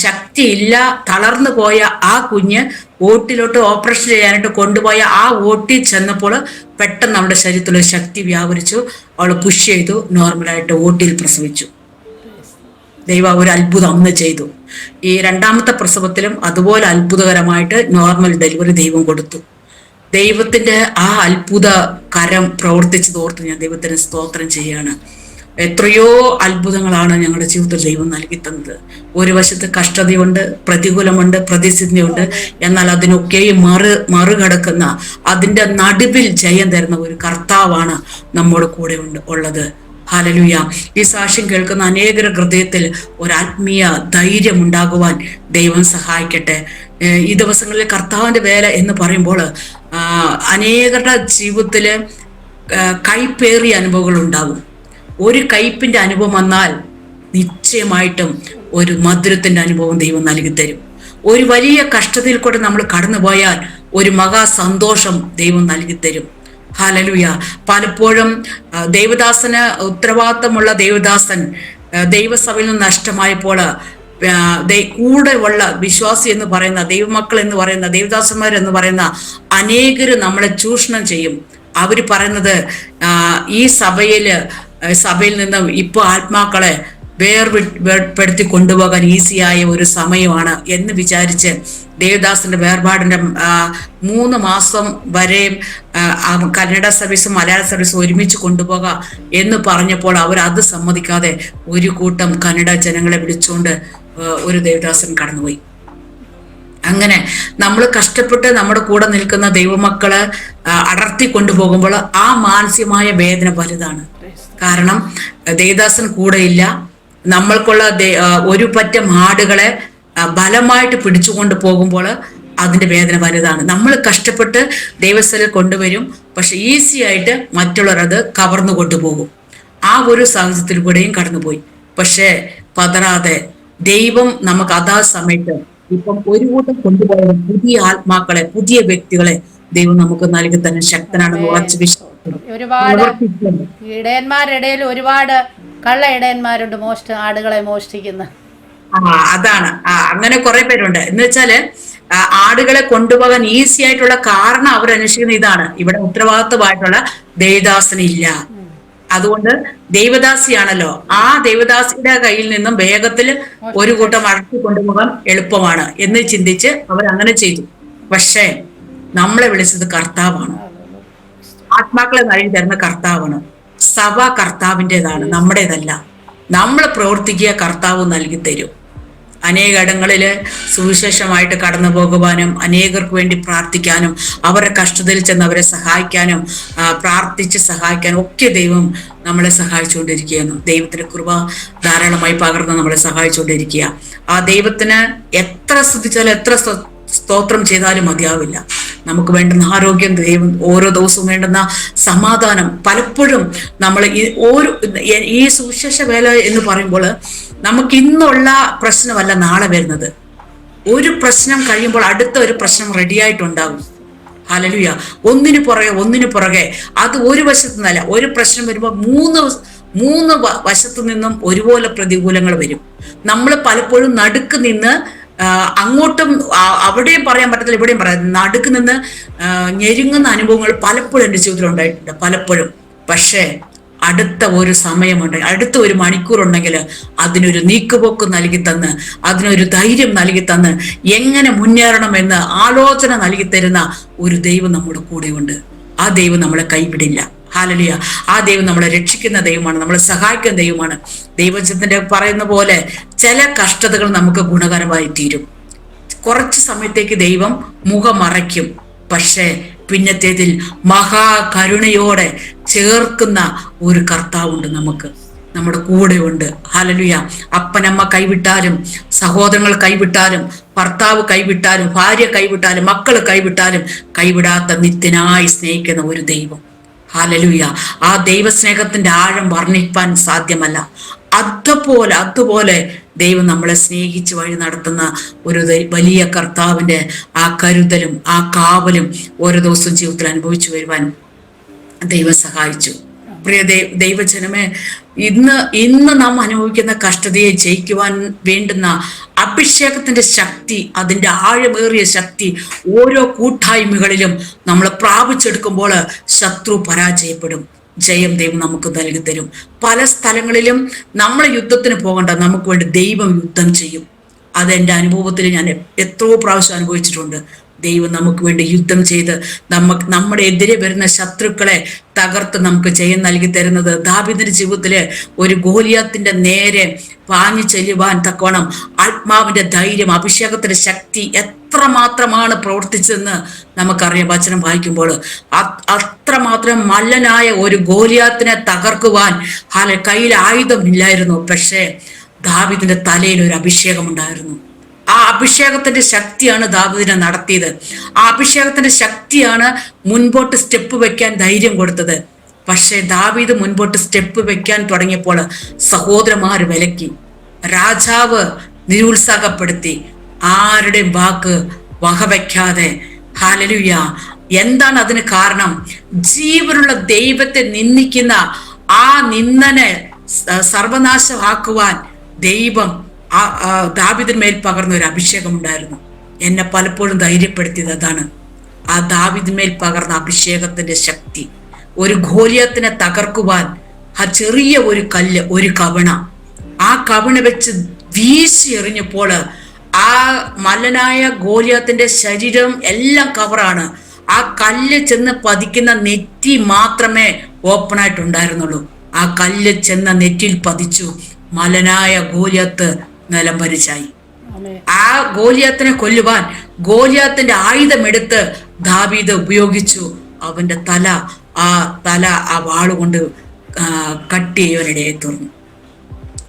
ശക്തിയില്ല, തളർന്നു പോയ ആ കുഞ്ഞ് ഓട്ടിലോട്ട് ഓപ്പറേഷൻ ചെയ്യാനായിട്ട് കൊണ്ടുപോയ ആ ഓട്ടിൽ ചെന്നപ്പോൾ പെട്ടെന്ന് അവളുടെ ശരീരത്തിൽ ഒരു ശക്തി വ്യാപരിച്ചു. അവൾ പുഷ് ചെയ്തു, നോർമലായിട്ട് ഓട്ടിയിൽ പ്രസവിച്ചു. ദൈവം ഒരു അത്ഭുതം അന്ന് ചെയ്തു. ഈ രണ്ടാമത്തെ പ്രസവത്തിലും അതുപോലെ അത്ഭുതകരമായിട്ട് നോർമൽ ഡെലിവറി ദൈവം കൊടുത്തു. ദൈവത്തിന്റെ ആ അത്ഭുത കരം പ്രവർത്തിച്ചതോർത്ത് ഞാൻ ദൈവത്തിന് സ്തോത്രം ചെയ്യാണ്. എത്രയോ അത്ഭുതങ്ങളാണ് ഞങ്ങളുടെ ജീവിതത്തിൽ ദൈവം നൽകി തന്നത്. ഒരു വശത്ത് കഷ്ടതയുണ്ട്, പ്രതികൂലമുണ്ട്, പ്രതിസന്ധിയുണ്ട്. എന്നാൽ അതിനൊക്കെയും മറികടക്കുന്ന, അതിന്റെ നടുവിൽ ജയം തരുന്ന ഒരു കർത്താവാണ് നമ്മുടെ കൂടെ ഉള്ളത്. ഹല്ലേലൂയ. ഈ സാക്ഷ്യം കേൾക്കുന്ന അനേകരുടെ ഹൃദയത്തിൽ ഒരു ആത്മീയ ധൈര്യം ഉണ്ടാകുവാൻ ദൈവം സഹായിക്കട്ടെ. ഈ ദിവസങ്ങളിൽ കർത്താവിന്റെ വേല എന്ന് പറയുമ്പോൾ അനേകരുടെ ജീവിതത്തില് കൈപ്പേറിയ അനുഭവങ്ങൾ ഉണ്ടാകും. ഒരു കയ്പിന്റെ അനുഭവം വന്നാൽ നിശ്ചയമായിട്ടും ഒരു മധുരത്തിന്റെ അനുഭവം ദൈവം നൽകി തരും. ഒരു വലിയ കഷ്ടതയിൽ കൂടെ നമ്മൾ കടന്നുപോയാൽ ഒരു മഹാ സന്തോഷം ദൈവം നൽകി തരും. ഹല്ലേലൂയ. പലപ്പോഴും ദൈവദാസന് ഉത്തരവാദിത്തമുള്ള ദൈവദാസൻ ദൈവസഭയിൽ നിന്ന് നഷ്ടമായപ്പോൾ കൂടെ ഉള്ള വിശ്വാസി എന്ന് പറയുന്ന, ദൈവമക്കൾ എന്ന് പറയുന്ന, ദൈവദാസന്മാർ എന്ന് പറയുന്ന അനേകര് നമ്മളെ ചൂഷണം ചെയ്യും. അവര് പറയുന്നത് ഈ സഭയിൽ നിന്നും ഇപ്പൊ ആത്മാക്കളെ വേർപെടുത്തി കൊണ്ടുപോകാൻ ഈസിയായ ഒരു സമയമാണ് എന്ന് വിചാരിച്ച് ദേവദാസിന്റെ വേർപാടിന്റെ 3 മാസം വരെയും കന്നഡ സർവീസും മലയാള സർവീസും ഒരുമിച്ച് കൊണ്ടുപോകാം എന്ന് പറഞ്ഞപ്പോൾ അവർ അത് സമ്മതിക്കാതെ ഒരു കൂട്ടം കന്നഡ ജനങ്ങളെ വിളിച്ചുകൊണ്ട് ഒരു ദേവദാസൻ കടന്നുപോയി. അങ്ങനെ നമ്മൾ കഷ്ടപ്പെട്ട് നമ്മുടെ കൂടെ നിൽക്കുന്ന ദൈവമക്കള് അടർത്തി കൊണ്ടുപോകുമ്പോൾ ആ മാനസികമായ വേദന വലുതാണ്. കാരണം ദേവദാസൻ കൂടെയില്ല. നമ്മൾക്കുള്ള ഒരു പറ്റം ആടുകളെ ബലമായിട്ട് പിടിച്ചുകൊണ്ട് പോകുമ്പോൾ അതിന്റെ വേദന വലുതാണ്. നമ്മൾ കഷ്ടപ്പെട്ട് ദൈവസ്ഥലിൽ കൊണ്ടുവരും, പക്ഷെ ഈസി ആയിട്ട് മറ്റുള്ളവർ അത് കവർന്നു കൊണ്ടുപോകും. ആ ഒരു സാഹചര്യത്തിൽ കൂടെയും കടന്നുപോയി. പക്ഷെ പതറാതെ ദൈവം നമുക്ക് അതാ സമയത്ത് ഇപ്പം ഒരു കൂട്ടം കൊണ്ടുപോയ പുതിയ ആത്മാക്കളെ, പുതിയ വ്യക്തികളെ ദൈവം നമുക്ക് നൽകി തന്നെ ശക്തനാണെന്ന് ആമേൻ. ഉറച്ചു സ്തോത്രം. വിശ്വസിക്കുന്നു. ഒരുപാട് ഇടയന്മാരുടെ ഇടയിൽ ഒരുപാട് കള്ള ഇടയന്മാരുണ്ട്, ആടുകളെ മോഷ്ടിക്കുന്ന. അതാണ്. അങ്ങനെ കുറെ പേരുണ്ട്. എന്ന് വെച്ചാല് ആടുകളെ കൊണ്ടുപോകാൻ ഈസി ആയിട്ടുള്ള കാരണം അവർ അന്വേഷിക്കുന്ന ഇതാണ്: ഇവിടെ ഉത്തരവാദിത്വമായിട്ടുള്ള ദേവദാസനില്ല, അതുകൊണ്ട് ദൈവദാസിയാണല്ലോ, ആ ദൈവദാസിയുടെ കയ്യിൽ നിന്നും വേഗത്തിൽ ഒരു കൂട്ടം അടക്കി കൊണ്ടുപോകാൻ എളുപ്പമാണ് എന്ന് ചിന്തിച്ച് അവർ അങ്ങനെ ചെയ്തു. പക്ഷേ നമ്മളെ വിളിച്ചത് കർത്താവാണ്. ആത്മാക്കളെ നൽകി തരുന്ന കർത്താവാണ്. സഭ കർത്താവിൻ്റെതാണ്, നമ്മുടേതല്ല. നമ്മൾ പ്രവർത്തിക്കുക, കർത്താവ് നൽകി തരും. അനേകയിടങ്ങളില് സുവിശേഷമായിട്ട് കടന്നു പോകുവാനും അനേകർക്ക് വേണ്ടി പ്രാർത്ഥിക്കാനും അവരുടെ കഷ്ടതയിൽ ചെന്ന് അവരെ സഹായിക്കാനും പ്രാർത്ഥിച്ച് സഹായിക്കാനും ഒക്കെ ദൈവം നമ്മളെ സഹായിച്ചുകൊണ്ടിരിക്കുകയാണ്. ദൈവത്തിന്റെ കൃപ ധാരാളമായി പകർന്ന് നമ്മളെ സഹായിച്ചുകൊണ്ടിരിക്കുക. ആ ദൈവത്തിന് എത്ര സ്തുതിച്ചാലും എത്ര സ്തോത്രം ചെയ്താലും മതിയാവില്ല. നമുക്ക് വേണ്ടുന്ന ആരോഗ്യം, ദൈവം ഓരോ ദിവസവും വേണ്ടുന്ന സമാധാനം. പലപ്പോഴും നമ്മൾ ഈ സുവിശേഷ വേല എന്ന് പറയുമ്പോൾ നമുക്ക് ഇന്നുള്ള പ്രശ്നമല്ല നാളെ വരുന്നത്. ഒരു പ്രശ്നം കഴിയുമ്പോൾ അടുത്ത ഒരു പ്രശ്നം റെഡിയായിട്ടുണ്ടാകും. ഹല്ലേലൂയ. ഒന്നിനു പുറകെ അത് ഒരു വശത്തു നിന്നല്ല. ഒരു പ്രശ്നം വരുമ്പോൾ മൂന്ന് വശത്തു നിന്നും ഒരുപോലെ പ്രതികൂലങ്ങൾ വരും. നമ്മൾ പലപ്പോഴും നടുക്ക് നിന്ന് അങ്ങോട്ടും അവിടെയും പറയാൻ പറ്റത്തില്ല, ഇവിടെയും പറയാം, നടുക്ക് നിന്ന് ഞെരുങ്ങുന്ന അനുഭവങ്ങൾ പലപ്പോഴും എൻ്റെ ജീവിതത്തിൽ ഉണ്ടായിട്ടുണ്ട്, പലപ്പോഴും. പക്ഷേ അടുത്ത ഒരു സമയമുണ്ട്, അടുത്ത ഒരു മണിക്കൂർ ഉണ്ടെങ്കിൽ അതിനൊരു നീക്കുപോക്ക് നൽകി തന്ന്, അതിനൊരു ധൈര്യം നൽകി തന്ന് എങ്ങനെ മുന്നേറണമെന്ന് ആലോചന നൽകി തരുന്ന ഒരു ദൈവം നമ്മുടെ കൂടെയുണ്ട്. ആ ദൈവം നമ്മളെ കൈവിടില്ല. ഹല്ലേലൂയ. ആ ദൈവം നമ്മളെ രക്ഷിക്കുന്ന ദൈവമാണ്, നമ്മളെ സഹായിക്കുന്ന ദൈവമാണ്. ദൈവജനത്തിന്റെ പറയുന്ന പോലെ ചില കഷ്ടതകൾ നമുക്ക് ഗുണകരമായി തീരും. കുറച്ച് സമയത്തേക്ക് ദൈവം മുഖം മറയ്ക്കും, പക്ഷേ പിന്നത്തേതിൽ മഹാകരുണയോടെ ചേർക്കുന്ന ഒരു കർത്താവുണ്ട്, നമുക്ക് നമ്മുടെ കൂടെയുണ്ട്. ഹല്ലേലൂയ. അപ്പനമ്മ കൈവിട്ടാലും, സഹോദരങ്ങൾ കൈവിട്ടാലും, ഭർത്താവ് കൈവിട്ടാലും, ഭാര്യ കൈവിട്ടാലും, മക്കൾ കൈവിട്ടാലും കൈവിടാത്ത നിത്യനായി സ്നേഹിക്കുന്ന ഒരു ദൈവം. ഹല്ലേലൂയ. ആ ദൈവസ്നേഹത്തിന്റെ ആഴം വർണ്ണിപ്പാൻ സാധ്യമല്ല. അതുപോലെ ദൈവം നമ്മളെ സ്നേഹിച്ച് വഴി നടത്തുന്ന ഒരു വലിയ കർത്താവിന്റെ ആ കരുതലും ആ കാവലും ഓരോ ദിവസവും ജീവിതത്തിൽ അനുഭവിച്ചു വരുവാൻ ദൈവം സഹായിച്ചു. പ്രിയ ദൈവജനമേ, ഇന്ന് നാം അനുഭവിക്കുന്ന കഷ്ടതയെ ജയിക്കുവാൻ വേണ്ടുന്ന അഭിഷേകത്തിന്റെ ശക്തി, അതിന്റെ ആഴമേറിയ ശക്തി ഓരോ കൂട്ടായ്മകളിലും നമ്മൾ പ്രാപിച്ചെടുക്കുമ്പോൾ ശത്രു പരാജയപ്പെടും. ജയം ദൈവം നമുക്ക് നൽകി തരും. പല സ്ഥലങ്ങളിലും നമ്മൾ യുദ്ധത്തിന് പോകണ്ട, നമുക്ക് വേണ്ടി ദൈവം യുദ്ധം ചെയ്യും. അതെന്റെ അനുഭവത്തിൽ ഞാൻ എത്രയോ പ്രാവശ്യം അനുഭവിച്ചിട്ടുണ്ട്. ദൈവം നമുക്ക് വേണ്ടി യുദ്ധം ചെയ്ത് നമ്മുടെ എതിരെ വരുന്ന ശത്രുക്കളെ തകർത്ത് നമുക്ക് ജയം നൽകി തരുന്നത്. ദാവീദിന്റെ ജീവിതത്തില് ഒരു ഗോലിയാത്തിന്റെ നേരെ പാഞ്ഞു ചെല്ലുവാൻ തക്കവണ്ണം ആത്മാവിന്റെ ധൈര്യം, അഭിഷേകത്തിന്റെ ശക്തി എത്രമാത്രമാണ് പ്രവർത്തിച്ചതെന്ന് നമുക്കറിയാം. വചനം വായിക്കുമ്പോൾ അത്രമാത്രം മല്ലനായ ഒരു ഗോലിയാത്തിനെ തകർക്കുവാൻ കയ്യിൽ ആയുധമില്ലായിരുന്നു. പക്ഷേ ദാവീദിന്റെ തലയിൽ ഒരു അഭിഷേകം ഉണ്ടായിരുന്നു. ആ അഭിഷേകത്തിന്റെ ശക്തിയാണ് ദാവീദിനെ നടത്തിയത്. ആ അഭിഷേകത്തിന്റെ ശക്തിയാണ് മുൻപോട്ട് സ്റ്റെപ്പ് വെക്കാൻ ധൈര്യം കൊടുത്തത്. പക്ഷേ ദാവീദ് മുൻപോട്ട് സ്റ്റെപ്പ് വെക്കാൻ തുടങ്ങിയപ്പോൾ സഹോദരന്മാർ വിലക്കി, രാജാവ് നിരുത്സാഹപ്പെടുത്തി, ആരുടെയും വാക്ക് വകവയ്ക്കാതെ. ഹല്ലേലൂയ. എന്താണ് അതിന് കാരണം? ജീവനുള്ള ദൈവത്തെ നിന്ദിക്കുന്ന ആ നിന്ദനെ സർവനാശമാക്കുവാൻ ദൈവം ദാവീദിന്മേൽ പകർന്ന ഒരു അഭിഷേകം ഉണ്ടായിരുന്നു. എന്നെ പലപ്പോഴും ധൈര്യപ്പെടുത്തിയത് അതാണ്. ആ ദാവീദിന്മേൽ പകർന്ന അഭിഷേകത്തിന്റെ ശക്തി. ഒരു ഗോലിയാത്തിനെ തകർക്കുവാൻ ആ ചെറിയ ഒരു കല്ല്, ഒരു കവണ, ആ കവണ വെച്ച് വീശി എറിഞ്ഞപ്പോൾ ആ മല്ലനായ ഗോലിയാത്തിന്റെ ശരീരം എല്ലാം കവറാണ്. ആ കല്ല് ചെന്ന് പതിക്കുന്ന നെറ്റി മാത്രമേ ഓപ്പൺ ആയിട്ടുണ്ടായിരുന്നുള്ളൂ. ആ കല്ല് ചെന്ന നെറ്റിയിൽ പതിച്ചു. മല്ലനായ ഗോലിയാത്ത് നിലം പരിച്ചായി. ആ ഗോലിയാത്തിനെ കൊല്ലുവാൻ ഗോലിയാത്തിന്റെ ആയുധമെടുത്ത് ദാവീദ് ഉപയോഗിച്ചു. അവന്റെ തല ആ വാളുകൊണ്ട് കട്ട് ചെയ്യുവാനിടയെ തീർന്നു.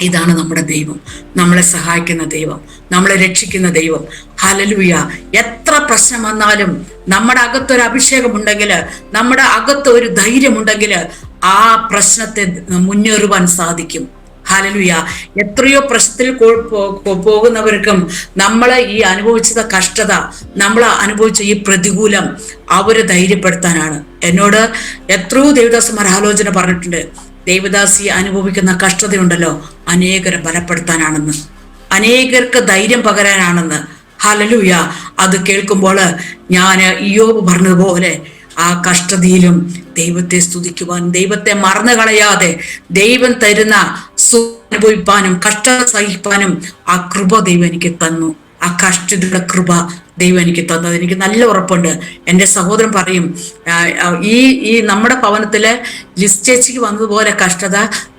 ഇതാണ് നമ്മുടെ ദൈവം, നമ്മളെ സഹായിക്കുന്ന ദൈവം, നമ്മളെ രക്ഷിക്കുന്ന ദൈവം. ഹല്ലേലൂയ. എത്ര പ്രശ്നം വന്നാലും നമ്മുടെ അകത്തൊരു അഭിഷേകം ഉണ്ടെങ്കിൽ, നമ്മുടെ അകത്ത് ഒരു ധൈര്യമുണ്ടെങ്കിൽ ആ പ്രശ്നത്തെ മുന്നേറുവാൻ സാധിക്കും. ഹല്ലേലൂയ. എത്രയോ പ്രശ്നത്തിൽ പോകുന്നവർക്കും നമ്മൾ ഈ അനുഭവിച്ച കഷ്ടത, നമ്മൾ അനുഭവിച്ച ഈ പ്രതികൂലം അവരെ ധൈര്യപ്പെടുത്താനാണ്. എന്നോട് എത്രയോ ദേവദാസന്മാർ ആലോചന പറഞ്ഞിട്ടുണ്ട്. ദേവദാസി അനുഭവിക്കുന്ന കഷ്ടതയുണ്ടല്ലോ, അനേകരെ ബലപ്പെടുത്താനാണെന്ന്, അനേകർക്ക് ധൈര്യം പകരാനാണെന്ന്. ഹല്ലേലൂയ. അത് കേൾക്കുമ്പോൾ ഞാൻ ഇയ്യോബ് പറഞ്ഞതുപോലെ ആ കഷ്ടതയിലും ദൈവത്തെ സ്തുതിക്കുവാൻ, ദൈവത്തെ മറന്നു കളയാതെ ദൈവം തരുന്ന അനുഭവിപ്പാനും കഷ്ടത സഹിപ്പാനും ആ കൃപ ദൈവം എനിക്ക് തന്നു. ആ കഷ്ടതയുടെ കൃപ ദൈവം എനിക്ക് തന്നത് എനിക്ക് നല്ല ഉറപ്പുണ്ട്. എൻ്റെ സഹോദരൻ പറയും, ഈ നമ്മുടെ ഭവനത്തിലെ ലിസ് ചേച്ചിക്ക് വന്നതുപോലെ കഷ്ടത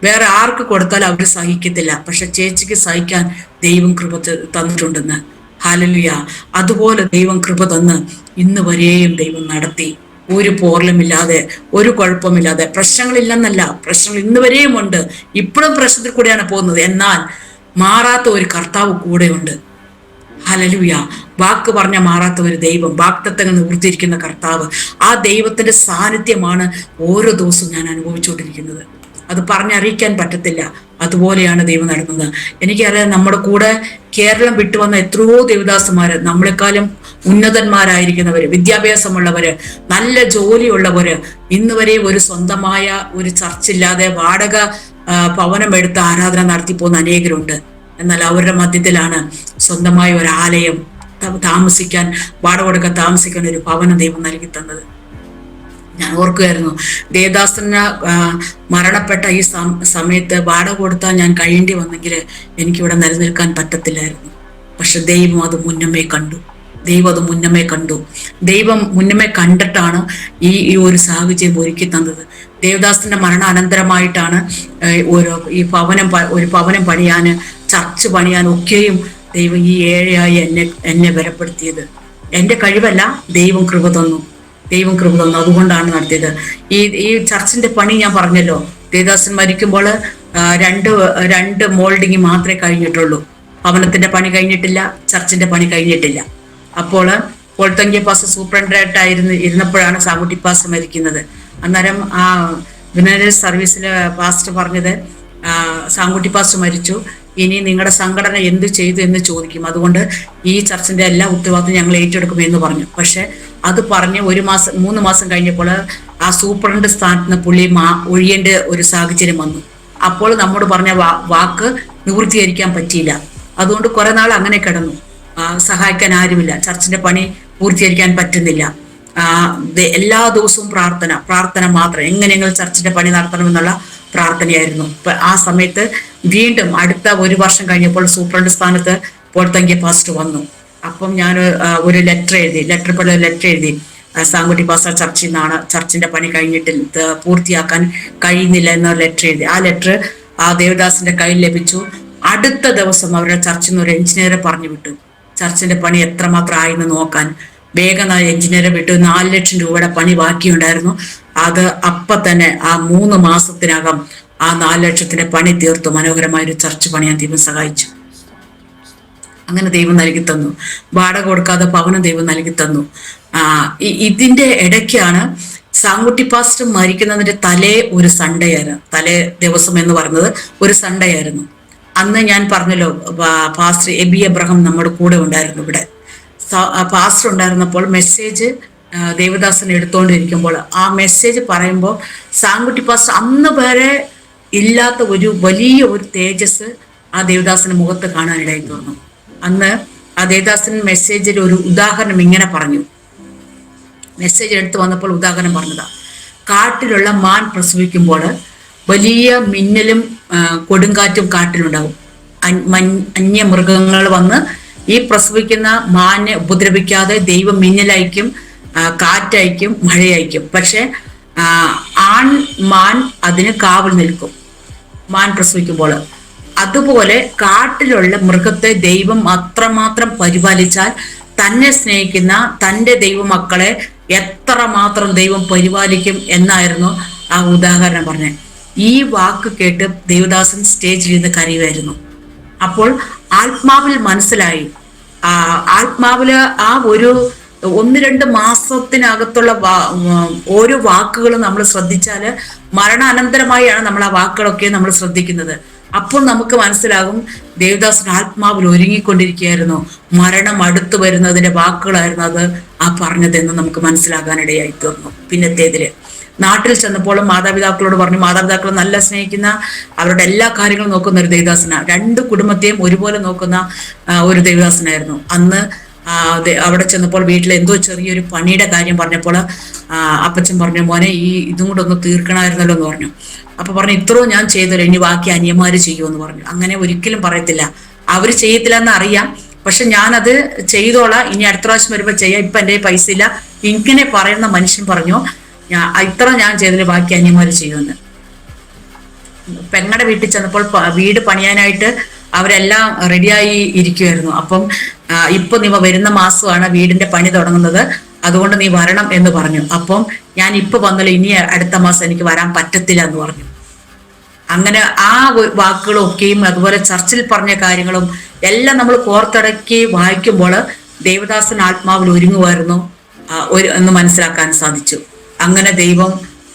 വേറെ ആർക്ക് കൊടുത്താലും അവർ സഹിക്കത്തില്ല. പക്ഷെ ചേച്ചിക്ക് സഹിക്കാൻ ദൈവം കൃപ തന്നിട്ടുണ്ടെന്ന്. ഹല്ലേലൂയ. അതുപോലെ ദൈവം കൃപ തന്ന് ഇന്ന് വരെയും ദൈവം നടത്തി. ഒരു പോർലുമില്ലാതെ, ഒരു കുഴപ്പമില്ലാതെ. പ്രശ്നങ്ങളില്ലെന്നല്ല, പ്രശ്നങ്ങൾ ഇന്ന് വരെയും ഉണ്ട്. ഇപ്പോഴും പ്രശ്നത്തിൽ കൂടെയാണ് പോകുന്നത്. എന്നാൽ മാറാത്ത ഒരു കർത്താവ് കൂടെയുണ്ട്. ഹല്ലേലൂയ. വാക്ക് പറഞ്ഞ മാറാത്ത ഒരു ദൈവം, വാഗ്ദത്തങ്ങൾ നിവർത്തിയിരിക്കുന്ന കർത്താവ്, ആ ദൈവത്തിന്റെ സാന്നിധ്യമാണ് ഓരോ ദിവസവും ഞാൻ അനുഭവിച്ചുകൊണ്ടിരിക്കുന്നത്. അത് പറഞ്ഞറിയിക്കാൻ പറ്റത്തില്ല. അതുപോലെയാണ് ദൈവം നടന്നത്. എനിക്കറിയാം, നമ്മുടെ കൂടെ കേരളം വിട്ടുവന്ന എത്രയോ ദേവദാസന്മാര്, നമ്മളെക്കാളും ഉന്നതന്മാരായിരിക്കുന്നവര്, വിദ്യാഭ്യാസമുള്ളവര്, നല്ല ജോലിയുള്ളവര്, ഇന്ന് വരെ ഒരു സ്വന്തമായ ഒരു ചർച്ചില്ലാതെ വാടക ഭവനം എടുത്ത് ആരാധന നടത്തി പോകുന്ന അനേകരുണ്ട്. എന്നാൽ അവരുടെ മധ്യത്തിലാണ് സ്വന്തമായ ഒരു ആലയം താമസിക്കാൻ, വാടക കൊടുക്കാൻ താമസിക്കാൻ ഒരു ഭവനം ദൈവം നൽകി തന്നത്. ഞാൻ ഓർക്കുമായിരുന്നു, ദേവദാസന് മരണപ്പെട്ട ഈ സമയത്ത് വാടക കൊടുത്താൽ ഞാൻ കഴിയേണ്ടി വന്നെങ്കിൽ എനിക്കിവിടെ നിലനിൽക്കാൻ പറ്റത്തില്ലായിരുന്നു. പക്ഷെ ദൈവം അത് മുന്നമേ കണ്ടു. ദൈവം മുന്നമേ കണ്ടിട്ടാണ് ഈ ഒരു സാഹചര്യം ഒരുക്കി തന്നത്. ദേവദാസന്റെ മരണാനന്തരമായിട്ടാണ് ഒരു ഭവനം പണിയാന്, ചർച്ച് പണിയാനൊക്കെയും ദൈവം ഈ ഏഴയായി എന്നെ ബലപ്പെടുത്തിയത്. എൻ്റെ കഴിവല്ല, ദൈവം കൃപ തന്നു. അതുകൊണ്ടാണ് നടത്തിയത്. ഈ ചർച്ചിന്റെ പണി ഞാൻ പറഞ്ഞല്ലോ, ദേവദാസൻ മരിക്കുമ്പോൾ രണ്ട് മോൾഡിങ് മാത്രമേ കഴിഞ്ഞിട്ടുള്ളൂ. ഭവനത്തിന്റെ പണി കഴിഞ്ഞിട്ടില്ല, ചർച്ചിന്റെ പണി കഴിഞ്ഞിട്ടില്ല. അപ്പോൾ പോൾത്തങ്കി പാസ് സൂപ്രണ്ടായിട്ടായിരുന്നു ഇരുന്നപ്പോഴാണ് സാങ്കുട്ടി പാസ് മരിക്കുന്നത്. അന്നേരം ആ വിനേഴ്സ് സർവീസിലെ പാസ്റ്റർ പറഞ്ഞത്, സാങ്കുട്ടി പാസ് മരിച്ചു, ഇനി നിങ്ങളുടെ സംഘടന എന്ത് ചെയ്തു എന്ന് ചോദിക്കും, അതുകൊണ്ട് ഈ ചർച്ചിന്റെ എല്ലാ ഉത്തരവാദിത്വം ഞങ്ങൾ ഏറ്റെടുക്കുമെന്ന് പറഞ്ഞു. പക്ഷെ അത് പറഞ്ഞ് 3 മാസം കഴിഞ്ഞപ്പോൾ ആ സൂപ്രണ്ട് സ്ഥാനത്ത് നിന്ന് പുള്ളി ഒഴിയേണ്ട ഒരു സാഹചര്യം വന്നു. അപ്പോൾ നമ്മോട് പറഞ്ഞ വാക്ക് നിവൃത്തീകരിക്കാൻ പറ്റിയില്ല. അതുകൊണ്ട് കുറെ നാൾ അങ്ങനെ കിടന്നു. സഹായിക്കാൻ ആരുമില്ല, ചർച്ചിന്റെ പണി പൂർത്തീകരിക്കാൻ പറ്റുന്നില്ല. എല്ലാ ദിവസവും പ്രാർത്ഥന മാത്രം, എങ്ങനെയെങ്കിലും ചർച്ചിന്റെ പണി നടത്തണമെന്നുള്ള പ്രാർത്ഥനയായിരുന്നു. ആ സമയത്ത് വീണ്ടും അടുത്ത 1 വർഷം കഴിഞ്ഞപ്പോൾ സൂപ്രണ്ട് സ്ഥാനത്ത് പോൾത്തങ്കി പാസ്റ്റർ വന്നു. അപ്പം ഞാൻ ഒരു ലെറ്റർ എഴുതി, സാങ്കുട്ടി പാസ്റ്റർ ചർച്ചിൽ നിന്നാണ്, ചർച്ചിന്റെ പണി കഴിഞ്ഞിട്ട് പൂർത്തിയാക്കാൻ കഴിയുന്നില്ല എന്ന ലെറ്റർ എഴുതി. ആ ലെറ്റർ ആ ദേവദാസിന്റെ കയ്യിൽ ലഭിച്ചു. അടുത്ത ദിവസം അവരുടെ ചർച്ചിൽ നിന്ന് ഒരു എഞ്ചിനീയറെ പറഞ്ഞു വിട്ടു, ചർച്ചിന്റെ പണി എത്രമാത്രം ആയെന്ന് നോക്കാൻ. വേഗം എഞ്ചിനീയറെ വിട്ടു. 4 ലക്ഷം രൂപയുടെ പണി ബാക്കിയുണ്ടായിരുന്നു. അത് തന്നെ ആ 3 മാസത്തിനകം ആ 4 ലക്ഷത്തിന്റെ പണി തീർത്തു. മനോഹരമായൊരു ചർച്ച് പണിയാൻ ദൈവം സഹായിച്ചു. അങ്ങനെ ദൈവം നൽകി തന്നു. വാടക കൊടുക്കാതെ ഭവനം ദൈവം നൽകി തന്നു. ഇതിന്റെ ഇടയ്ക്കാണ് സാങ്കുട്ടി പാസ്റ്റർ മരിക്കുന്നതിന്റെ തലേ ദിവസം എന്ന് പറയുന്നത് ഒരു സൺഡേ ആയിരുന്നു. അന്ന് ഞാൻ പറഞ്ഞല്ലോ, പാസ്റ്റർ എബി എബ്രഹാം നമ്മുടെ കൂടെ ഉണ്ടായിരുന്നു. ഇവിടെ പാസ്റ്റർ ഉണ്ടായിരുന്നപ്പോൾ മെസ്സേജ് ദേവദാസൻ എടുത്തുകൊണ്ടിരിക്കുമ്പോൾ ആ മെസ്സേജ് പറയുമ്പോൾ സാങ്കുട്ടി പാസ്റ്റർ അന്ന് വരെ ഇല്ലാത്ത ഒരു വലിയ ഒരു തേജസ് ആ ദേവദാസന്റെ മുഖത്ത് കാണാനിടയായി തോന്നുന്നു. അന്ന് ആ ദേവദാസൻ മെസ്സേജിൽ ഒരു ഉദാഹരണം ഇങ്ങനെ പറഞ്ഞു. മെസ്സേജ് എടുത്ത് വന്നപ്പോൾ ഉദാഹരണം പറഞ്ഞതാ, കാട്ടിലുള്ള മാൻ പ്രസവിക്കുമ്പോൾ വലിയ മിന്നലും കൊടുങ്കാറ്റും കാട്ടിലുണ്ടാവും. അന്യമൃഗങ്ങൾ വന്ന് ഈ പ്രസവിക്കുന്ന മാനെ ഉപദ്രവിക്കാതെ ദൈവം മിന്നലയക്കും, കാറ്റയക്കും, മഴയയക്കും. പക്ഷെ മാൻ അതിന് കാവൽ നിൽക്കും, മാൻ പ്രസവിക്കുമ്പോൾ. അതുപോലെ കാട്ടിലുള്ള മൃഗത്തെ ദൈവം അത്രമാത്രം പരിപാലിച്ചാൽ തന്നെ സ്നേഹിക്കുന്ന തൻ്റെ ദൈവമക്കളെ എത്രമാത്രം ദൈവം പരിപാലിക്കും എന്നായിരുന്നു ആ ഉദാഹരണം പറഞ്ഞത്. ഈ വാക്ക് കേട്ട് ദേവദാസൻ സ്റ്റേജിൽ നിന്ന് കരയുമായിരുന്നു. അപ്പോൾ ആത്മാവിൽ മനസ്സിലായി, ആത്മാവില് ആ ഒരു 1-2 മാസത്തിനകത്തുള്ള ഓരോ വാക്കുകളും നമ്മൾ ശ്രദ്ധിച്ചാല് മരണാനന്തരമായാണ് നമ്മൾ ആ വാക്കുകളൊക്കെ നമ്മൾ ശ്രദ്ധിക്കുന്നത്. അപ്പോൾ നമുക്ക് മനസ്സിലാകും ദേവദാസൻ ആത്മാവിൽ ഒരുങ്ങിക്കൊണ്ടിരിക്കുകയായിരുന്നു. മരണം അടുത്തു വരുന്നതിന്റെ വാക്കുകളായിരുന്നു അത് ആ പറഞ്ഞതെന്ന് നമുക്ക് മനസ്സിലാകാനിടയായി തീർന്നു. പിന്നത്തേതില് നാട്ടിൽ ചെന്നപ്പോഴും മാതാപിതാക്കളോട് പറഞ്ഞു, മാതാപിതാക്കൾ നല്ല സ്നേഹിക്കുന്ന, അവരുടെ എല്ലാ കാര്യങ്ങളും നോക്കുന്ന ഒരു ദേവദാസനാണ്. രണ്ട് കുടുംബത്തെയും ഒരുപോലെ നോക്കുന്ന ഒരു ദേവദാസനായിരുന്നു. അന്ന് അവിടെ ചെന്നപ്പോൾ വീട്ടിൽ എന്തോ ചെറിയൊരു പണിയുടെ കാര്യം പറഞ്ഞപ്പോൾ അപ്പച്ചൻ പറഞ്ഞു, മോനെ ഈ ഇതും കൂടെ ഒന്ന് തീർക്കണമായിരുന്നല്ലോ എന്ന് പറഞ്ഞു. അപ്പൊ പറഞ്ഞു, ഇത്രയും ഞാൻ ചെയ്തല്ലോ, ഇനി ബാക്കി അനിയന്മാര് ചെയ്യുമെന്ന് പറഞ്ഞു. അങ്ങനെ ഒരിക്കലും പറയത്തില്ല, അവര് ചെയ്യത്തില്ല എന്ന് അറിയാം, പക്ഷെ ഞാനത് ചെയ്തോളാം, ഇനി അടുത്ത പ്രാവശ്യം വരുമ്പോ ചെയ്യാം, ഇപ്പൊ എന്റെ പൈസ ഇല്ല, ഇങ്ങനെ പറയുന്ന മനുഷ്യൻ പറഞ്ഞു, ഇത്ര ഞാൻ ചെയ്തതിന് ബാക്കി അനിയന്മാര് ചെയ്യുമെന്ന്. പെങ്ങളുടെ വീട്ടിൽ ചെന്നപ്പോൾ വീട് പണിയാനായിട്ട് അവരെല്ലാം റെഡിയായി ഇരിക്കുമായിരുന്നു. അപ്പം ഇപ്പൊ നീ വരുന്ന മാസമാണ് വീടിന്റെ പണി തുടങ്ങുന്നത്, അതുകൊണ്ട് നീ വരണം എന്ന് പറഞ്ഞു. അപ്പം ഞാൻ ഇപ്പൊ വന്നല്ലോ, ഇനി അടുത്ത മാസം എനിക്ക് വരാൻ പറ്റത്തില്ല എന്ന് പറഞ്ഞു. അങ്ങനെ ആ വാക്കുകളും ഒക്കെയും അതുപോലെ ചർച്ചിൽ പറഞ്ഞ കാര്യങ്ങളും എല്ലാം നമ്മൾ കോർത്തിടക്കി വായിക്കുമ്പോൾ ദേവദാസൻ ആത്മാവിൽ ഒരുങ്ങുമായിരുന്നു എന്ന് മനസ്സിലാക്കാൻ സാധിച്ചു. അങ്ങനെ ദൈവം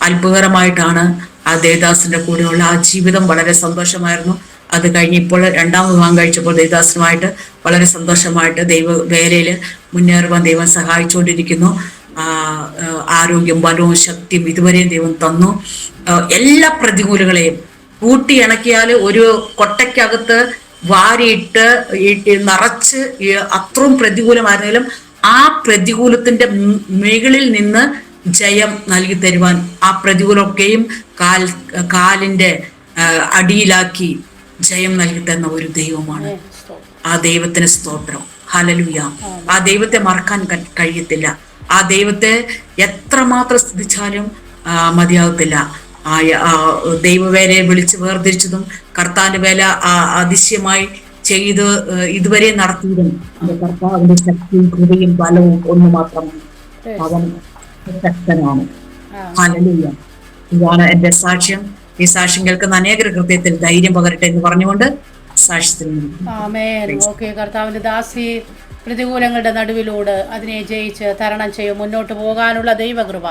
അത്ഭുതകരമായിട്ടാണ് ആ ദേവദാസിന്റെ കൂടെയുള്ള ആ ജീവിതം വളരെ സന്തോഷമായിരുന്നു. അത് കഴിഞ്ഞ് ഇപ്പോൾ രണ്ടാം വിവാഹം കഴിച്ചപ്പോൾ ദേവദാസനുമായിട്ട് വളരെ സന്തോഷമായിട്ട് ദൈവ വേലയിൽ മുന്നേറുവാൻ ദൈവം സഹായിച്ചുകൊണ്ടിരിക്കുന്നു. ആരോഗ്യം, ബലവും ശക്തിയും ഇതുവരെയും ദൈവം തന്നു. എല്ലാ പ്രതികൂലങ്ങളെയും കൂട്ടി ഇണക്കിയാൽ ഒരു കൊട്ടയ്ക്കകത്ത് വാരിയിട്ട് നിറച്ച് അത്രയും പ്രതികൂലമായിരുന്നാലും ആ പ്രതികൂലത്തിന്റെ മുകളിൽ നിന്ന് ജയം നൽകി തരുവാൻ, ആ പ്രതികൂലമൊക്കെയും കാലിന്റെ അടിയിലാക്കി ജയം നൽകി തന്ന ഒരു ദൈവമാണ്. ആ ദൈവത്തിന് സ്തോത്രം, ഹല്ലേലൂയ. ആ ദൈവത്തെ മറക്കാൻ കഴിയത്തില്ല. ആ ദൈവത്തെ എത്രമാത്രം സ്തുതിച്ചാലും മതിയാകത്തില്ല. ദൈവവേലയെ വിളിച്ച് വേർതിരിച്ചതും കർത്താവിന്റെ വേല അതിശയമായി ചെയ്ത് ഇതുവരെ നടത്തിയതും കർത്താവിന്റെ ശക്തിയും കൃപയും ബലവും ഒന്നു മാത്രമാണ്. അവൻ ശക്തനാണ്. ഹല്ലേലൂയ. ഇതാണ് എന്റെ സാക്ഷ്യം. ഈ സാക്ഷ്യം കേൾക്കുന്ന അനേകർ ഹൃദയത്തിൽ ധൈര്യം പകരട്ടെ എന്ന് പറഞ്ഞുകൊണ്ട് സാക്ഷ്യത്തിൽ കർത്താവിന്റെ ദാസി പ്രതികൂലങ്ങളുടെ നടുവിലൂടെ അതിനെ ജയിച്ച് തരണം ചെയ്യും മുന്നോട്ട് പോകാനുള്ള ദൈവകൃപ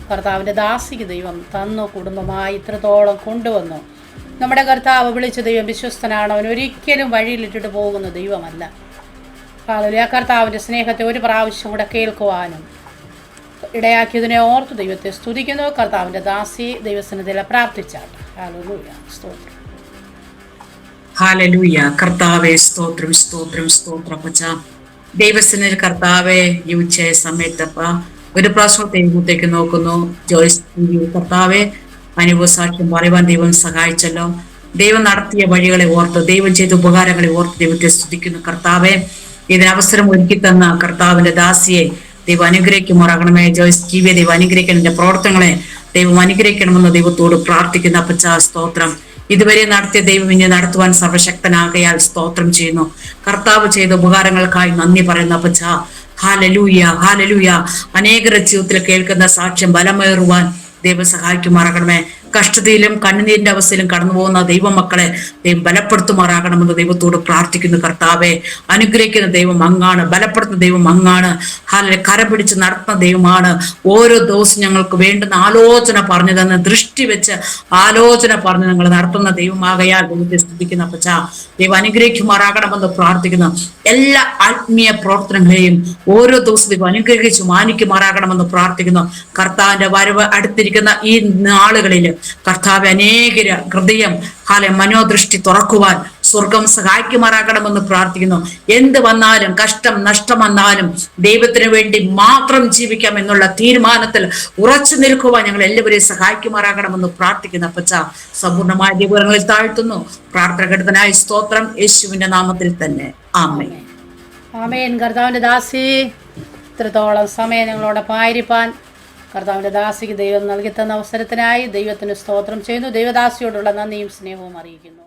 കർത്താവിന്റെ ദാസിക്ക് ദൈവം തന്നു. കുടുംബമായി ഇത്രത്തോളം കൊണ്ടുവന്നു. നമ്മുടെ കർത്താവ് വിളിച്ച ദൈവം വിശ്വസ്തനാണ്. അവൻ ഒരിക്കലും വഴിയിലിട്ടിട്ട് പോകുന്ന ദൈവമല്ല. ആ കർത്താവിന്റെ സ്നേഹത്തെ ഒരു പ്രാവശ്യം കൂടെ കേൾക്കുവാനും ഇടയാക്കിയതിനെ ഓർത്ത് ദൈവത്തെ സ്തുതിക്കുന്നു. കർത്താവിന്റെ ദാസി ദൈവസന്നിധിയിൽ പ്രാർത്ഥിച്ചാട്ടെ. ഹല്ലേലൂയ, സ്തോത്രം. ഹല്ലേലൂയ. കർത്താവേ സ്തോത്രം, സ്തോത്രം, സ്തോത്രം. അപ്പച്ച ദൈവസന്നിധിയിൽ കർത്താവെ ഈ ഉച്ച സമയത്തപ്പ ഒരു പ്രാവശ്യം ദൈവത്തേക്ക് നോക്കുന്നു. ജോയ്സ് കർത്താവെ അനുഭവസാക്ഷ്യം പറയുവാൻ ദൈവം സഹായിച്ചല്ലോ. ദൈവം നടത്തിയ വഴികളെ ഓർത്ത്, ദൈവം ചെയ്ത ഉപകാരങ്ങളെ ഓർത്ത് ദൈവത്തെ സ്തുതിക്കുന്നു. കർത്താവെ ഇതിനവസരം ഒരുക്കി തന്ന കർത്താവിന്റെ ദാസിയെ ദൈവം അനുഗ്രഹിക്കുമാറാകണമേ. ജോയ്സ് ജീവിയെ ദൈവം അനുഗ്രഹിക്കണം. എന്റെ പ്രവർത്തനങ്ങളെ ദൈവം അനുഗ്രഹിക്കണമെന്ന് ദൈവത്തോട് പ്രാർത്ഥിക്കുന്ന അപ്പച്ച സ്തോത്രം. ഇതുവരെ നടത്തിയ ദൈവം ഇനി നടത്തുവാൻ സർവശക്തനാകയാൽ സ്തോത്രം ചെയ്യുന്നു. കർത്താവ് ചെയ്ത ഉപകാരങ്ങൾക്കായി നന്ദി പറയുന്ന അപ്പച്ച. Hallelujah, hallelujah. അനേകരുടെ ജീവിതത്തിൽ കേൾക്കുന്ന സാക്ഷ്യം ബലമേറുവാൻ ദൈവം സഹായിക്കുമാറാകണമേ. കഷ്ടതയിലും കണ്ണുനീരിന്റെ അവസ്ഥയിലും കടന്നു പോകുന്ന ദൈവമക്കളെ ദൈവം ബലപ്പെടുത്തുമാറാകണമെന്ന് ദൈവത്തോട് പ്രാർത്ഥിക്കുന്നു. കർത്താവെ അനുഗ്രഹിക്കുന്ന ദൈവം അങ്ങാണ്, ബലപ്പെടുത്തുന്ന ദൈവം അങ്ങാണ്. കരം പിടിച്ച് നടത്തുന്ന ദൈവമാണ്. ഓരോ ദിവസവും ഞങ്ങൾക്ക് വേണ്ടുന്ന ആലോചന പറഞ്ഞു തന്ന് ദൃഷ്ടി വെച്ച് ആലോചന പറഞ്ഞ് ഞങ്ങൾ നടത്തുന്ന ദൈവമാകയാൽ ദൈവത്തെ സ്തുതിക്കുന്ന അപ്പച്ച. ദൈവം അനുഗ്രഹിക്കുമാറാകണമെന്ന് പ്രാർത്ഥിക്കുന്നു. എല്ലാ ആത്മീയ പ്രവർത്തനങ്ങളെയും ഓരോ ദിവസവും ദൈവം അനുഗ്രഹിച്ചു മാനിക്കുമാറാകണമെന്ന് പ്രാർത്ഥിക്കുന്നു. കർത്താവിന്റെ വരവ് അടുത്തിരിക്കുന്ന ഈ നാളുകളിൽ കർത്താവ് അനേകര ഹൃദയം മനോദൃഷ്ടി തുറക്കുവാൻ സ്വർഗം സഹായിക്കുമാറാകണമെന്ന് പ്രാർത്ഥിക്കുന്നു. എന്ത് വന്നാലും, കഷ്ടം നഷ്ടം വന്നാലും ദൈവത്തിന് വേണ്ടി മാത്രം ജീവിക്കാം എന്നുള്ള തീരുമാനത്തിൽ ഉറച്ചു നിൽക്കുവാൻ ഞങ്ങൾ എല്ലാവരെയും സഹായിക്കുമാറാകണമെന്ന് പ്രാർത്ഥിക്കുന്നു അപ്പച്ച. സമ്പൂർണമായ ദൈവങ്ങളിൽ താഴ്ത്തുന്നു. പ്രാർത്ഥനകടനായി സ്തോത്രം, യേശുവിന്റെ നാമത്തിൽ തന്നെ. ആമേൻ, ആമേൻ. കർത്താവിന്റെ ദാസി ഇത്രത്തോളം സമയം ഞങ്ങളോട് പായിരിപ്പാൻ കർത്താവിന്റെ ദാസിക്ക് ദൈവം നൽകി തന്ന അവസരത്തിനായി ദൈവത്തിന് സ്തോത്രം ചെയ്യുന്നു. ദൈവദാസിയോടുള്ള നന്ദിയും സ്നേഹവും അറിയിക്കുന്നു.